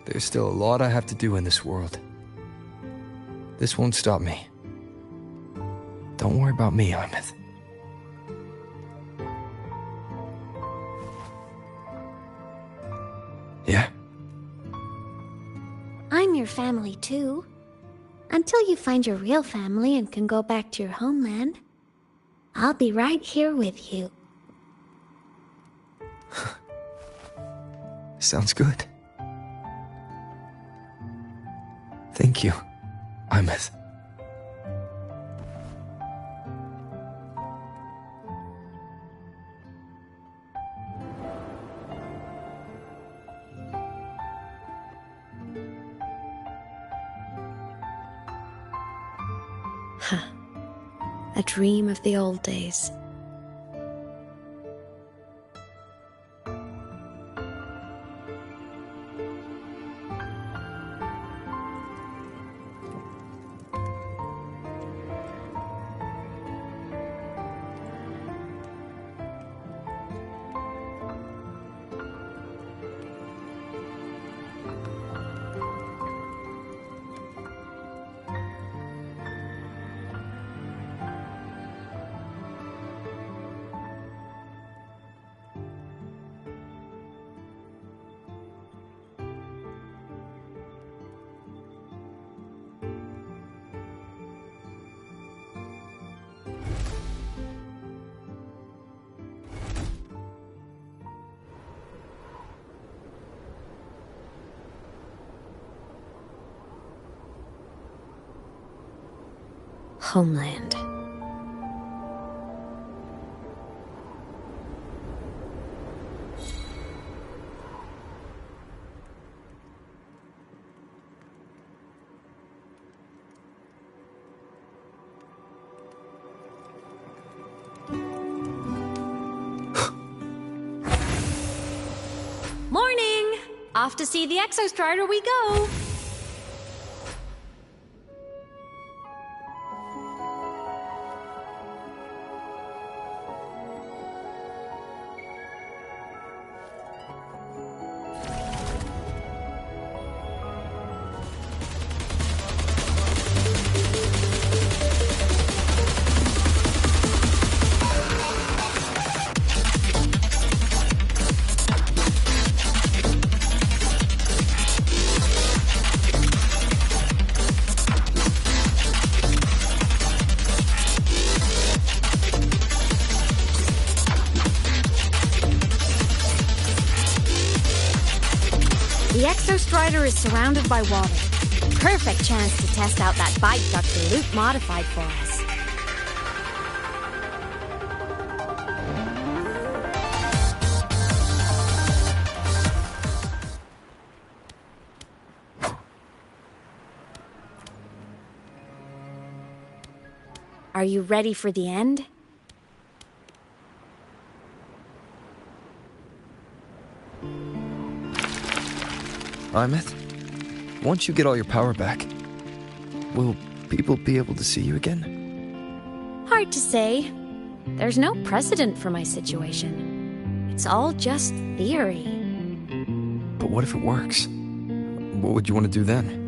There's still a lot I have to do in this world. This won't stop me. Don't worry about me, Imeth. Yeah? I'm your family too. Until you find your real family and can go back to your homeland, I'll be right here with you. Sounds good. Thank you, Imeth. A dream of the old days. homeland. Morning! Off to see the Exostrider we go! The Exostrider is surrounded by water. Perfect chance to test out that bite Dr. Luke modified for us. Are you ready for the end? Imeth, once you get all your power back, will people be able to see you again? Hard to say. There's no precedent for my situation. It's all just theory. But what if it works? What would you want to do then?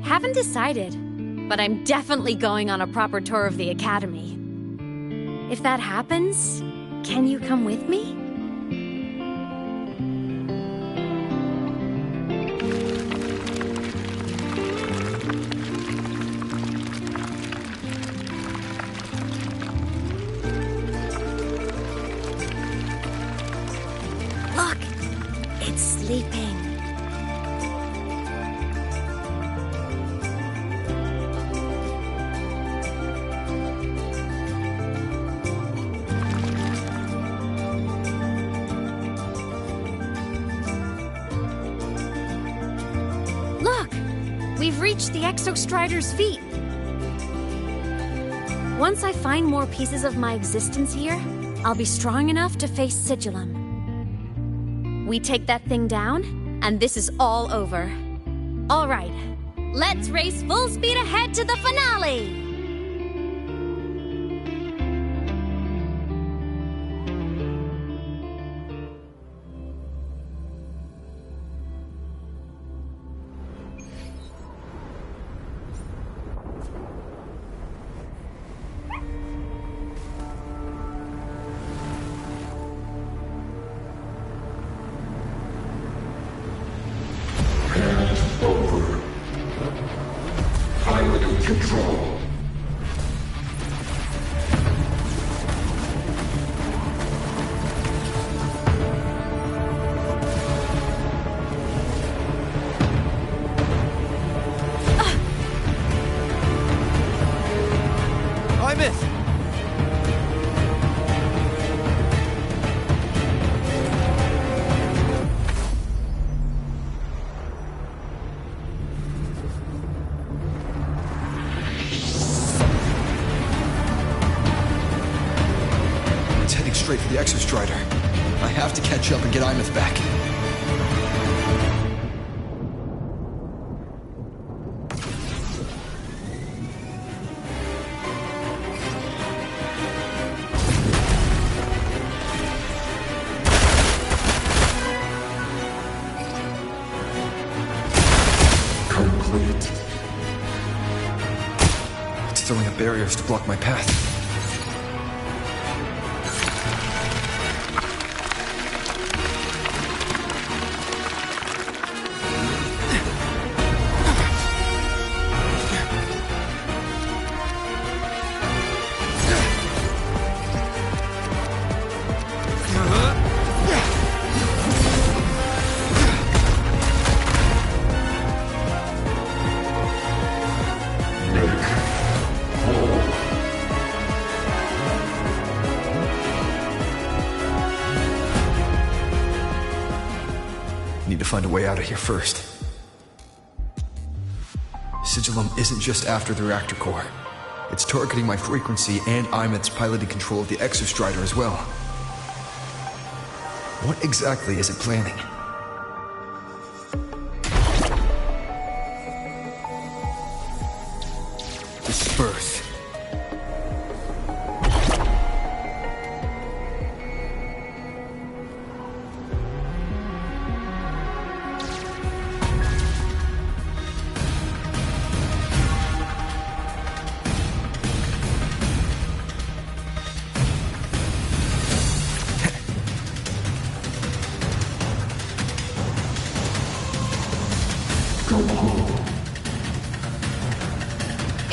Haven't decided. But I'm definitely going on a proper tour of the Academy. If that happens, can you come with me? Look! It's sleeping. We've reached the Exostrider's feet. Once I find more pieces of my existence here, I'll be strong enough to face Sigillum. We take that thing down, and this is all over. All right, let's race full speed ahead to the finale! Control. Imeth! Straight for the Exostrider. I have to catch up and get Imeth back. Complete. It's throwing up barriers to block my path. Ready. find a way out of here first. Sigillum isn't just after the reactor core. It's targeting my frequency and Imeth's piloted control of the Exostrider as well. What exactly is it planning? Disperse.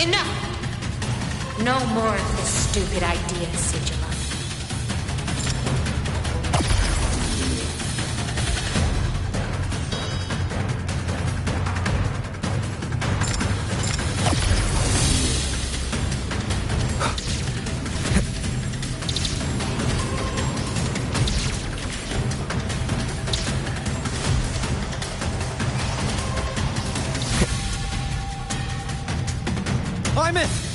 Enough! No more of this stupid idea, Sigillum. Imeth!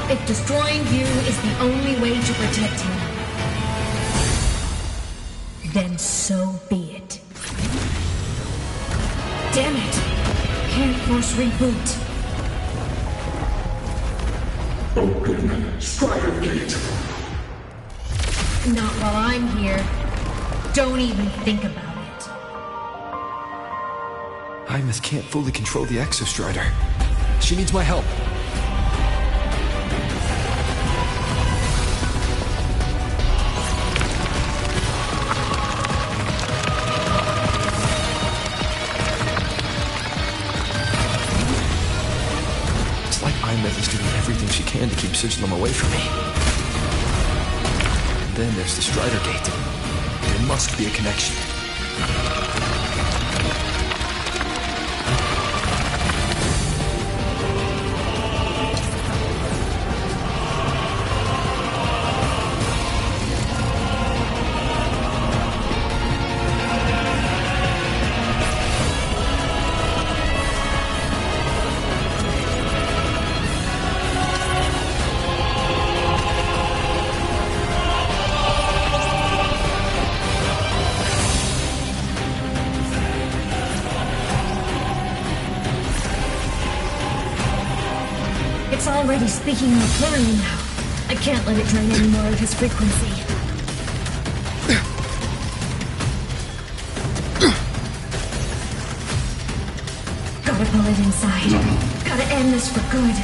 If destroying you is the only way to protect him, then so be it. Damn it! Can't force reboot. Open Strider Gate. Not while I'm here. Don't even think about it. Imeth can't fully control the Exostrider. She needs my help. Imeth is doing everything she can to keep Sigillum away from me. And then there's the Strider Gate. There must be a connection. It's already speaking more clearly now. I can't let it drain any more of his frequency. Gotta pull it inside. Gotta end this for good.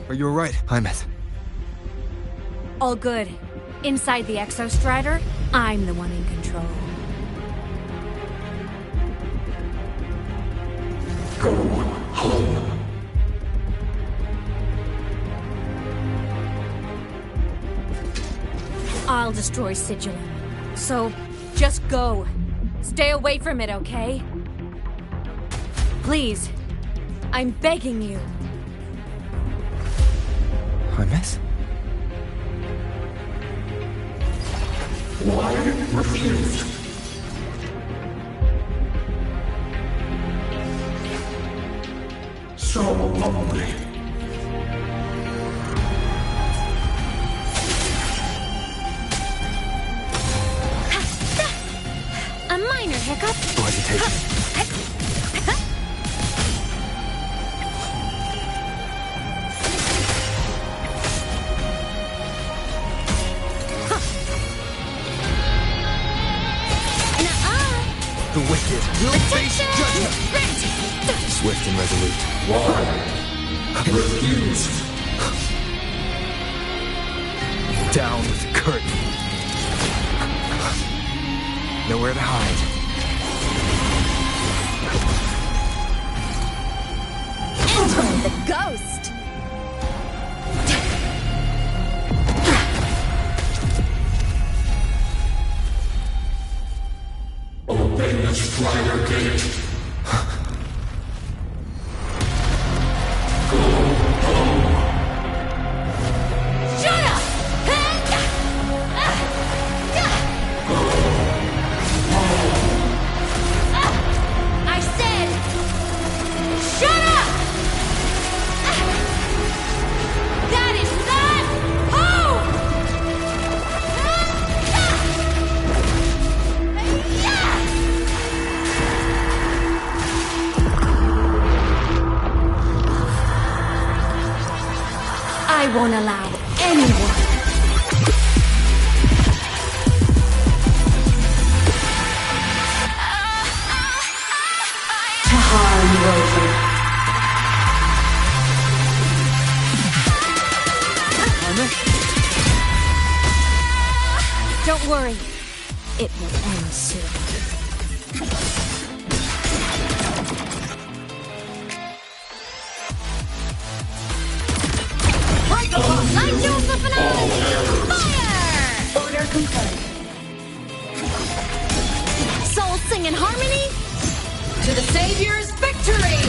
Are you alright, Imeth? All good. Inside the Exostrider, I'm the one in control. Go home. I'll destroy Sigillum. So, just go. Stay away from it, okay? Please. I'm begging you. Imeth? Why refused? So lonely. A minor hiccup. No hesitation. wicked will face judgment. Swift and resolute. Why? Refused. Down with the curtain. Nowhere to hide. Enter the ghost! Obey the Strider Gate. Go home. Shut up! I said, shut up! That is not home! I won't allow anyone to harm Rover. Don't worry. It will end soon. Light duel for finale! Fire! Order confirmed. Souls sing in harmony? To the Savior's victory!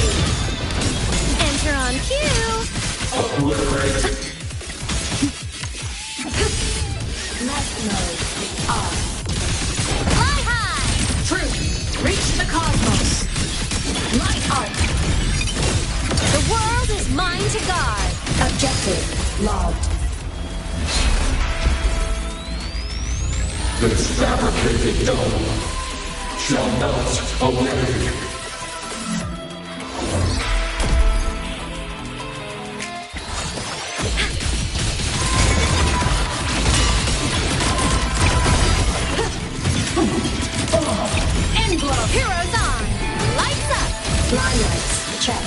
Enter on cue! Obliterate. Left mode off. Fly high! Truth, reach the cosmos. Light art. The world is mine to guard. Objective logged. This fabricated dome shall melt away. Endglow! Heroes on! Lights up! Fly lights, check.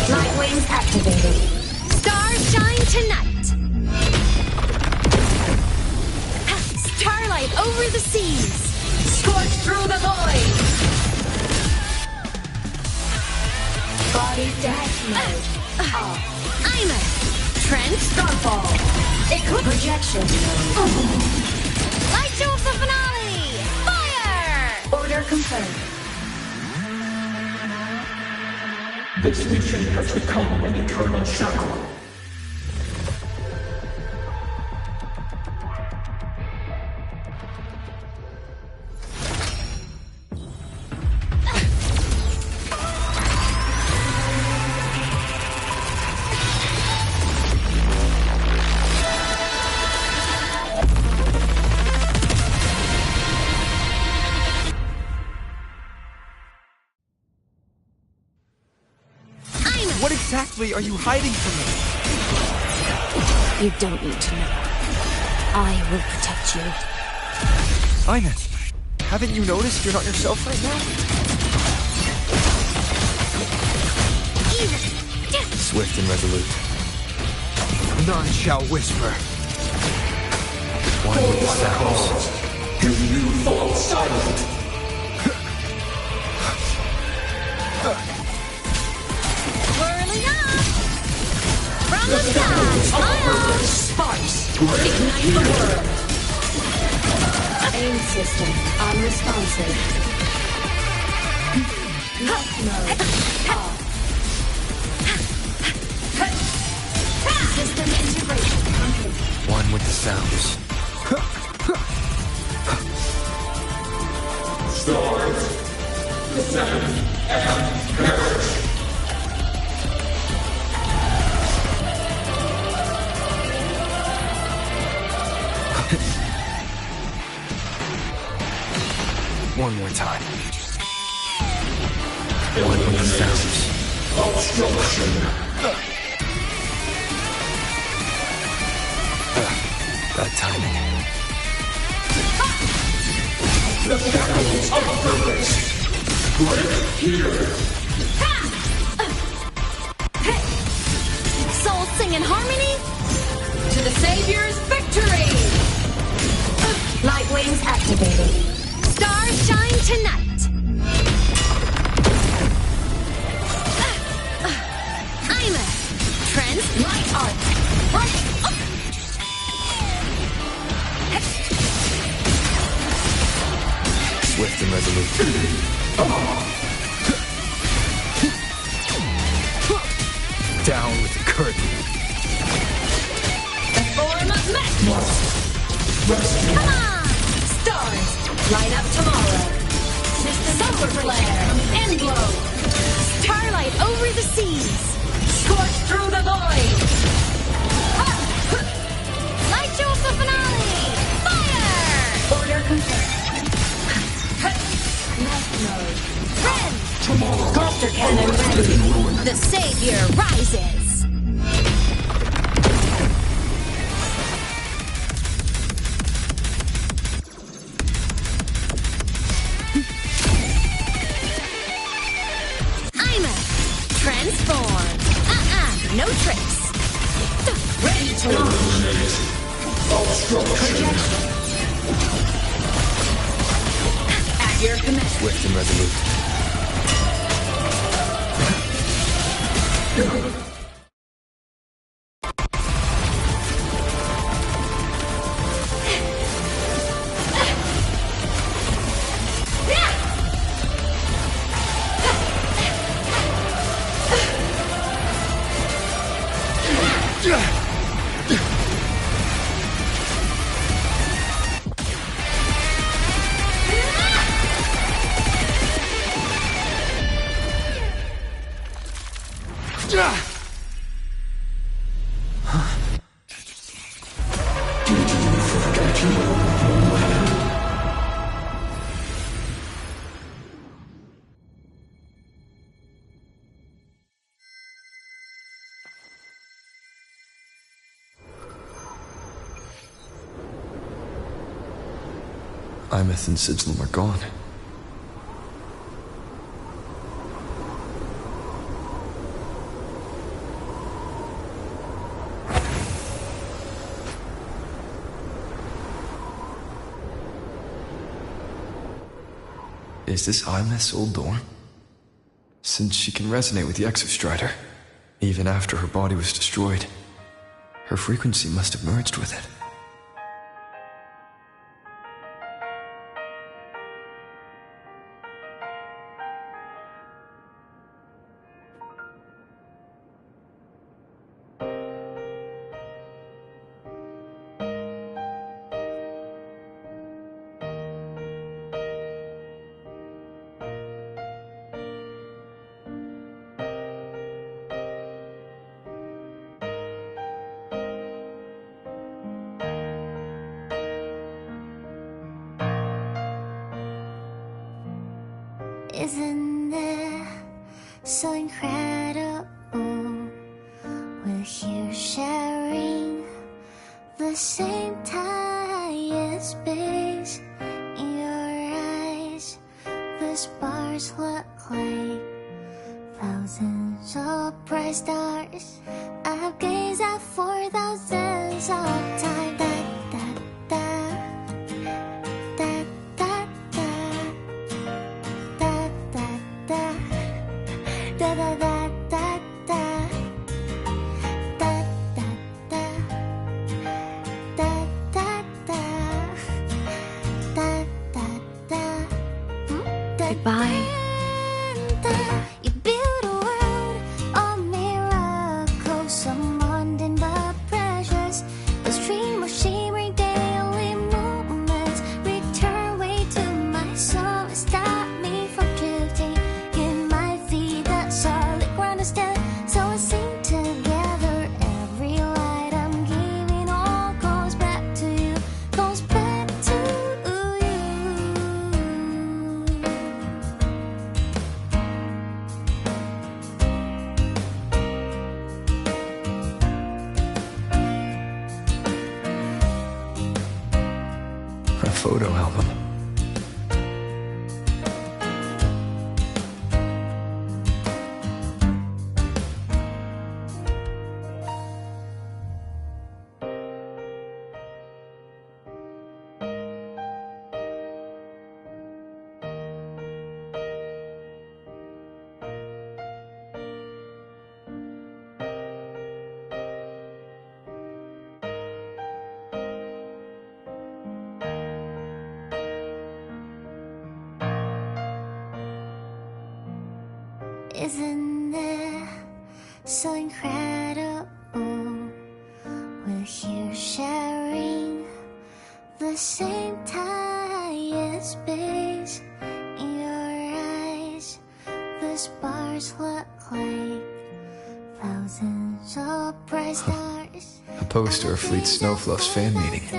Light wings activated. Stars shine tonight! Starlight over the seas! Scorch through the void. Body dash mode off. I'm a Trent. Starfall. Eclipse projection mode. Light duel for finale! Fire! Order confirmed. This mission has become an eternal shackle. What exactly are you hiding from me? You don't need to know. I will protect you. Ines, haven't you noticed you're not yourself right now? Swift and resolute. None shall whisper. One with the sounds. You you fall silent. Whirling up! From the sky, fire! Sparks. Ignite the world. Aim system unresponsive. Left mode off. System integration complete. One with the sounds. Stars, descend and perish. One more time. One with the sounds. Obstruction. That timing. the shackles of purpose. Break here. Souls sing in harmony? To the Savior's victory! Light wings activated. Stars shine tonight! I'm a Trent Light Art. Swift and resolute. Down with the curtain. The form of Maximus! Come on! Stars, light up tomorrow. Summer flare, end blow. Starlight over the seas. Scorch through the void. Light show of the finale. Fire! Order confirmed. Night mode. Friend! Cluster cannon ready. The Savior rises. I'm a transform. No tricks. Ready to launch. Obstruction. At your command. Swift and resolute. Imeth and Sigilum are gone. Is this Imeth's old door? Since she can resonate with the Exostrider, even after her body was destroyed, her frequency must have merged with it. Isn't it so incredible? We're here sharing the same time and space. In your eyes, the stars look like thousands of bright stars. I've gazed at for thousands of times. Goodbye. You build a world of miracles, some mundane but precious. The stream of shimmering daily movements return way to my soul. Stop me from drifting in my feet that solid ground to stand. So I sing together. Every light I'm giving all goes back to you, goes back to you. A photo album. Isn't it so incredible? We're here sharing the same time and space. In your eyes, the stars look like thousands of bright stars. A poster of Fleet Snowfluff's fan meeting.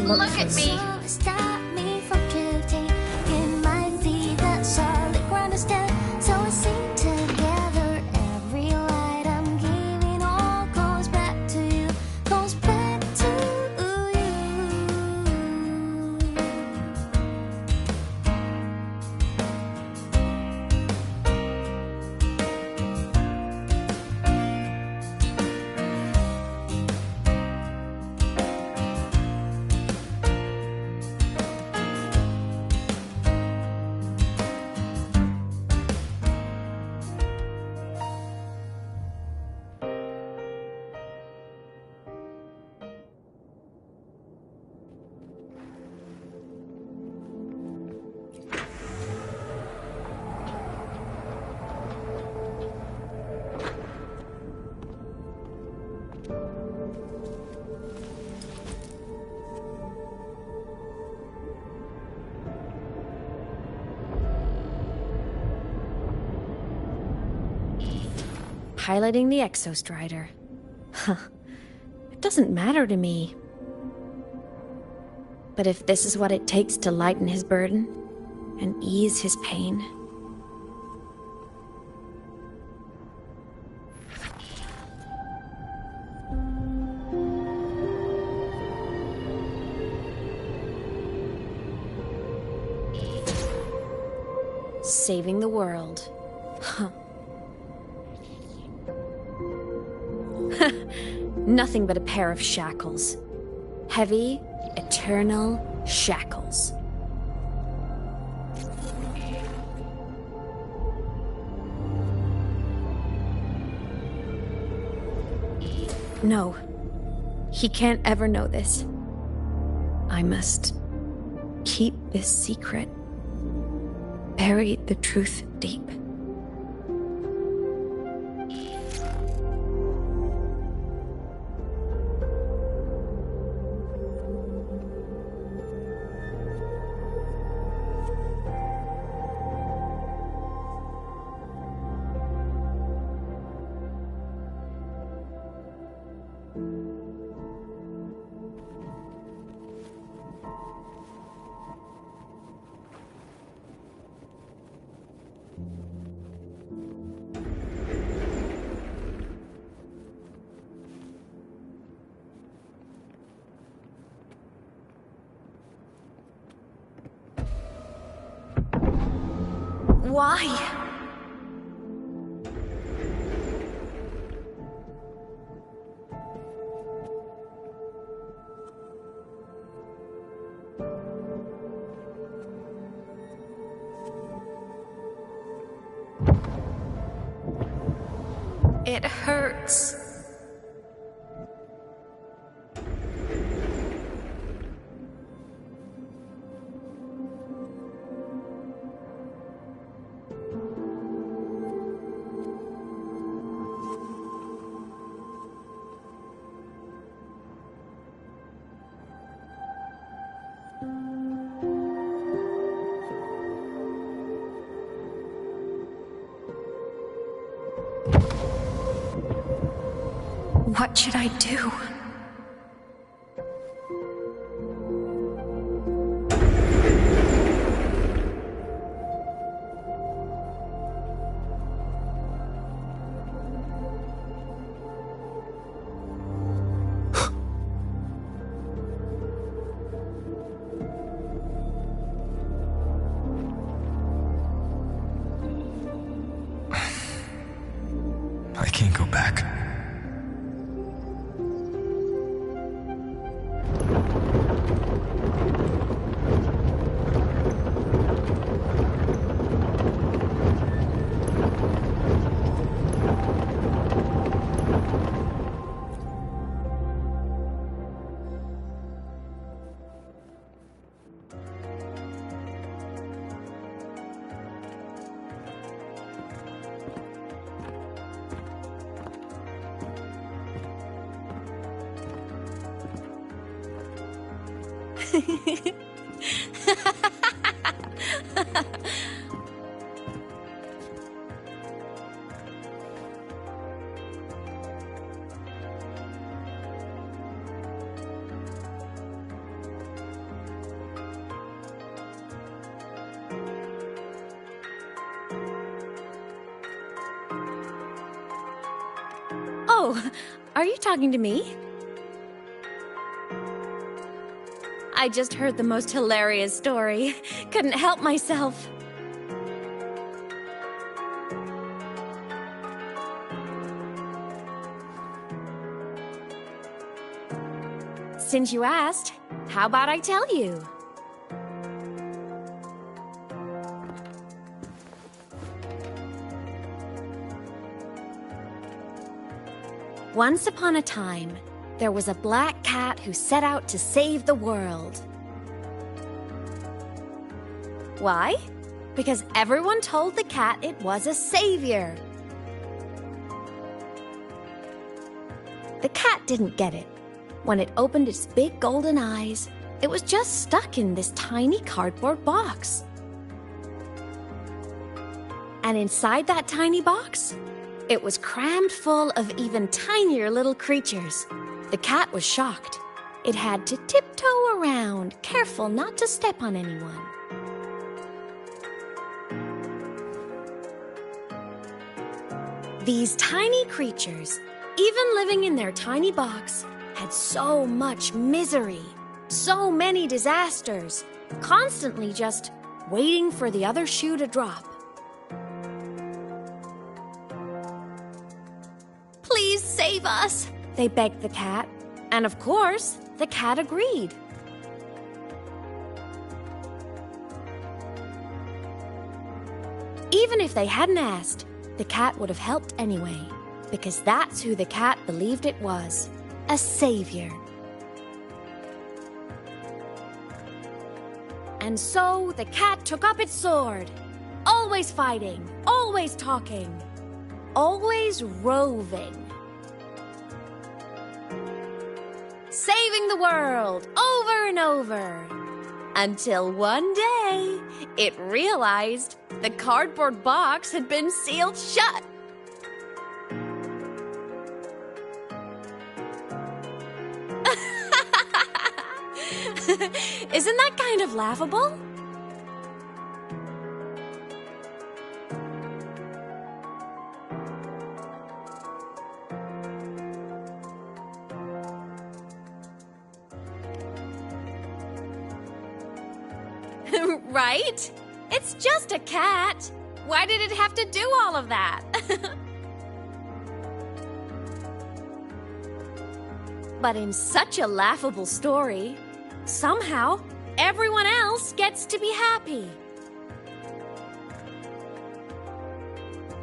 Look at me. Stop me from drifting. It might be that solid ground to stand. So we sing together. Every light I'm giving all goes back to you. Goes back to you. Piloting the Exostrider. Huh. It doesn't matter to me. But if this is what it takes to lighten his burden and ease his pain... Saving the world. Huh. Nothing but a pair of shackles. Heavy, eternal shackles. No. He can't ever know this. I must keep this secret. Bury the truth deep. Why? It hurts. What should I do? back. Oh, are you talking to me? I just heard the most hilarious story. Couldn't help myself. Since you asked, how about I tell you? Once upon a time, there was a black cat who set out to save the world. Why? Because everyone told the cat it was a savior. The cat didn't get it. When it opened its big golden eyes, it was just stuck in this tiny cardboard box. And inside that tiny box, it was crammed full of even tinier little creatures. The cat was shocked. It had to tiptoe around, careful not to step on anyone. These tiny creatures, even living in their tiny box, had so much misery, so many disasters, constantly just waiting for the other shoe to drop. Please save us, they begged the cat. And of course, the cat agreed. Even if they hadn't asked, the cat would have helped anyway, because that's who the cat believed it was, a savior. And so the cat took up its sword, always fighting, always talking, always roving. Saving the world over and over. Until one day, it realized the cardboard box had been sealed shut. Isn't that kind of laughable? Right? It's just a cat. Why did it have to do all of that? But in such a laughable story, somehow everyone else gets to be happy.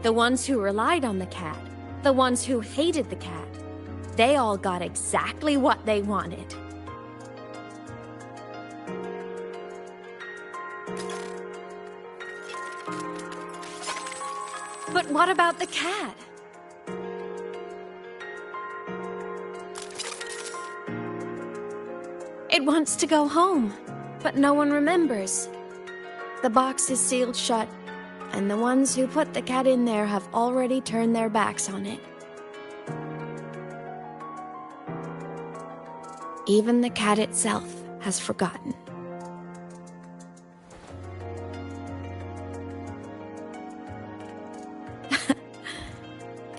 The ones who relied on the cat, the ones who hated the cat, they all got exactly what they wanted. But what about the cat? It wants to go home, but no one remembers. The box is sealed shut, and the ones who put the cat in there have already turned their backs on it. Even the cat itself has forgotten.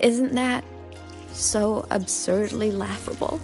Isn't that so absurdly laughable?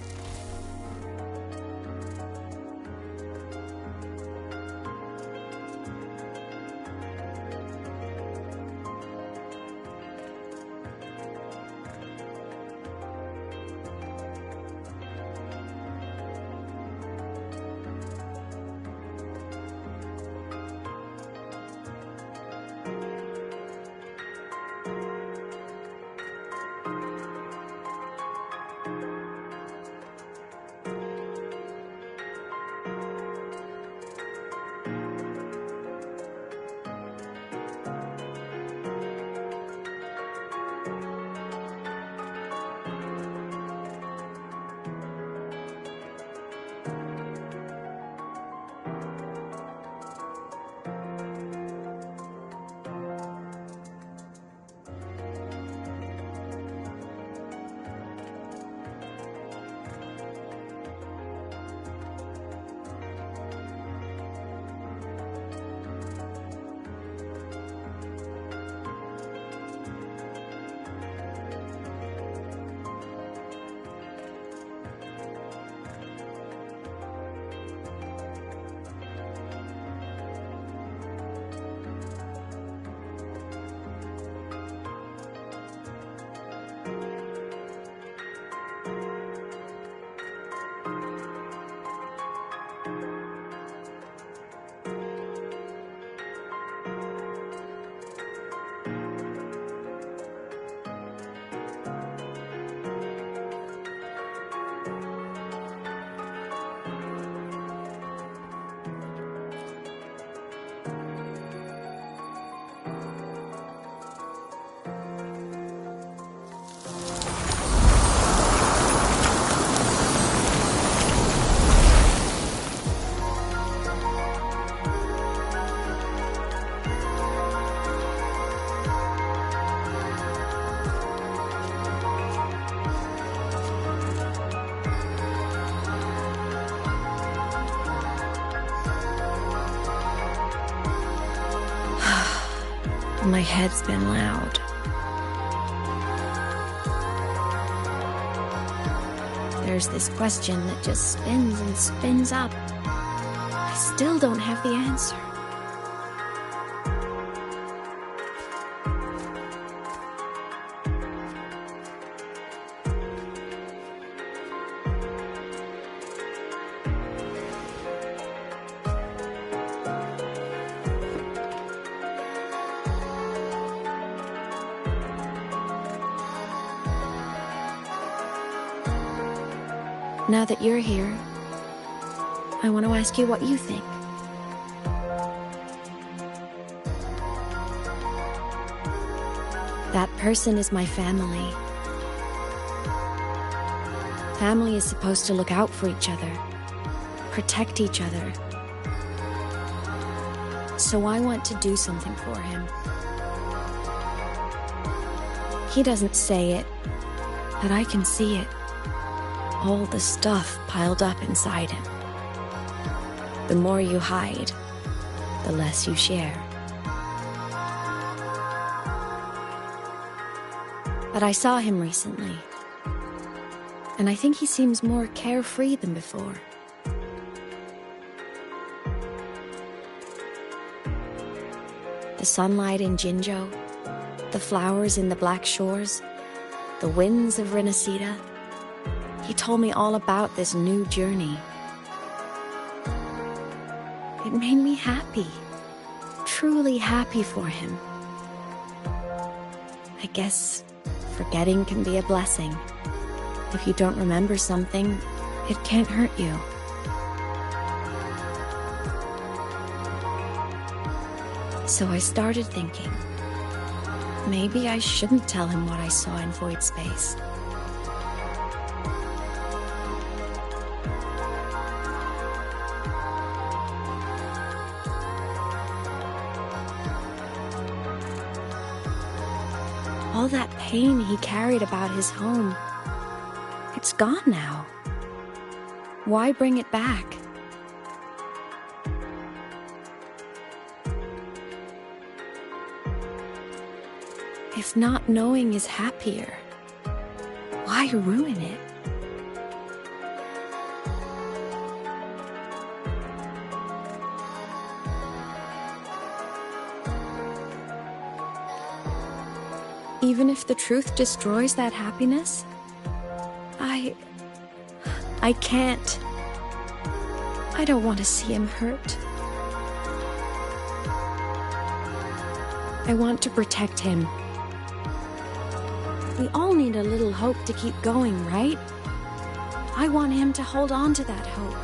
My head's been loud. There's this question that just spins and spins up. I still don't have the answer. Now that you're here, I want to ask you what you think. That person is my family. Family is supposed to look out for each other, protect each other. So I want to do something for him. He doesn't say it, but I can see it. All the stuff piled up inside him. The more you hide, the less you share. But I saw him recently, and I think he seems more carefree than before. The sunlight in Jinzhou, the flowers in the Black Shores, the winds of Renacida. He told me all about this new journey. It made me happy, truly happy for him. I guess forgetting can be a blessing. If you don't remember something, it can't hurt you. So I started thinking, maybe I shouldn't tell him what I saw in void space. All that pain he carried about his home, it's gone now. Why bring it back? If not knowing is happier, why ruin it? Even if the truth destroys that happiness, I can't. I don't want to see him hurt. I want to protect him. We all need a little hope to keep going, right? I want him to hold on to that hope.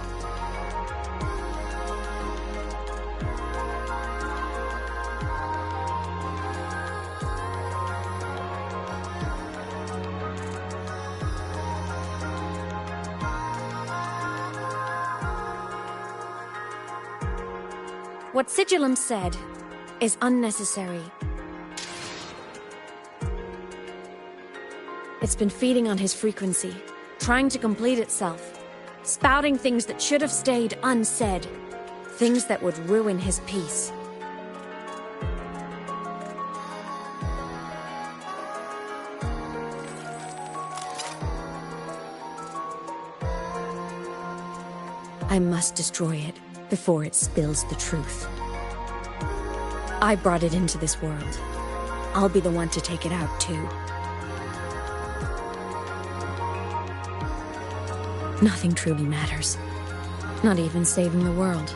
What Sigillum said is unnecessary. It's been feeding on his frequency, trying to complete itself, spouting things that should have stayed unsaid, things that would ruin his peace. I must destroy it before it spills the truth. I brought it into this world. I'll be the one to take it out, too. Nothing truly matters. Not even saving the world.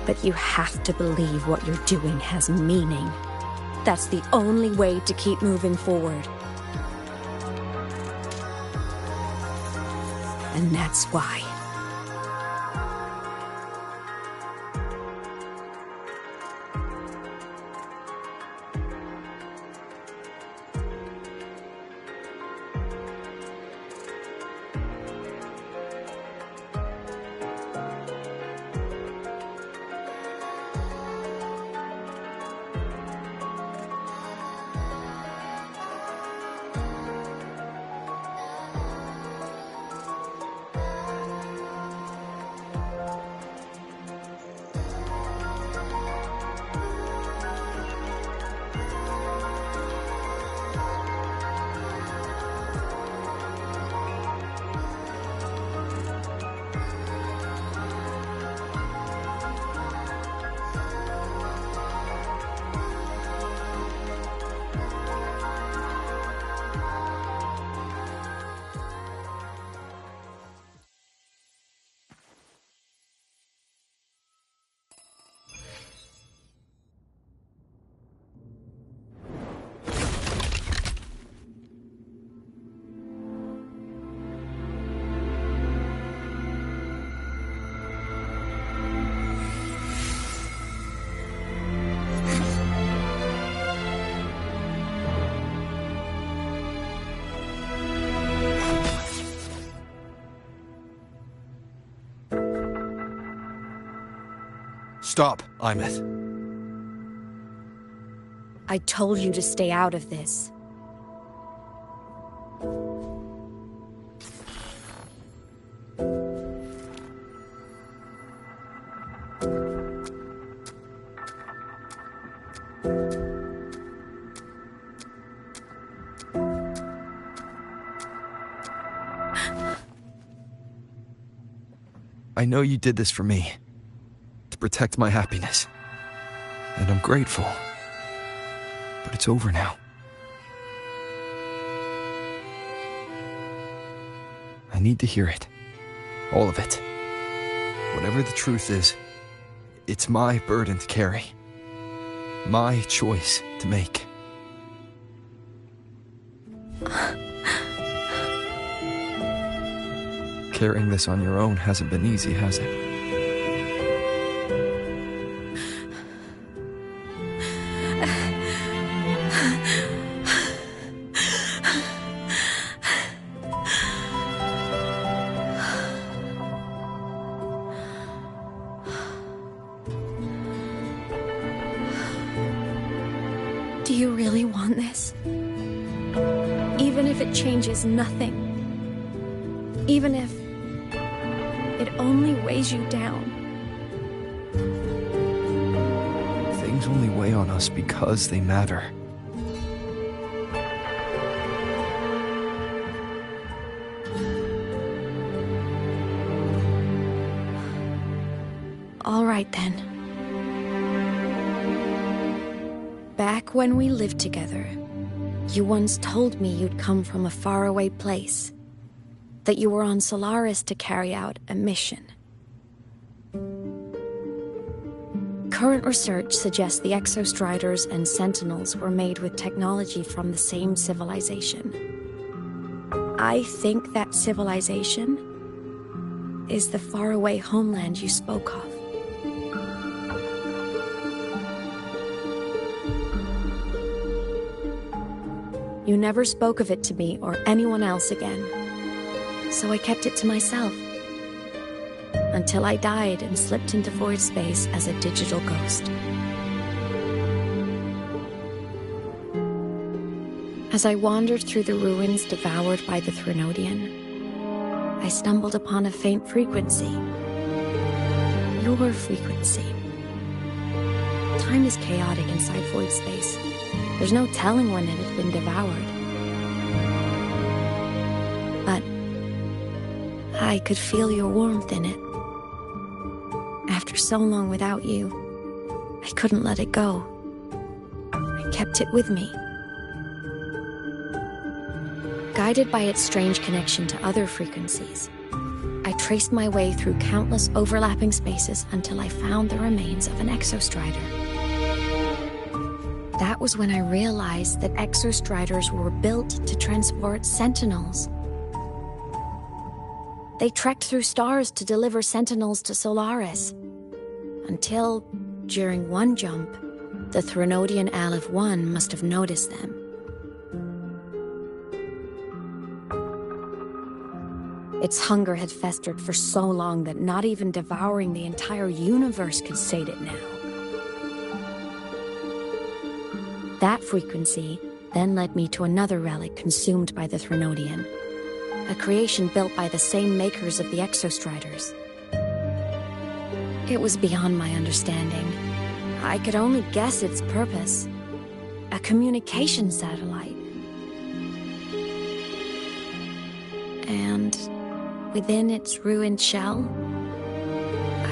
But you have to believe what you're doing has meaning. That's the only way to keep moving forward. And that's why. Stop, Imeth. I told you to stay out of this. I know you did this for me, to protect my happiness, and I'm grateful. But it's over now. I need to hear it. All of it. Whatever the truth is, it's my burden to carry. My choice to make. Carrying this on your own hasn't been easy, has it? Do you really want this? Even if it changes nothing? Even if it only weighs you down? Things only weigh on us because they matter. All right then. Back when we lived together, you once told me you'd come from a faraway place. That you were on Solaris to carry out a mission. Current research suggests the Exostriders and Sentinels were made with technology from the same civilization. I think that civilization is the faraway homeland you spoke of. You never spoke of it to me or anyone else again. So I kept it to myself. Until I died and slipped into void space as a digital ghost. As I wandered through the ruins devoured by the Threnodian, I stumbled upon a faint frequency. Your frequency. Time is chaotic inside void space. There's no telling when it had been devoured. But I could feel your warmth in it. After so long without you, I couldn't let it go. I kept it with me. Guided by its strange connection to other frequencies, I traced my way through countless overlapping spaces until I found the remains of an Exostrider. That was when I realized that Exostriders were built to transport Sentinels. They trekked through stars to deliver Sentinels to Solaris. Until, during one jump, the Threnodian Aleph 1 must have noticed them. Its hunger had festered for so long that not even devouring the entire universe could sate it now. That frequency then led me to another relic consumed by the Threnodian, a creation built by the same makers of the Exostriders. It was beyond my understanding. I could only guess its purpose. A communication satellite. And within its ruined shell,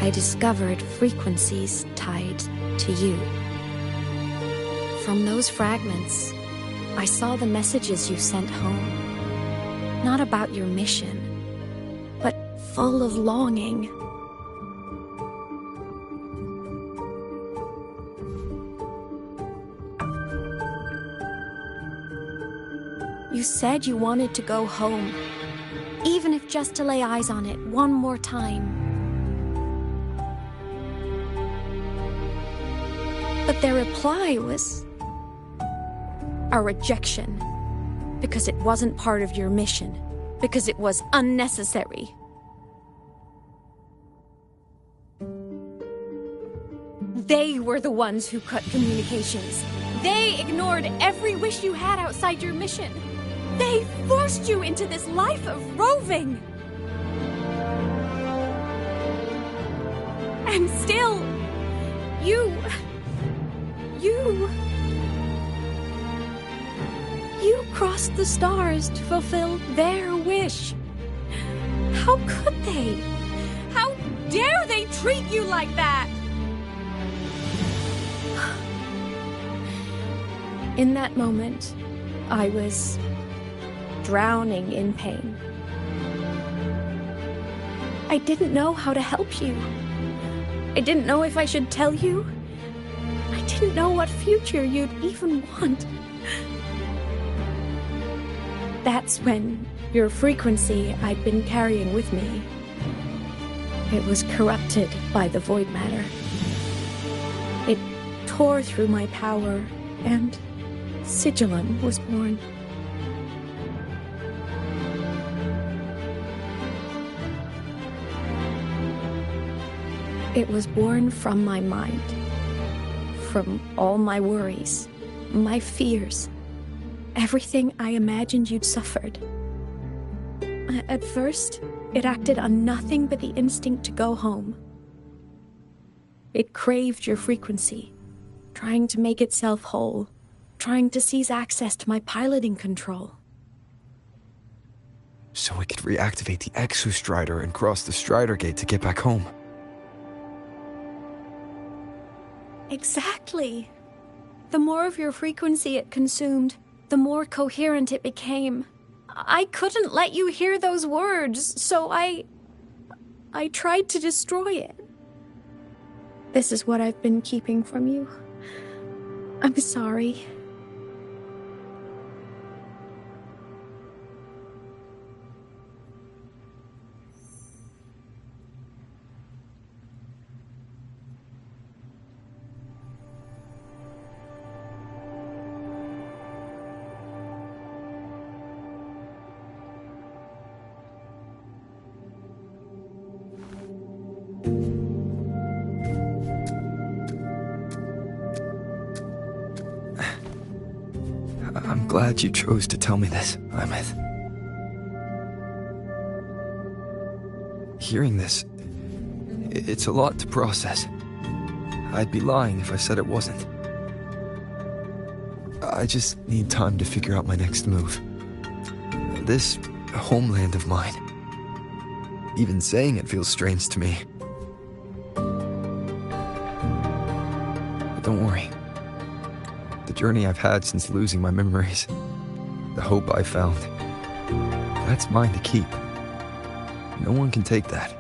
I discovered frequencies tied to you. From those fragments, I saw the messages you sent home. Not about your mission, but full of longing. You said you wanted to go home, even if just to lay eyes on it one more time. But their reply was a rejection, because it wasn't part of your mission, because it was unnecessary. They were the ones who cut communications. They ignored every wish you had outside your mission. They forced you into this life of roving. And still, you crossed the stars to fulfill their wish. How could they? How dare they treat you like that? In that moment, I was drowning in pain. I didn't know how to help you. I didn't know if I should tell you. I didn't know what future you'd even want. That's when your frequency I'd been carrying with me, it was corrupted by the void matter. It tore through my power, and Sigillum was born. It was born from my mind, from all my worries, my fears, everything I imagined you'd suffered. At first, it acted on nothing but the instinct to go home. It craved your frequency, trying to make itself whole, trying to seize access to my piloting control. So it could reactivate the Exostrider and cross the Strider Gate to get back home. Exactly. The more of your frequency it consumed, the more coherent it became. I couldn't let you hear those words, so I tried to destroy it. This is what I've been keeping from you. I'm sorry. I'm glad you chose to tell me this, Imeth. Hearing this, it's a lot to process. I'd be lying if I said it wasn't. I just need time to figure out my next move. This homeland of mine, even saying it feels strange to me. But don't worry. The journey I've had since losing my memories, the hope I found, that's mine to keep. No one can take that.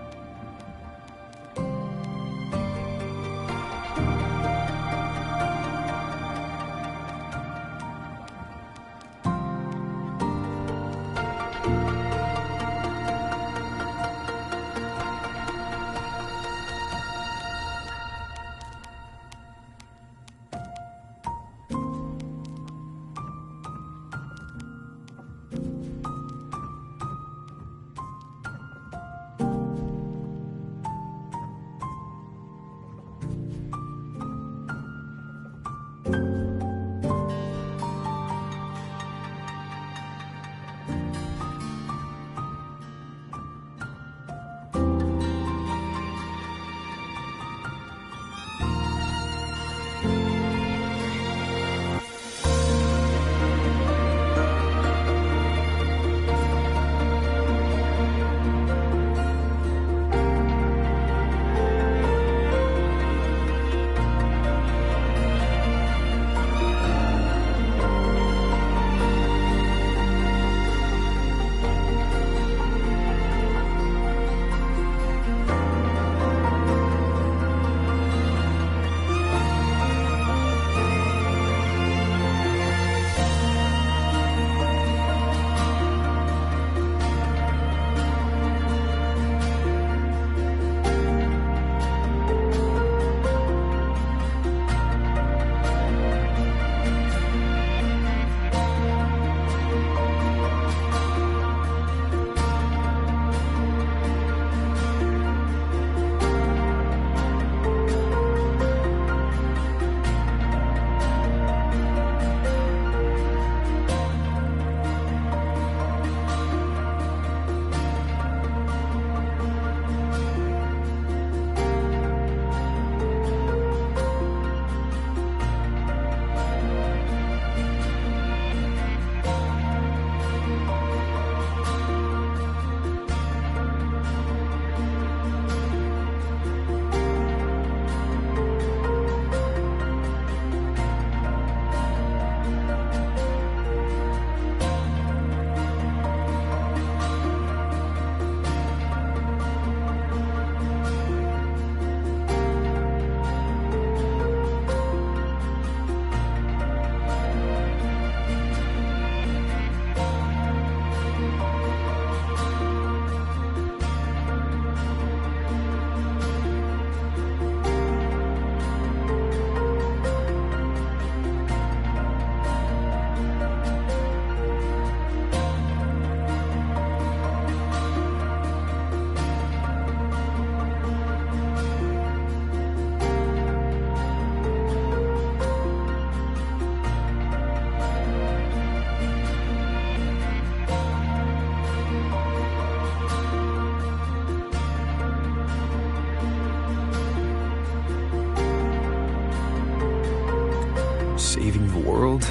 saving the world.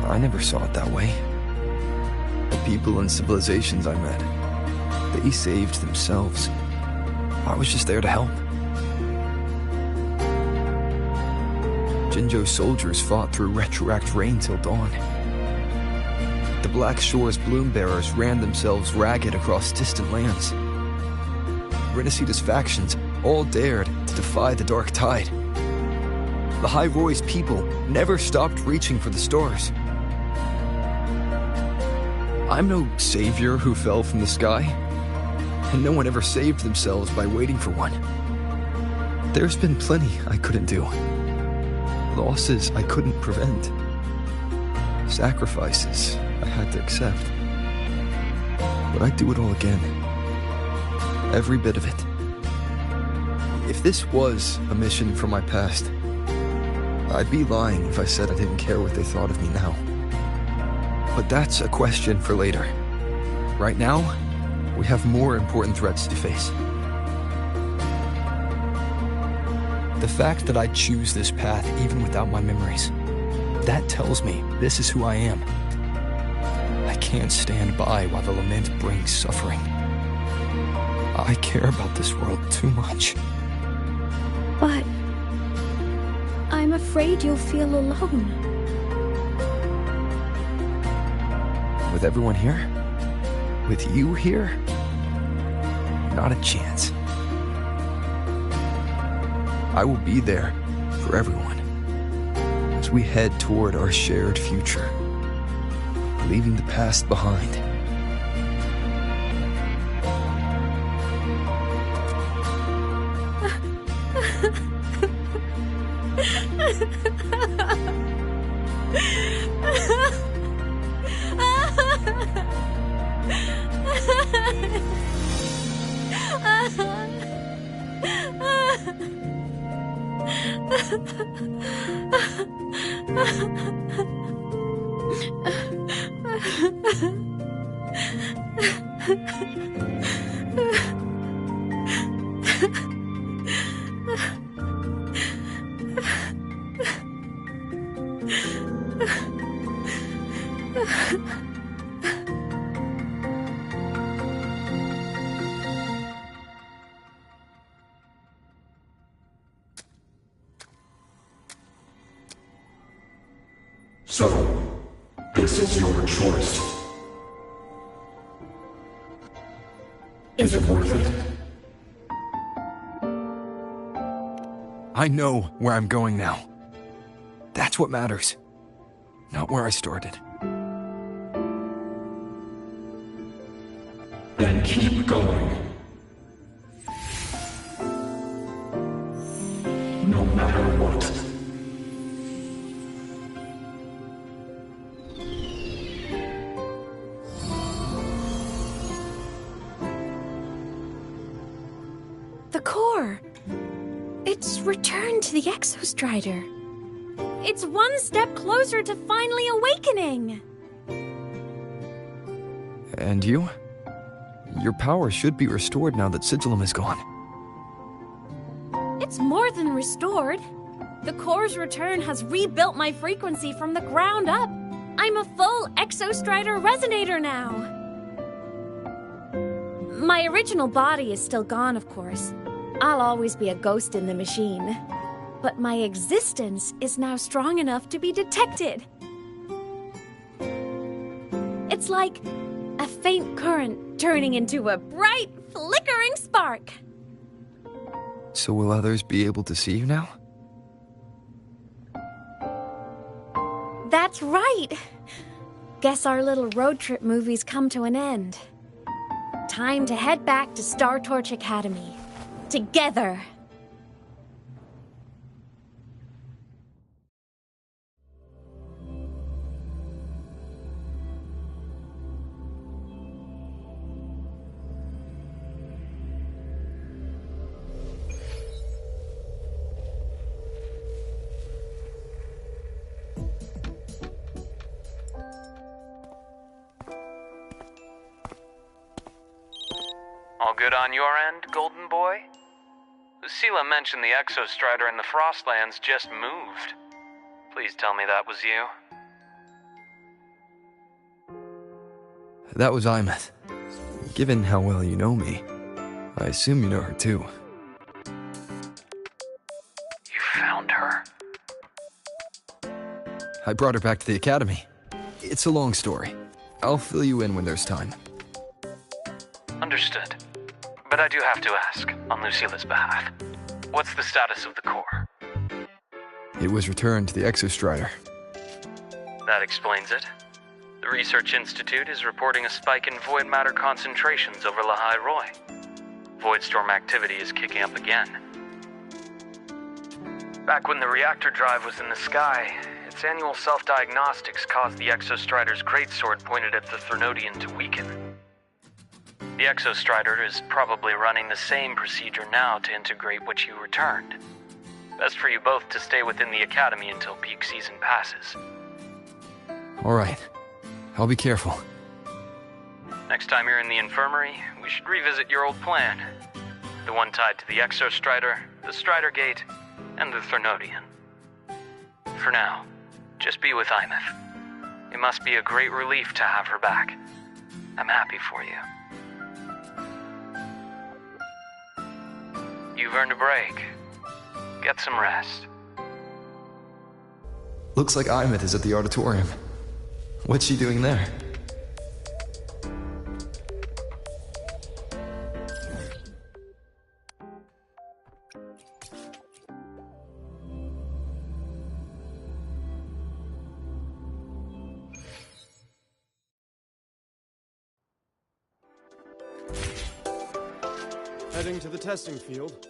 I never saw it that way. The people and civilizations I met, they saved themselves. I was just there to help. Jinzhou's soldiers fought through retroact rain till dawn. The Black Shore's bloom bearers ran themselves ragged across distant lands. Renacita's factions all dared to defy the dark tide. The High Roy's people never stopped reaching for the stars. I'm no savior who fell from the sky, and no one ever saved themselves by waiting for one. There's been plenty I couldn't do. Losses I couldn't prevent. Sacrifices I had to accept. But I'd do it all again. Every bit of it. If this was a mission from my past, I'd be lying if I said I didn't care what they thought of me now. But that's a question for later. Right now, we have more important threats to face. The fact that I choose this path even without my memories, that tells me this is who I am. I can't stand by while the lament brings suffering. I care about this world too much. But I'm afraid you'll feel alone. With everyone here? With you here? Not a chance. I will be there for everyone as we head toward our shared future, leaving the past behind. So, this is your choice. Is it worth it? I know where I'm going now. That's what matters. Not where I started. Then keep going. No matter what. The core! It's returned to the Exostrider. It's one step closer to finally awakening! And you? Your power should be restored now that Sigillum is gone. It's more than restored. The core's return has rebuilt my frequency from the ground up. I'm a full Exostrider resonator now. My original body is still gone, of course. I'll always be a ghost in the machine. But my existence is now strong enough to be detected. It's like a faint current turning into a bright, flickering spark. So will others be able to see you now? That's right. Guess our little road trip movie's come to an end. Time to head back to Star Torch Academy. Together. All good on your end, Golden Boy? Sela mentioned the Exostrider in the Frostlands just moved. Please tell me that was you. That was Imeth. Given how well you know me, I assume you know her too. You found her? I brought her back to the academy. It's a long story. I'll fill you in when there's time. Understood. But I do have to ask, on Lucila's behalf, what's the status of the core? It was returned to the Exostrider. That explains it. The Research Institute is reporting a spike in void matter concentrations over Lahai Roy. Voidstorm activity is kicking up again. Back when the reactor drive was in the sky, its annual self-diagnostics caused the Exostrider's greatsword pointed at the Threnodian to weaken. The Exostrider is probably running the same procedure now to integrate what you returned. Best for you both to stay within the Academy until peak season passes. All right. I'll be careful. Next time you're in the infirmary, we should revisit your old plan. The one tied to the Exostrider, the Strider Gate, and the Threnodian. For now, just be with Imeth. It must be a great relief to have her back. I'm happy for you. You've earned a break. Get some rest. Looks like Imeth is at the auditorium. What's she doing there? Heading to the testing field.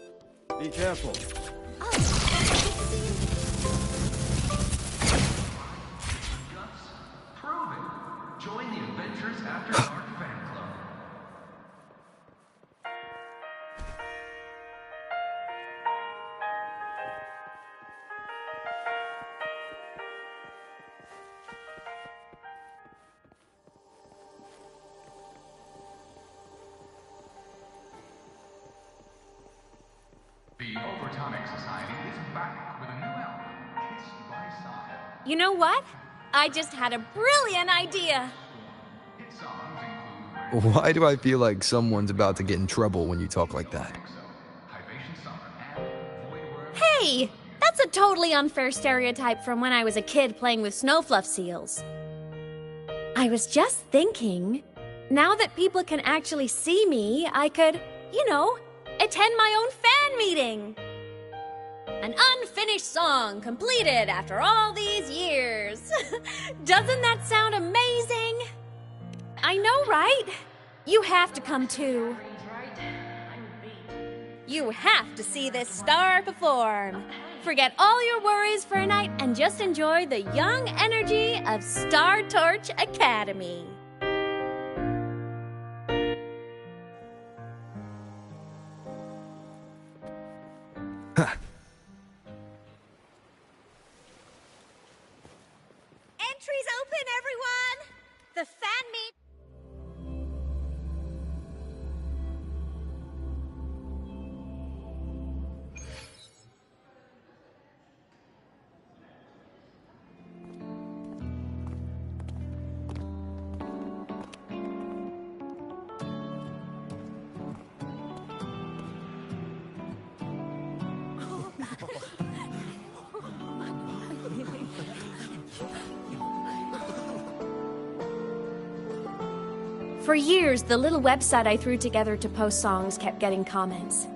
Be careful. Join the Adventures After Dark fan club. The Overtonic Society is back with a new album, Kissed by Style. You know what? I just had a brilliant idea. Why do I feel like someone's about to get in trouble when you talk like that? Hey, that's a totally unfair stereotype from when I was a kid playing with snowfluff seals. I was just thinking, now that people can actually see me, I could, attend my own fan meeting. An unfinished song completed after all these years. Doesn't that sound amazing? I know, right? You have to come too. You have to see this star perform. Forget all your worries for a night and just enjoy the young energy of Star Torch Academy. Entries open, everyone! The fan meet. For years, the little website I threw together to post songs kept getting comments.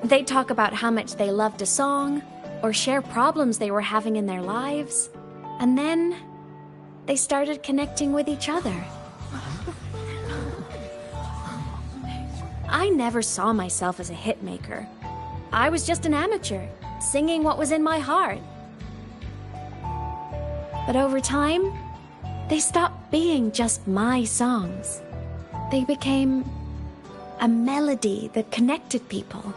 They'd talk about how much they loved a song, or share problems they were having in their lives, and then they started connecting with each other. I never saw myself as a hitmaker. I was just an amateur, singing what was in my heart. But over time, they stopped being just my songs. They became a melody that connected people.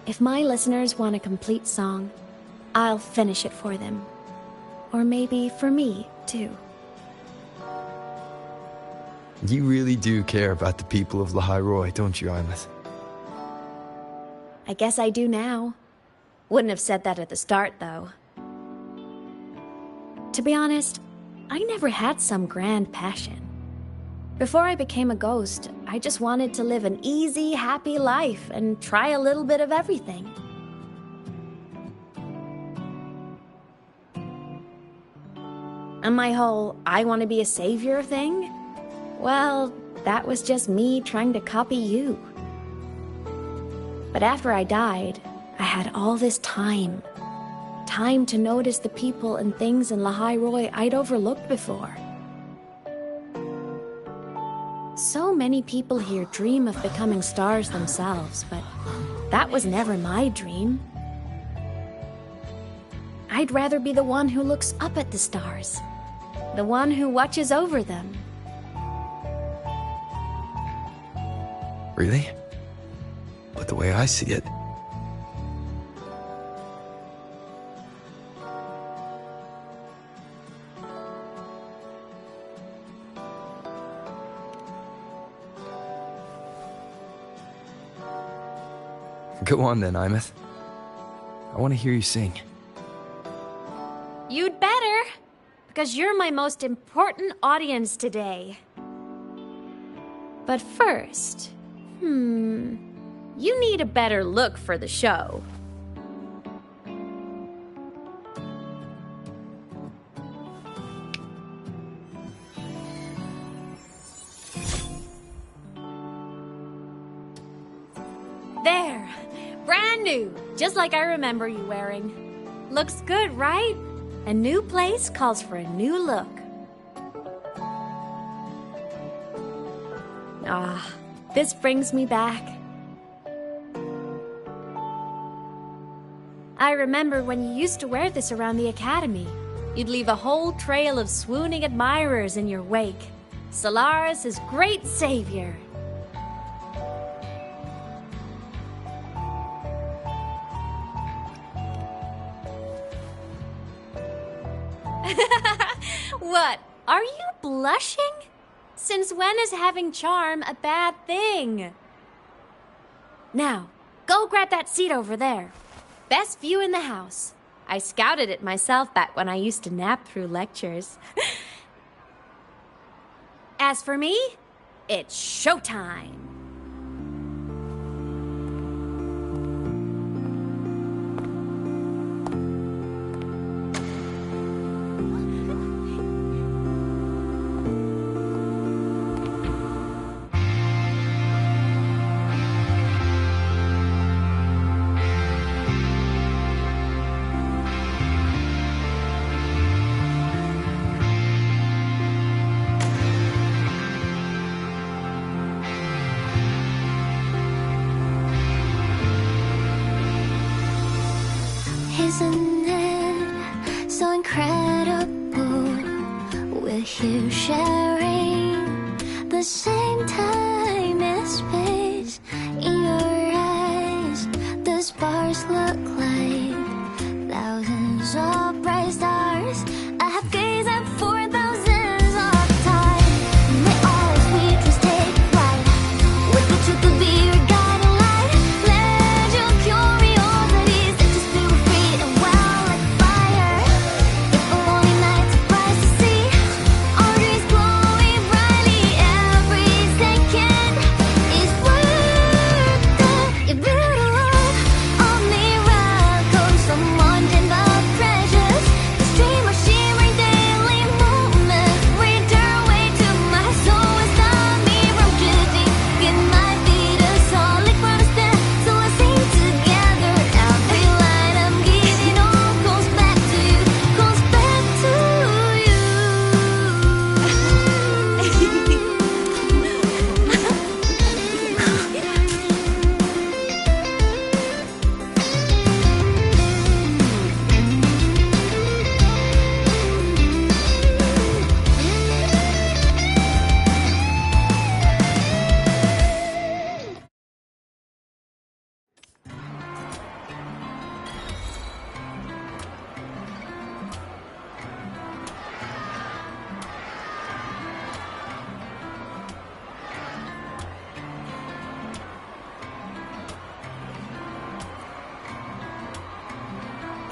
If my listeners want a complete song, I'll finish it for them. Or maybe for me, too. You really do care about the people of Lahai Roy, don't you, Imeth? I guess I do now. Wouldn't have said that at the start, though. To be honest, I never had some grand passion. Before I became a ghost, I just wanted to live an easy, happy life and try a little bit of everything. And my whole I want to be a savior thing? Well, that was just me trying to copy you. But after I died, I had all this time. Time to notice the people and things in Lahai Roi I'd overlooked before. So many people here dream of becoming stars themselves, but that was never my dream. I'd rather be the one who looks up at the stars, the one who watches over them. Really? But the way I see it... Go on then, Imeth. I want to hear you sing. You'd better, because you're my most important audience today. But first, you need a better look for the show. There, brand new, just like I remember you wearing. Looks good, right? A new place calls for a new look. Ah, this brings me back. I remember when you used to wear this around the academy. You'd leave a whole trail of swooning admirers in your wake. Solaris' great savior. What? Are you blushing? Since when is having charm a bad thing? Now, go grab that seat over there. Best view in the house. I scouted it myself back when I used to nap through lectures. As for me, it's showtime. Isn't it so incredible? We're here sharing the same time and space. In your eyes, the sparks look like thousands of bright stars. I have gazed at for thousands of times. May all sweet dreams take flight. With the truth to be your guiding light. Let your curiosity set your spirit free and well like fire. If a lonely night surprise to see our dreams glowing brightly, every second is worth it. If you look on me,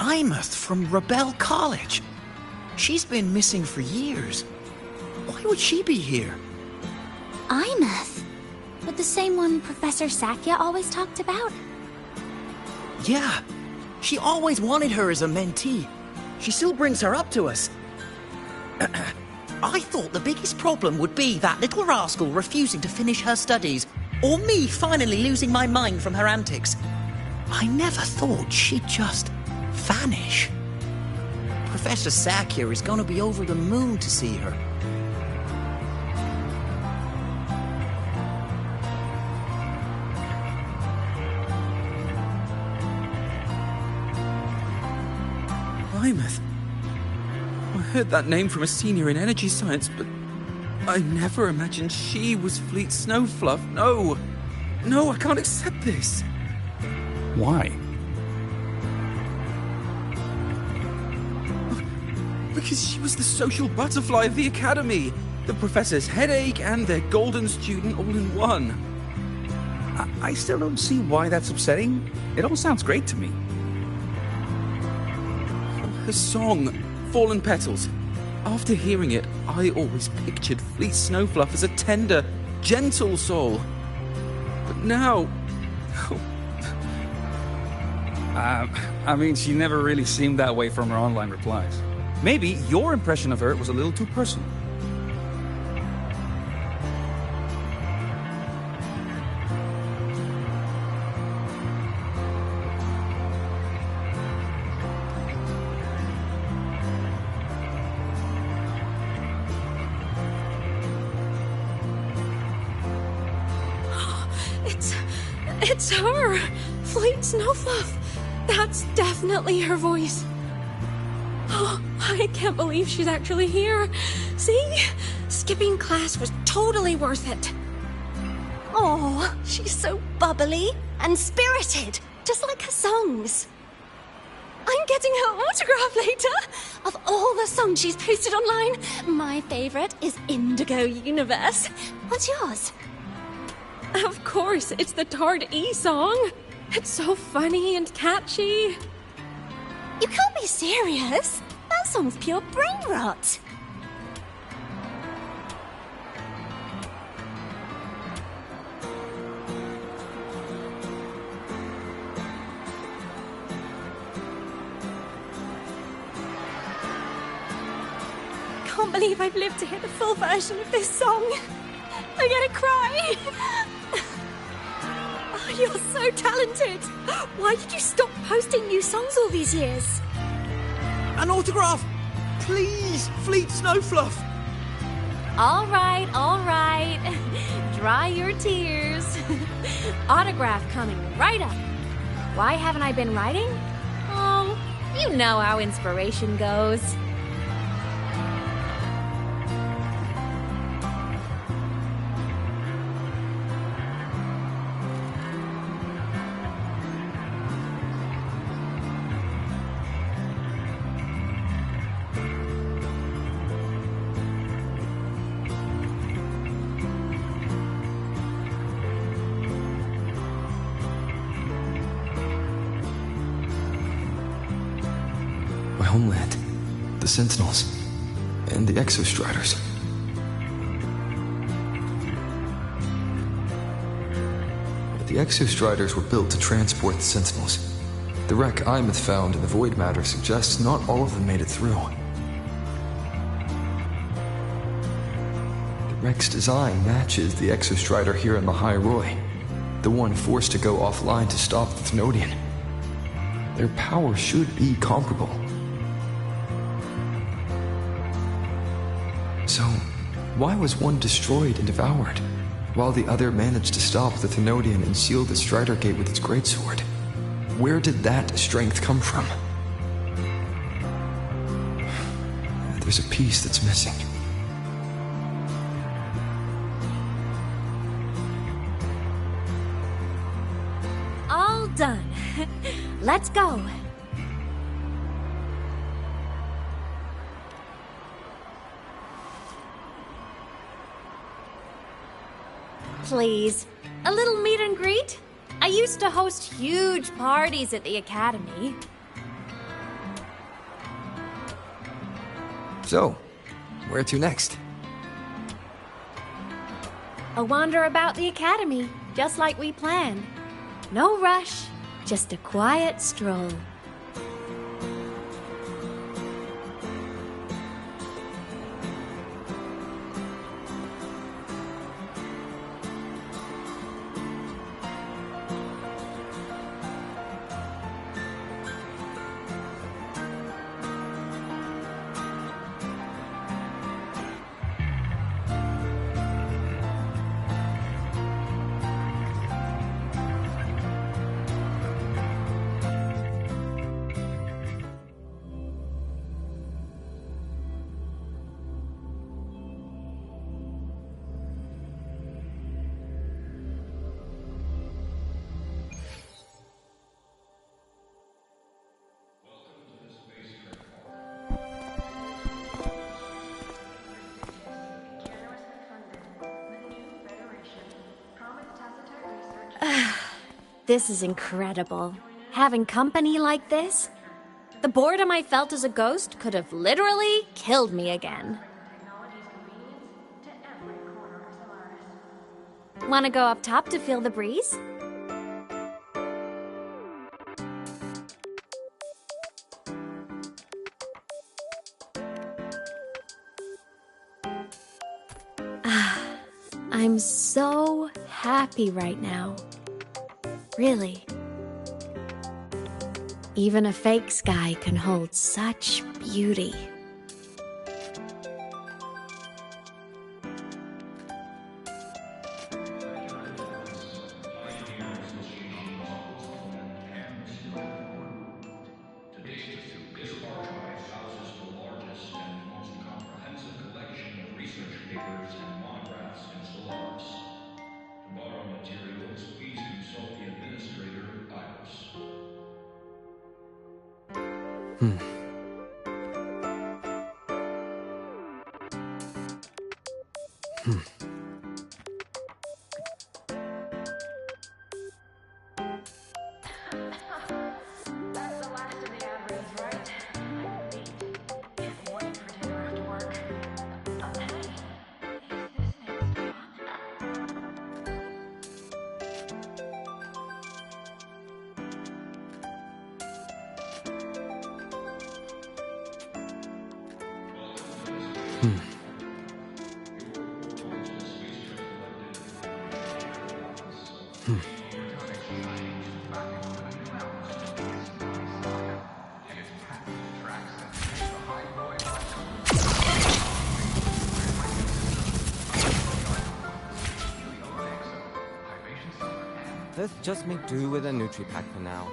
Imeth from Rebel College. She's been missing for years. Why would she be here? Imeth? But the same one Professor Sakya always talked about? Yeah, she always wanted her as a mentee. She still brings her up to us. I thought the biggest problem would be that little rascal refusing to finish her studies, or me finally losing my mind from her antics. I never thought she'd just vanish. Professor Sakya is gonna be over the moon to see her. Imeth. I heard that name from a senior in energy science, but I never imagined she was Fleet Snowfluff. No! No, I can't accept this. Why? Because she was the social butterfly of the Academy, the professor's headache and their golden student all in one. I still don't see why that's upsetting. It all sounds great to me. Her song, Fallen Petals. After hearing it, I always pictured Fleet Snowfluff as a tender, gentle soul. But now... I mean, she never really seemed that way from her online replies. Maybe your impression of her was a little too personal. It's her! Fleet Snowfluff! That's definitely her voice. Oh, I can't believe she's actually here. See? Skipping class was totally worth it. Oh, she's so bubbly and spirited, just like her songs. I'm getting her autograph later. Of all the songs she's posted online, my favorite is Indigo Universe. What's yours? Of course, it's the Tard E song. It's so funny and catchy. You can't be serious. That song's pure brain rot. Can't believe I've lived to hear the full version of this song. I'm gonna cry. Oh, you're so talented. Why did you stop posting new songs all these years? An autograph! Please, Fleet Snowfluff! All right. Dry your tears. Autograph coming right up. Why haven't I been writing? Oh, you know how inspiration goes. My homeland, the Sentinels, and the Exostriders. The Exostriders were built to transport the Sentinels. The wreck Imeth found in the Void Matter suggests not all of them made it through. The wreck's design matches the Exostrider here in the High Roy, the one forced to go offline to stop the Thenodian. Their power should be comparable. So, why was one destroyed and devoured, while the other managed to stop the Thenodian and seal the Strider Gate with its greatsword? Where did that strength come from? There's a piece that's missing. All done. Let's go. Please, a little meet and greet? I used to host huge parties at the Academy. So, where to next? A wander about the academy, just like we planned. No rush, just a quiet stroll. This is incredible. Having company like this? The boredom I felt as a ghost could have literally killed me again. Want to go up top to feel the breeze? I'm so happy right now. Really. Even a fake sky can hold such beauty. This archive houses the largest and most comprehensive collection of research papers and monographs in Stellaris. To borrow materials, please consult the administrator, Iris. Let's just make do with a Nutri-Pack for now.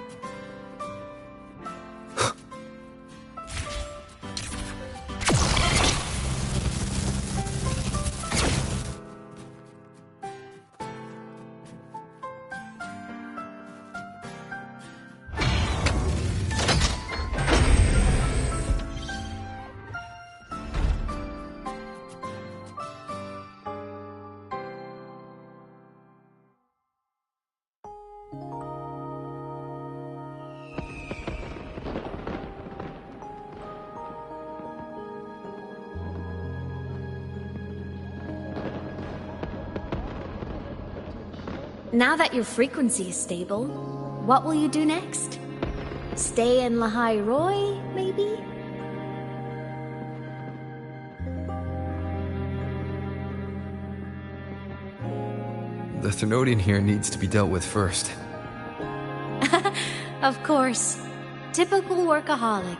Now that your frequency is stable, what will you do next? Stay in Lahai Roy, maybe? The Thermodian here needs to be dealt with first. Of course. Typical workaholic.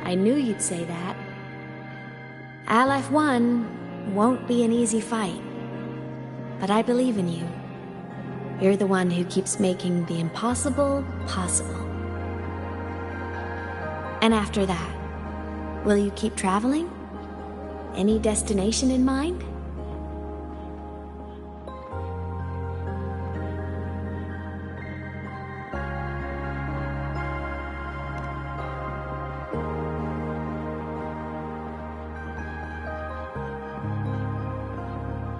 I knew you'd say that. Aleph 1 won't be an easy fight. But I believe in you. You're the one who keeps making the impossible possible. And after that, will you keep traveling? Any destination in mind?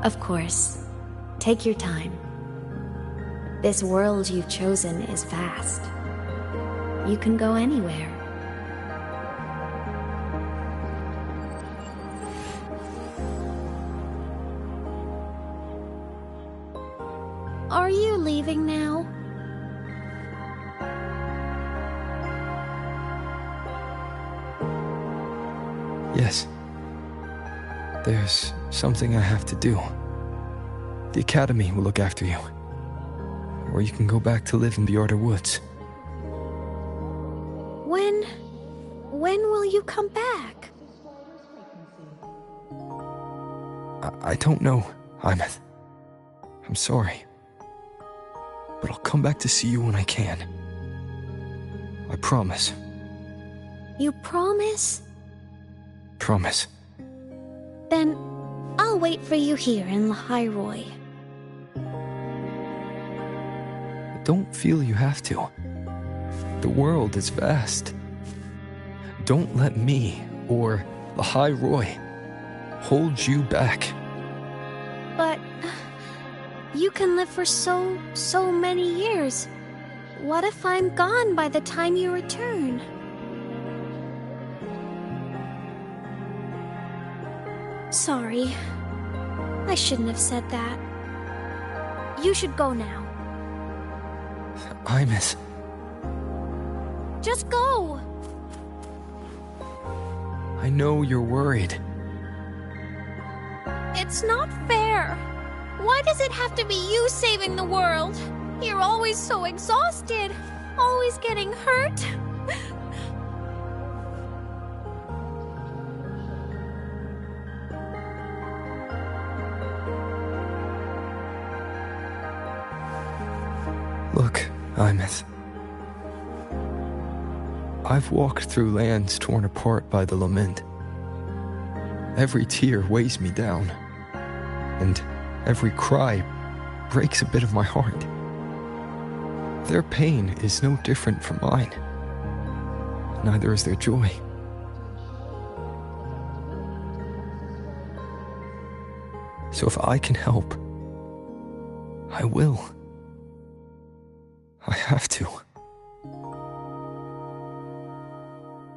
Of course. Take your time. This world you've chosen is vast. You can go anywhere. leaving now? Yes. There's something I have to do. The Academy will look after you. Or you can go back to live in Bjorda Woods. When will you come back? I don't know, Imeth. I'm sorry. But I'll come back to see you when I can. I promise. You promise? Promise. Then I'll wait for you here in Lahiroy. Don't feel you have to. The world is vast. Don't let me or Lahiroy hold you back. But you can live for so many years. What if I'm gone by the time you return? Sorry. I shouldn't have said that. You should go now. Imeth. Just go! I know you're worried. It's not fair. Why does it have to be you saving the world? You're always so exhausted, always getting hurt. Look, Imeth. I've walked through lands torn apart by the lament. Every tear weighs me down, and every cry breaks a bit of my heart. Their pain is no different from mine. Neither is their joy. So if I can help, I will. I have to.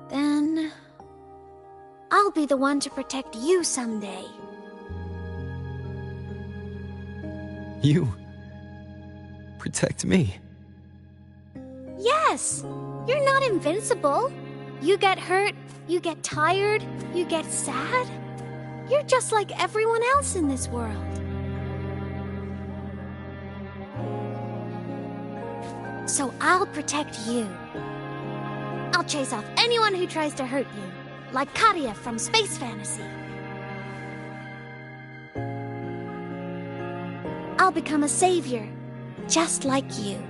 Then I'll be the one to protect you someday. You protect me. Yes! You're not invincible. You get hurt, you get tired, you get sad. You're just like everyone else in this world. So I'll protect you. I'll chase off anyone who tries to hurt you, like Katia from Space Fantasy. I'll become a savior, just like you.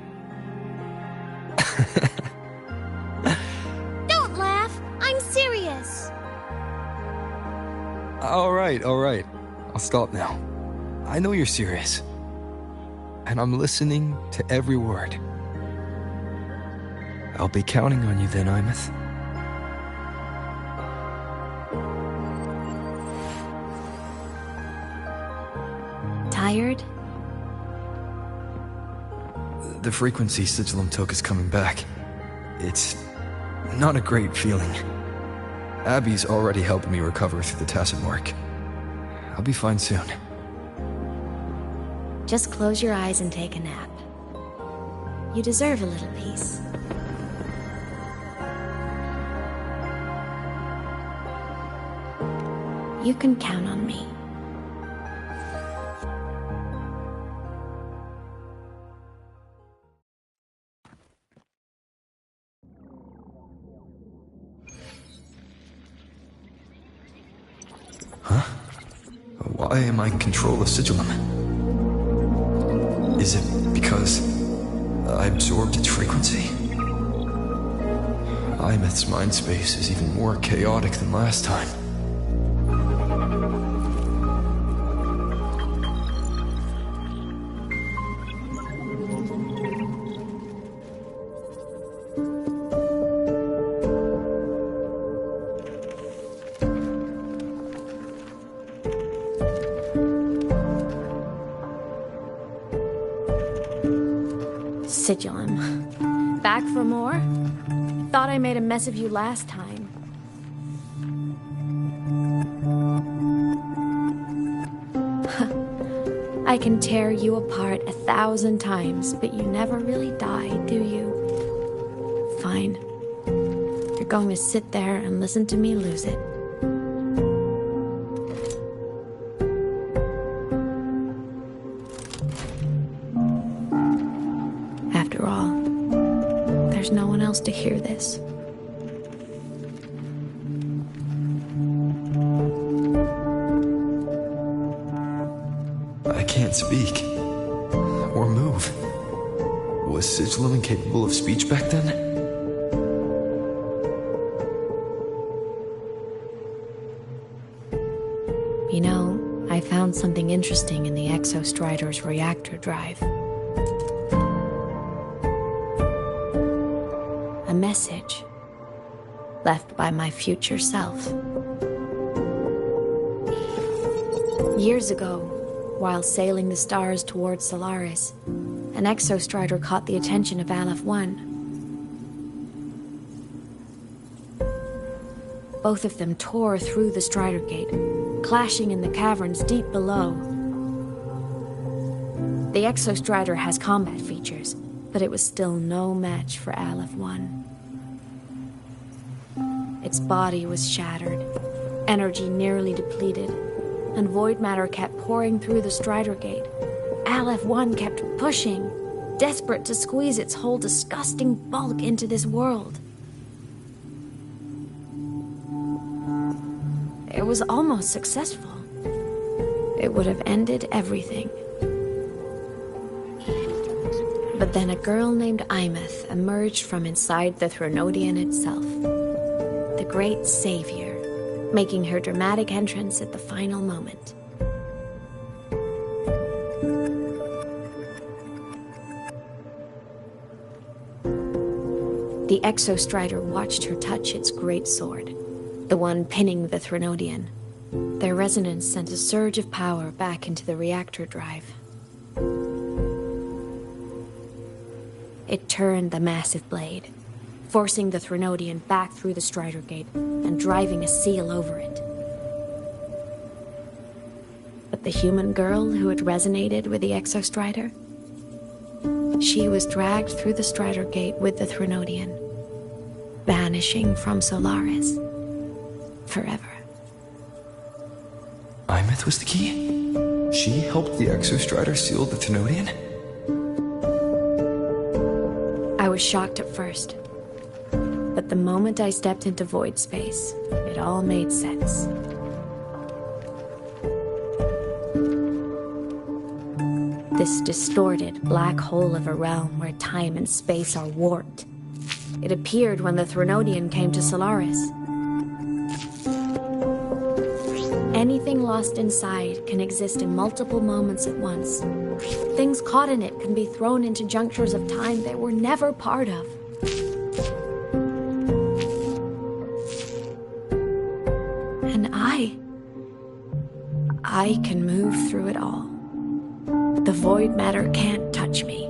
Don't laugh! I'm serious! All right. I'll stop now. I know you're serious. And I'm listening to every word. I'll be counting on you then, Imeth. Tired? The frequency Sigillum took is coming back. It's not a great feeling. Abby's already helping me recover through the tacit mark. I'll be fine soon. Just close your eyes and take a nap. You deserve a little peace. You can count on me. Huh? Why am I in control of Sigillum? Is it because I absorbed its frequency? Imeth's mind space is even more chaotic than last time. Sigillum. Back for more? Thought I made a mess of you last time. I can tear you apart 1,000 times, but you never really die, do you? Fine. You're going to sit there and listen to me lose it. After all, there's no one else to hear this. I can't speak. Or move. Was Sigilum incapable of speech back then? You know, I found something interesting in the Exostrider's reactor drive. A message left by my future self. Years ago, while sailing the stars towards Solaris, an Exostrider caught the attention of Aleph 1. Both of them tore through the Strider Gate, clashing in the caverns deep below. The Exostrider has combat features, but it was still no match for Aleph 1. Its body was shattered, energy nearly depleted, and void matter kept pouring through the Strider Gate. Aleph 1 kept pushing, desperate to squeeze its whole disgusting bulk into this world. It was almost successful. It would have ended everything. But then a girl named Imeth emerged from inside the Threnodian itself. The great savior, making her dramatic entrance at the final moment. The Exostrider watched her touch its great sword, the one pinning the Threnodian. Their resonance sent a surge of power back into the reactor drive. It turned the massive blade, forcing the Threnodian back through the Strider Gate and driving a seal over it. But the human girl who had resonated with the Exostrider? She was dragged through the Strider Gate with the Threnodian, vanishing from Solaris forever. Imeth was the key? She helped the Exostrider seal the Threnodian? I was shocked at first, but the moment I stepped into void space, it all made sense. This distorted black hole of a realm where time and space are warped. It appeared when the Threnodian came to Solaris. Anything lost inside can exist in multiple moments at once. Things caught in it can be thrown into junctures of time they were never part of. And I can move through it all. The void matter can't touch me.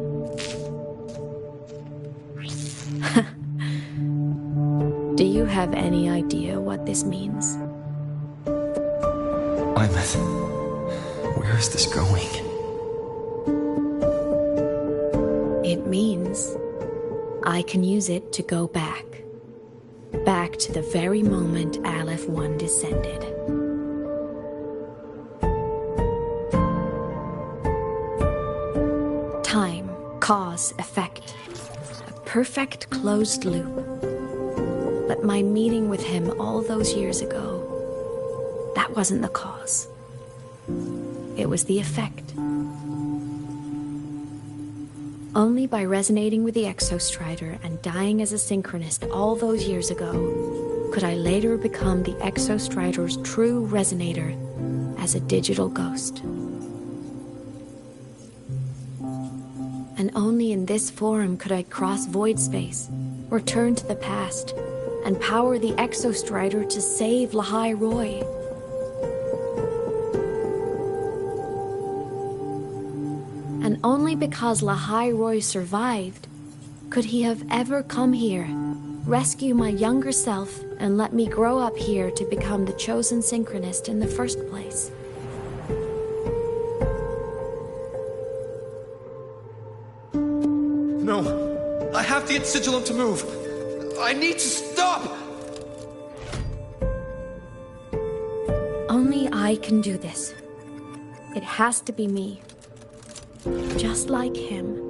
Do you have any idea what this means? Imeth, where is this going? It means I can use it to go back. Back to the very moment Aleph 1 descended. Time, cause, effect. A perfect closed loop. But my meeting with him all those years ago, that wasn't the cause. It was the effect. Only by resonating with the Exostrider and dying as a synchronist all those years ago could I later become the Exostrider's true resonator as a digital ghost. And only in this form could I cross void space, return to the past, and power the Exostrider to save Lahai Roy. And only because Lahai Roy survived could he have ever come here, rescue my younger self, and let me grow up here to become the chosen synchronist in the first place. the sigillum to move. I need to stop! Only I can do this. It has to be me. Just like him.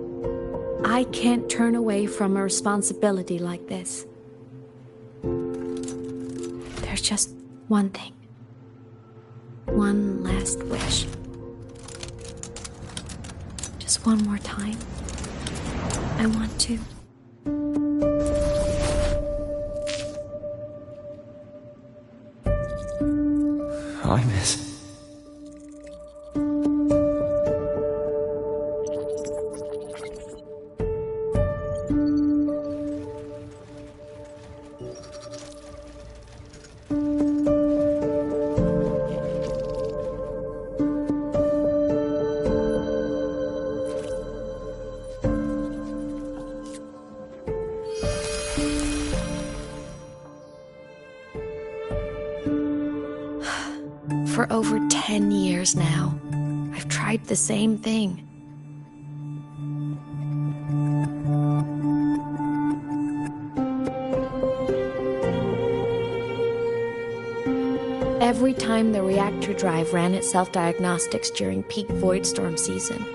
I can't turn away from a responsibility like this. There's just one thing. One last wish. Just one more time. I want to. I miss. For over 10 years now, I've tried the same thing. Every time the reactor drive ran its self-diagnostics during peak void storm season,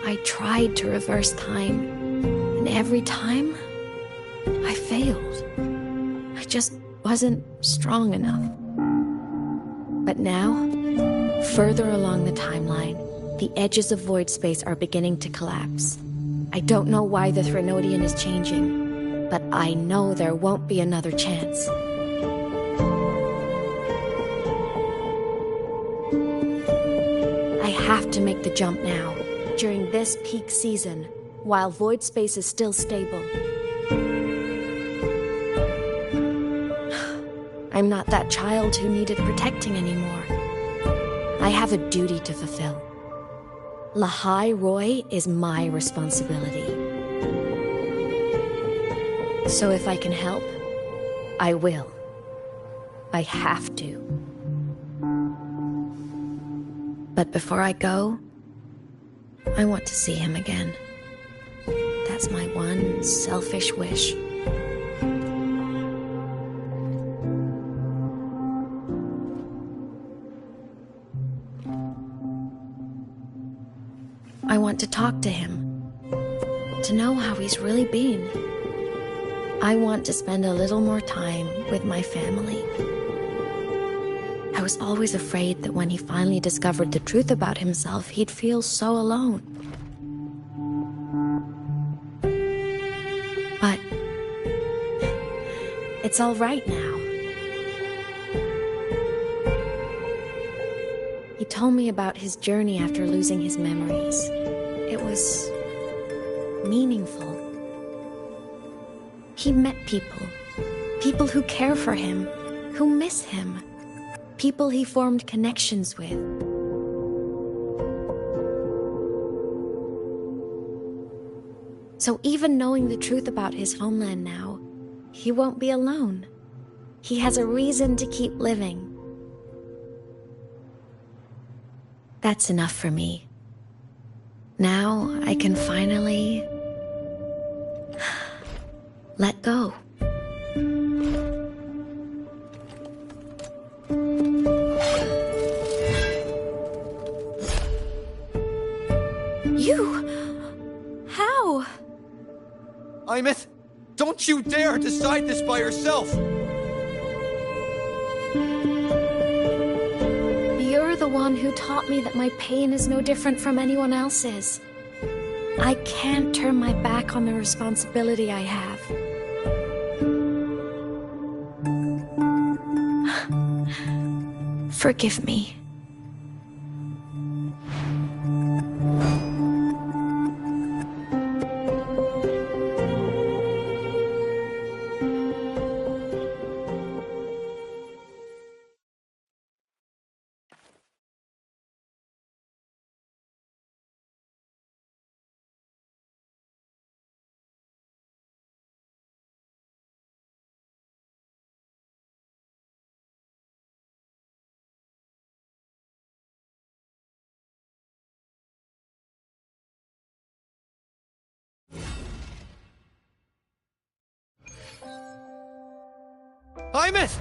I tried to reverse time, and every time, I failed. I just wasn't strong enough. But now, further along the timeline, the edges of void space are beginning to collapse. I don't know why the Threnodian is changing, but I know there won't be another chance. I have to make the jump now, during this peak season, while void space is still stable. I'm not that child who needed protecting anymore. I have a duty to fulfill. Lahai Roy is my responsibility. So if I can help, I will. I have to. But before I go, I want to see him again. That's my one selfish wish. I want to talk to him, to know how he's really been. I want to spend a little more time with my family. I was always afraid that when he finally discovered the truth about himself, he'd feel so alone. But it's all right now. He told me about his journey after losing his memories. It was meaningful. He met people. People who care for him, who miss him. People he formed connections with. So even knowing the truth about his homeland now, he won't be alone. He has a reason to keep living. That's enough for me. Now I can finally let go. You? How? Imeth, don't you dare decide this by yourself! You're the one who taught me that my pain is no different from anyone else's. I can't turn my back on the responsibility I have. Forgive me. Hymus!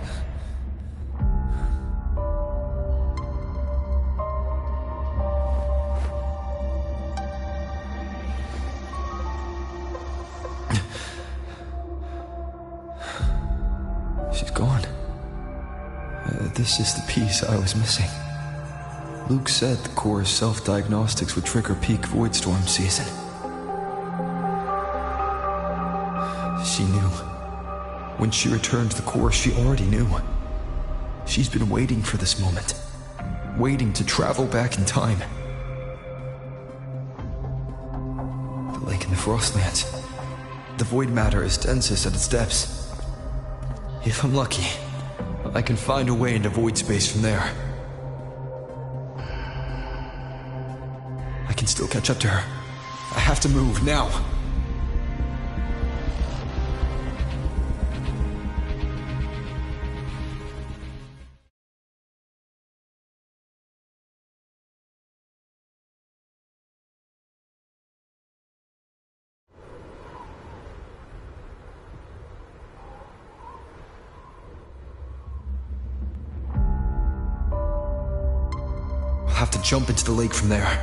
She's gone. This is the piece I was missing. Luke said the core's self-diagnostics would trigger peak void storm season. She knew. When she returned to the core, she already knew. She's been waiting for this moment. Waiting to travel back in time. The lake in the Frostlands. The void matter is densest at its depths. If I'm lucky, I can find a way into void space from there. I can still catch up to her. I have to move, now. I'll have to jump into the lake from there.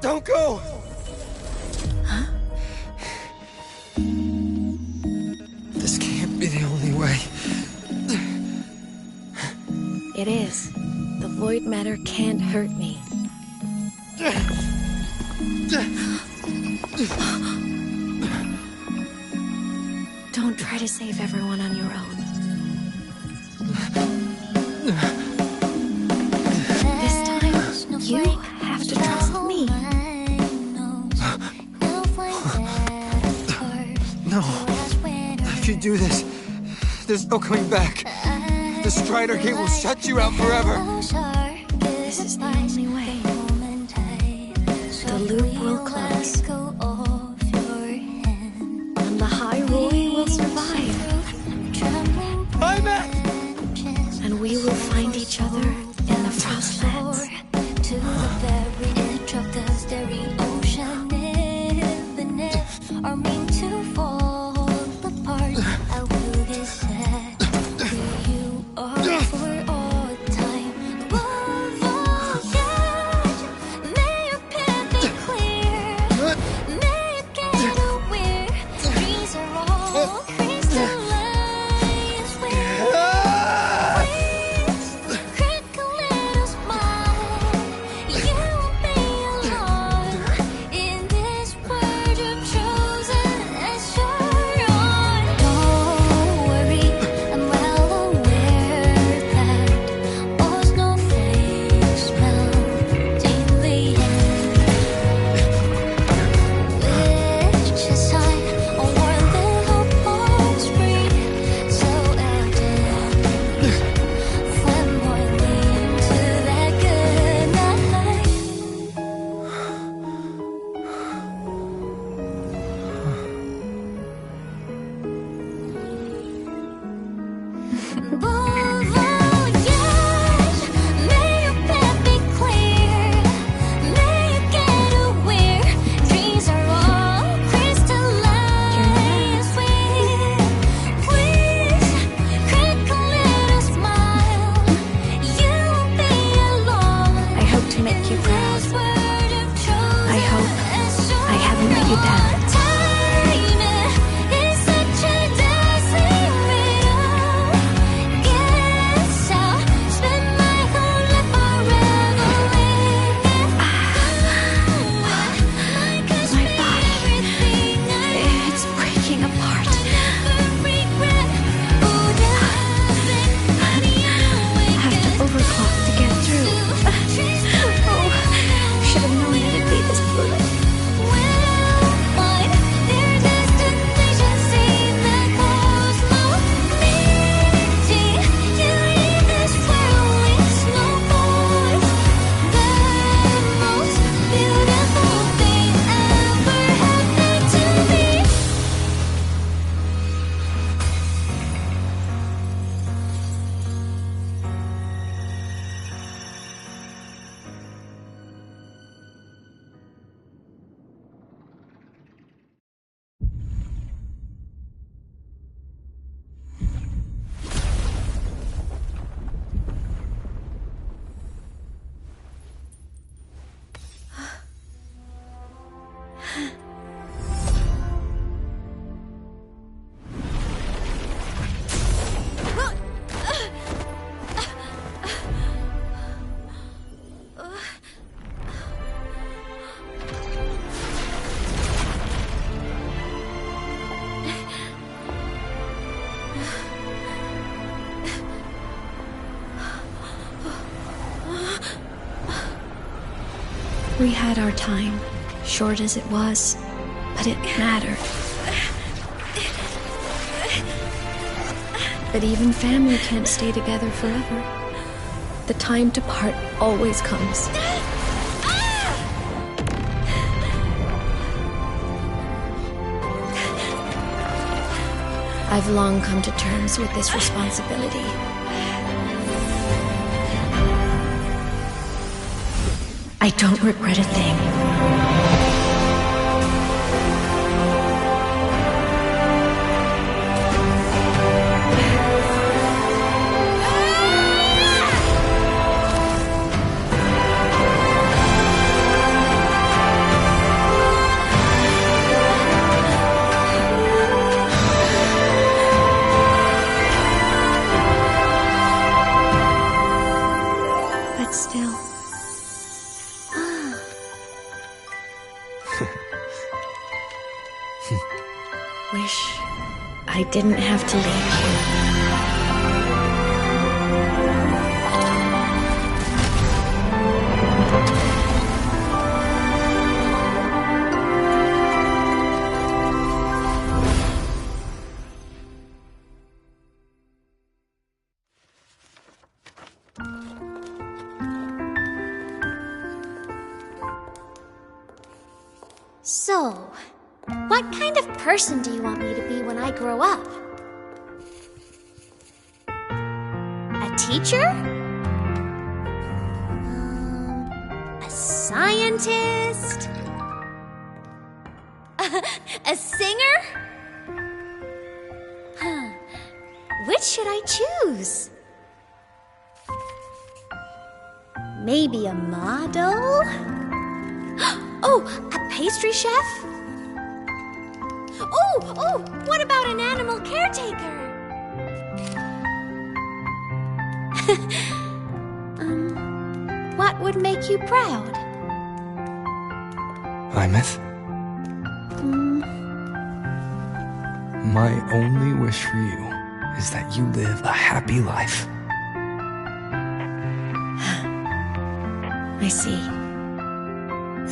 Don't go! Huh? This can't be the only way. It is. The void matter can't hurt me. Don't try to save everyone on your own. This time, you have to trust me. No. If you do this, there's no coming back. The Strider Gate will shut you out forever. This is the only way. The loop will close. And the High Roy will survive. I'm back! And we will find each other in the Frostlands. To the very edge of the starry ocean, if the nets are meant to fall apart, I will get sad where you are for all time. Above all catch, may your path be clear, may you get aware. Dreams are all crystallized with critical to make you proud. I hope I haven't let you down. We had our time, short as it was, but it mattered. But even family can't stay together forever. The time to part always comes. I've long come to terms with this responsibility. I don't regret a thing. But still... Wish I didn't have to leave you. So, what kind of person do you want me to be when I grow up? A teacher? A scientist? A singer? Huh. Which should I choose? Maybe a model? Oh, a pastry chef? Oh, what about an animal caretaker? What would make you proud? Imeth? My only wish for you is that you live a happy life. I see.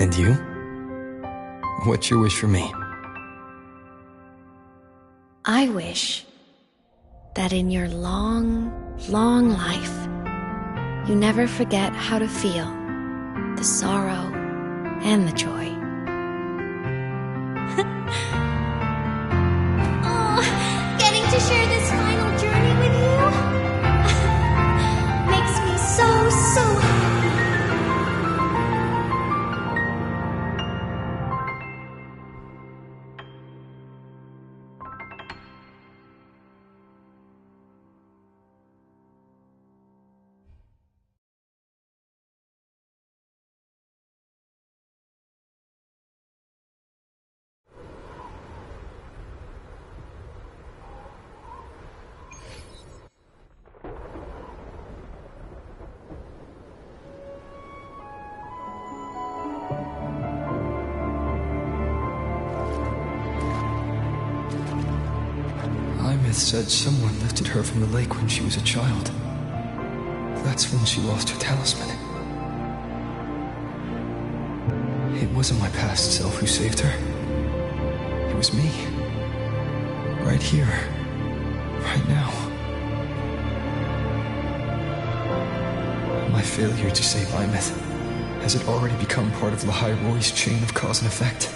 And you? What's your wish for me? I wish that in your long, long life, you never forget how to feel the sorrow and the joy. Oh, getting to share this final journey with you makes me so happy. Imeth said someone lifted her from the lake when she was a child. That's when she lost her talisman. It wasn't my past self who saved her. It was me. Right here. Right now. My failure to save Imeth, has it already become part of Lahai Roy's chain of cause and effect?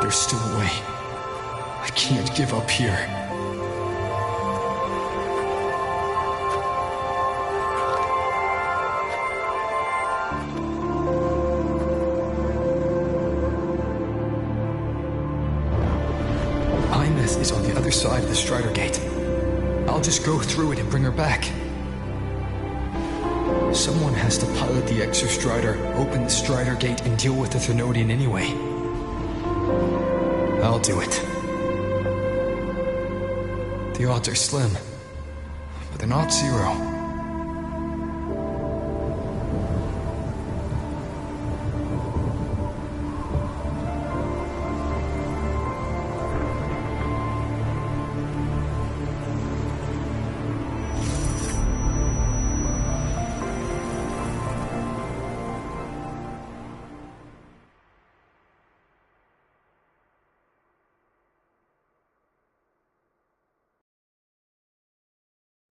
There's still a way. I can't give up here. Imeth is on the other side of the Strider Gate. I'll just go through it and bring her back. Someone has to pilot the Exostrider, open the Strider Gate, and deal with the Thenodian anyway. I'll do it. The odds are slim, but they're not zero.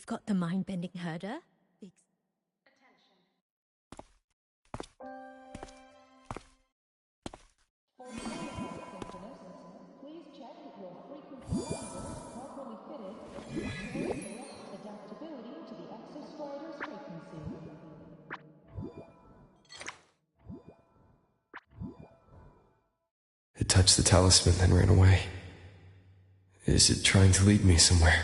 Got the mind-bending herder? Please check that your frequency monitor is properly fitted. Select adaptability to the Exostrider's frequency. It touched the talisman, then ran away. Is it trying to lead me somewhere?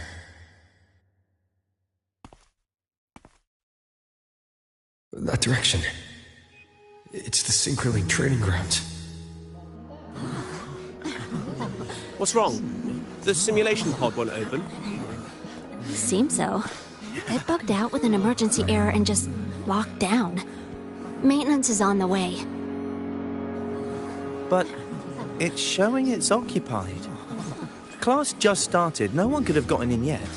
That direction. It's the Synchroling training grounds. What's wrong? The simulation pod won't open? Seems so. It bugged out with an emergency error and just locked down. Maintenance is on the way. But it's showing it's occupied. Class just started. No one could have gotten in yet.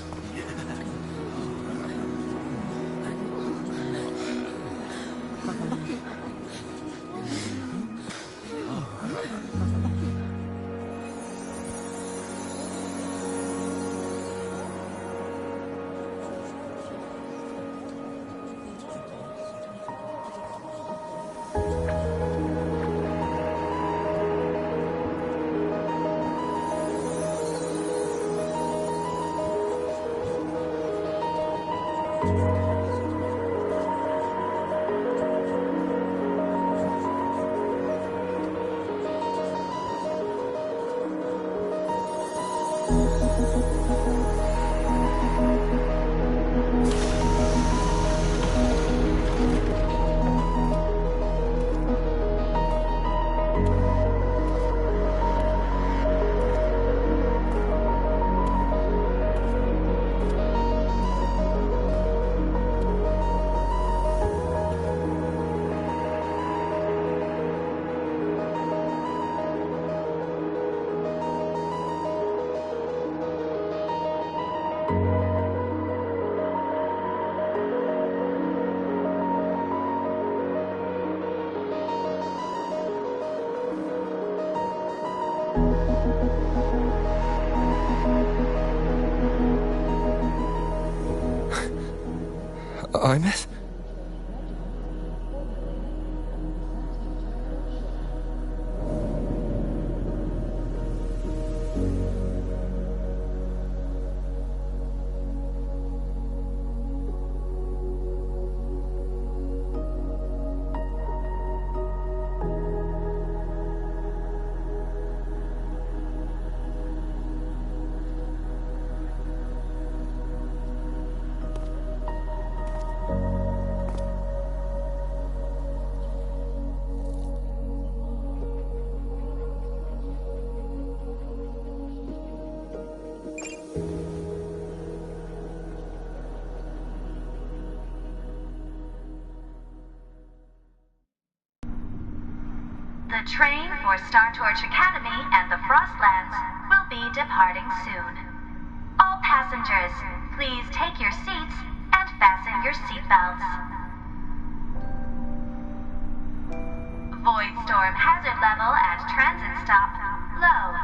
Imeth? The train for Star Torch Academy and the Frostlands will be departing soon. All passengers, please take your seats and fasten your seatbelts. Void storm hazard level at transit stop low.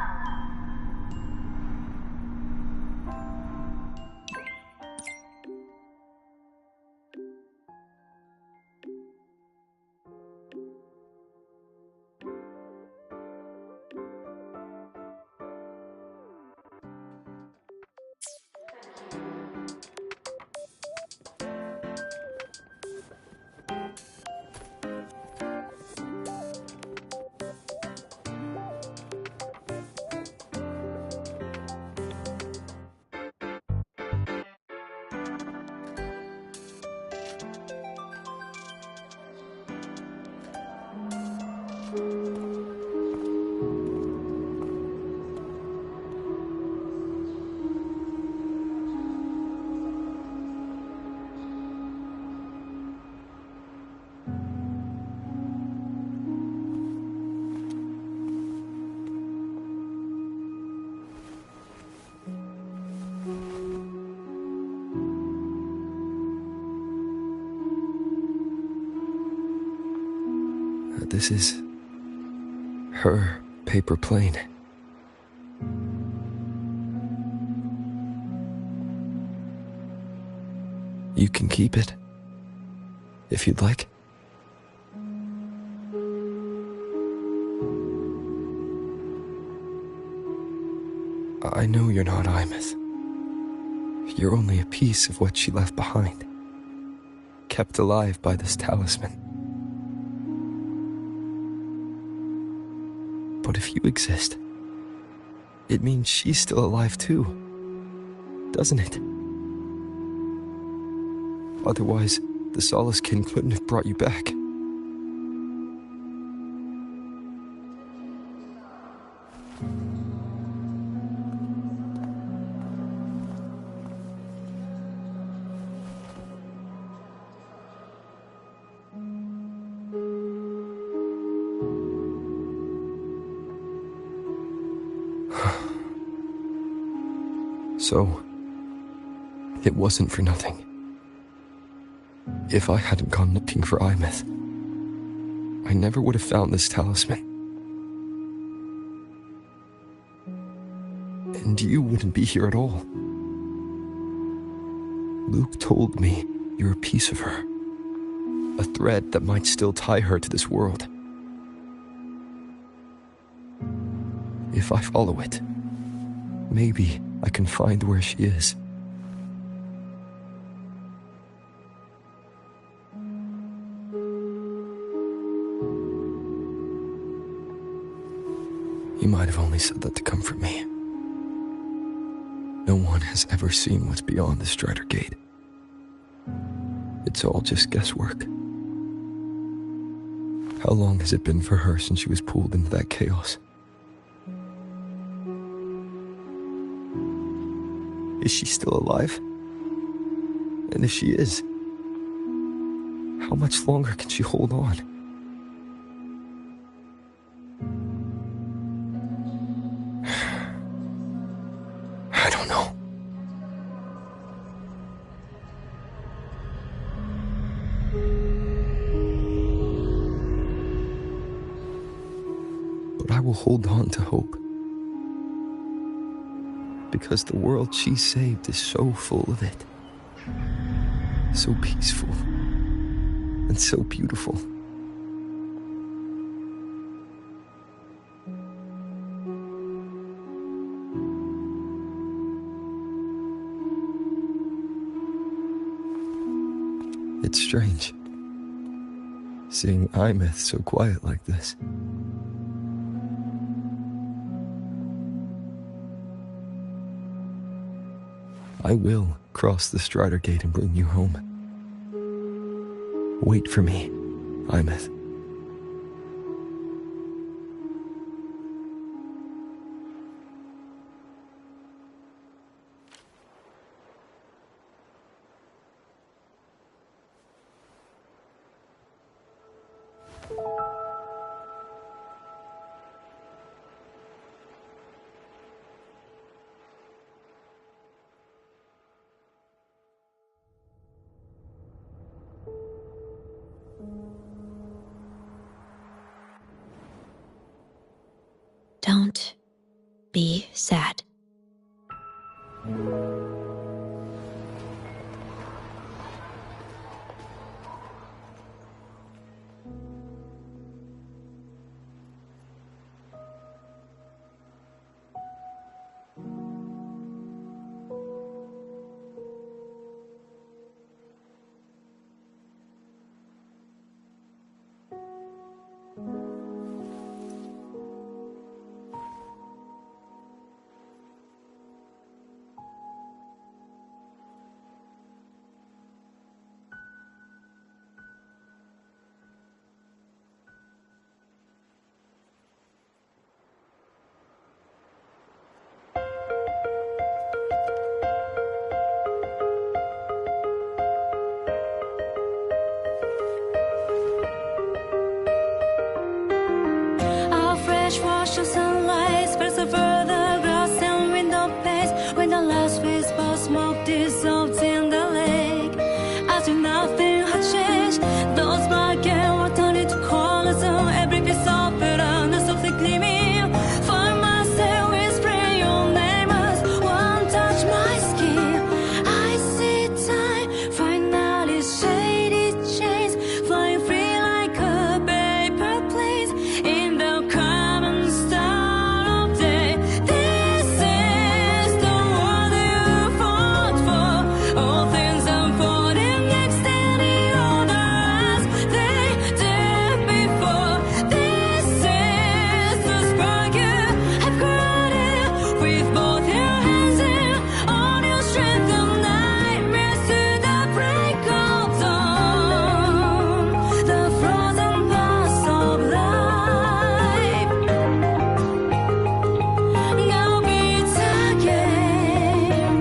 This is her paper plane. You can keep it, if you'd like. I know you're not Imeth. You're only a piece of what she left behind, kept alive by this talisman. But if you exist, it means she's still alive too, doesn't it? Otherwise, the Solace Kin couldn't have brought you back. So, it wasn't for nothing. If I hadn't gone looking for Imeth, I never would have found this talisman. And you wouldn't be here at all. Luke told me you're a piece of her, a thread that might still tie her to this world. If I follow it, maybe I can find where she is. You might have only said that to comfort me. No one has ever seen what's beyond the Strider Gate. It's all just guesswork. How long has it been for her since she was pulled into that chaos? Is she still alive? And if she is, how much longer can she hold on? I don't know. But I will hold on to hope. Because the world she saved is so full of it. So peaceful. And so beautiful. It's strange, seeing Imeth so quiet like this. I will cross the Strider Gate and bring you home. Wait for me, Imeth. sad. A fresh wash of sunlight spreads over the grass and window panes when the last wisp of smoke dissolves in the lake. As if nothing had changed, those black and white turned into colors on every piece of pattern is softly gleaming. Find myself whispering your name as one touch my skin. I see time finally shaded chains flying free like a paper plane in the common style of day. This is the world you fought for. All things unfolding next in the order as they did before. This is the spark you have created with both your hands in all your strength of nightmares to the break of dawn. The frozen paths of life now beats again.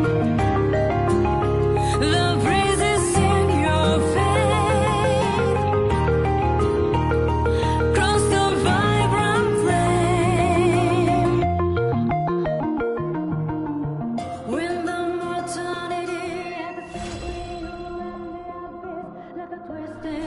The breezes in your face cross the vibrant flame. When the mortality at the sea, like a twisted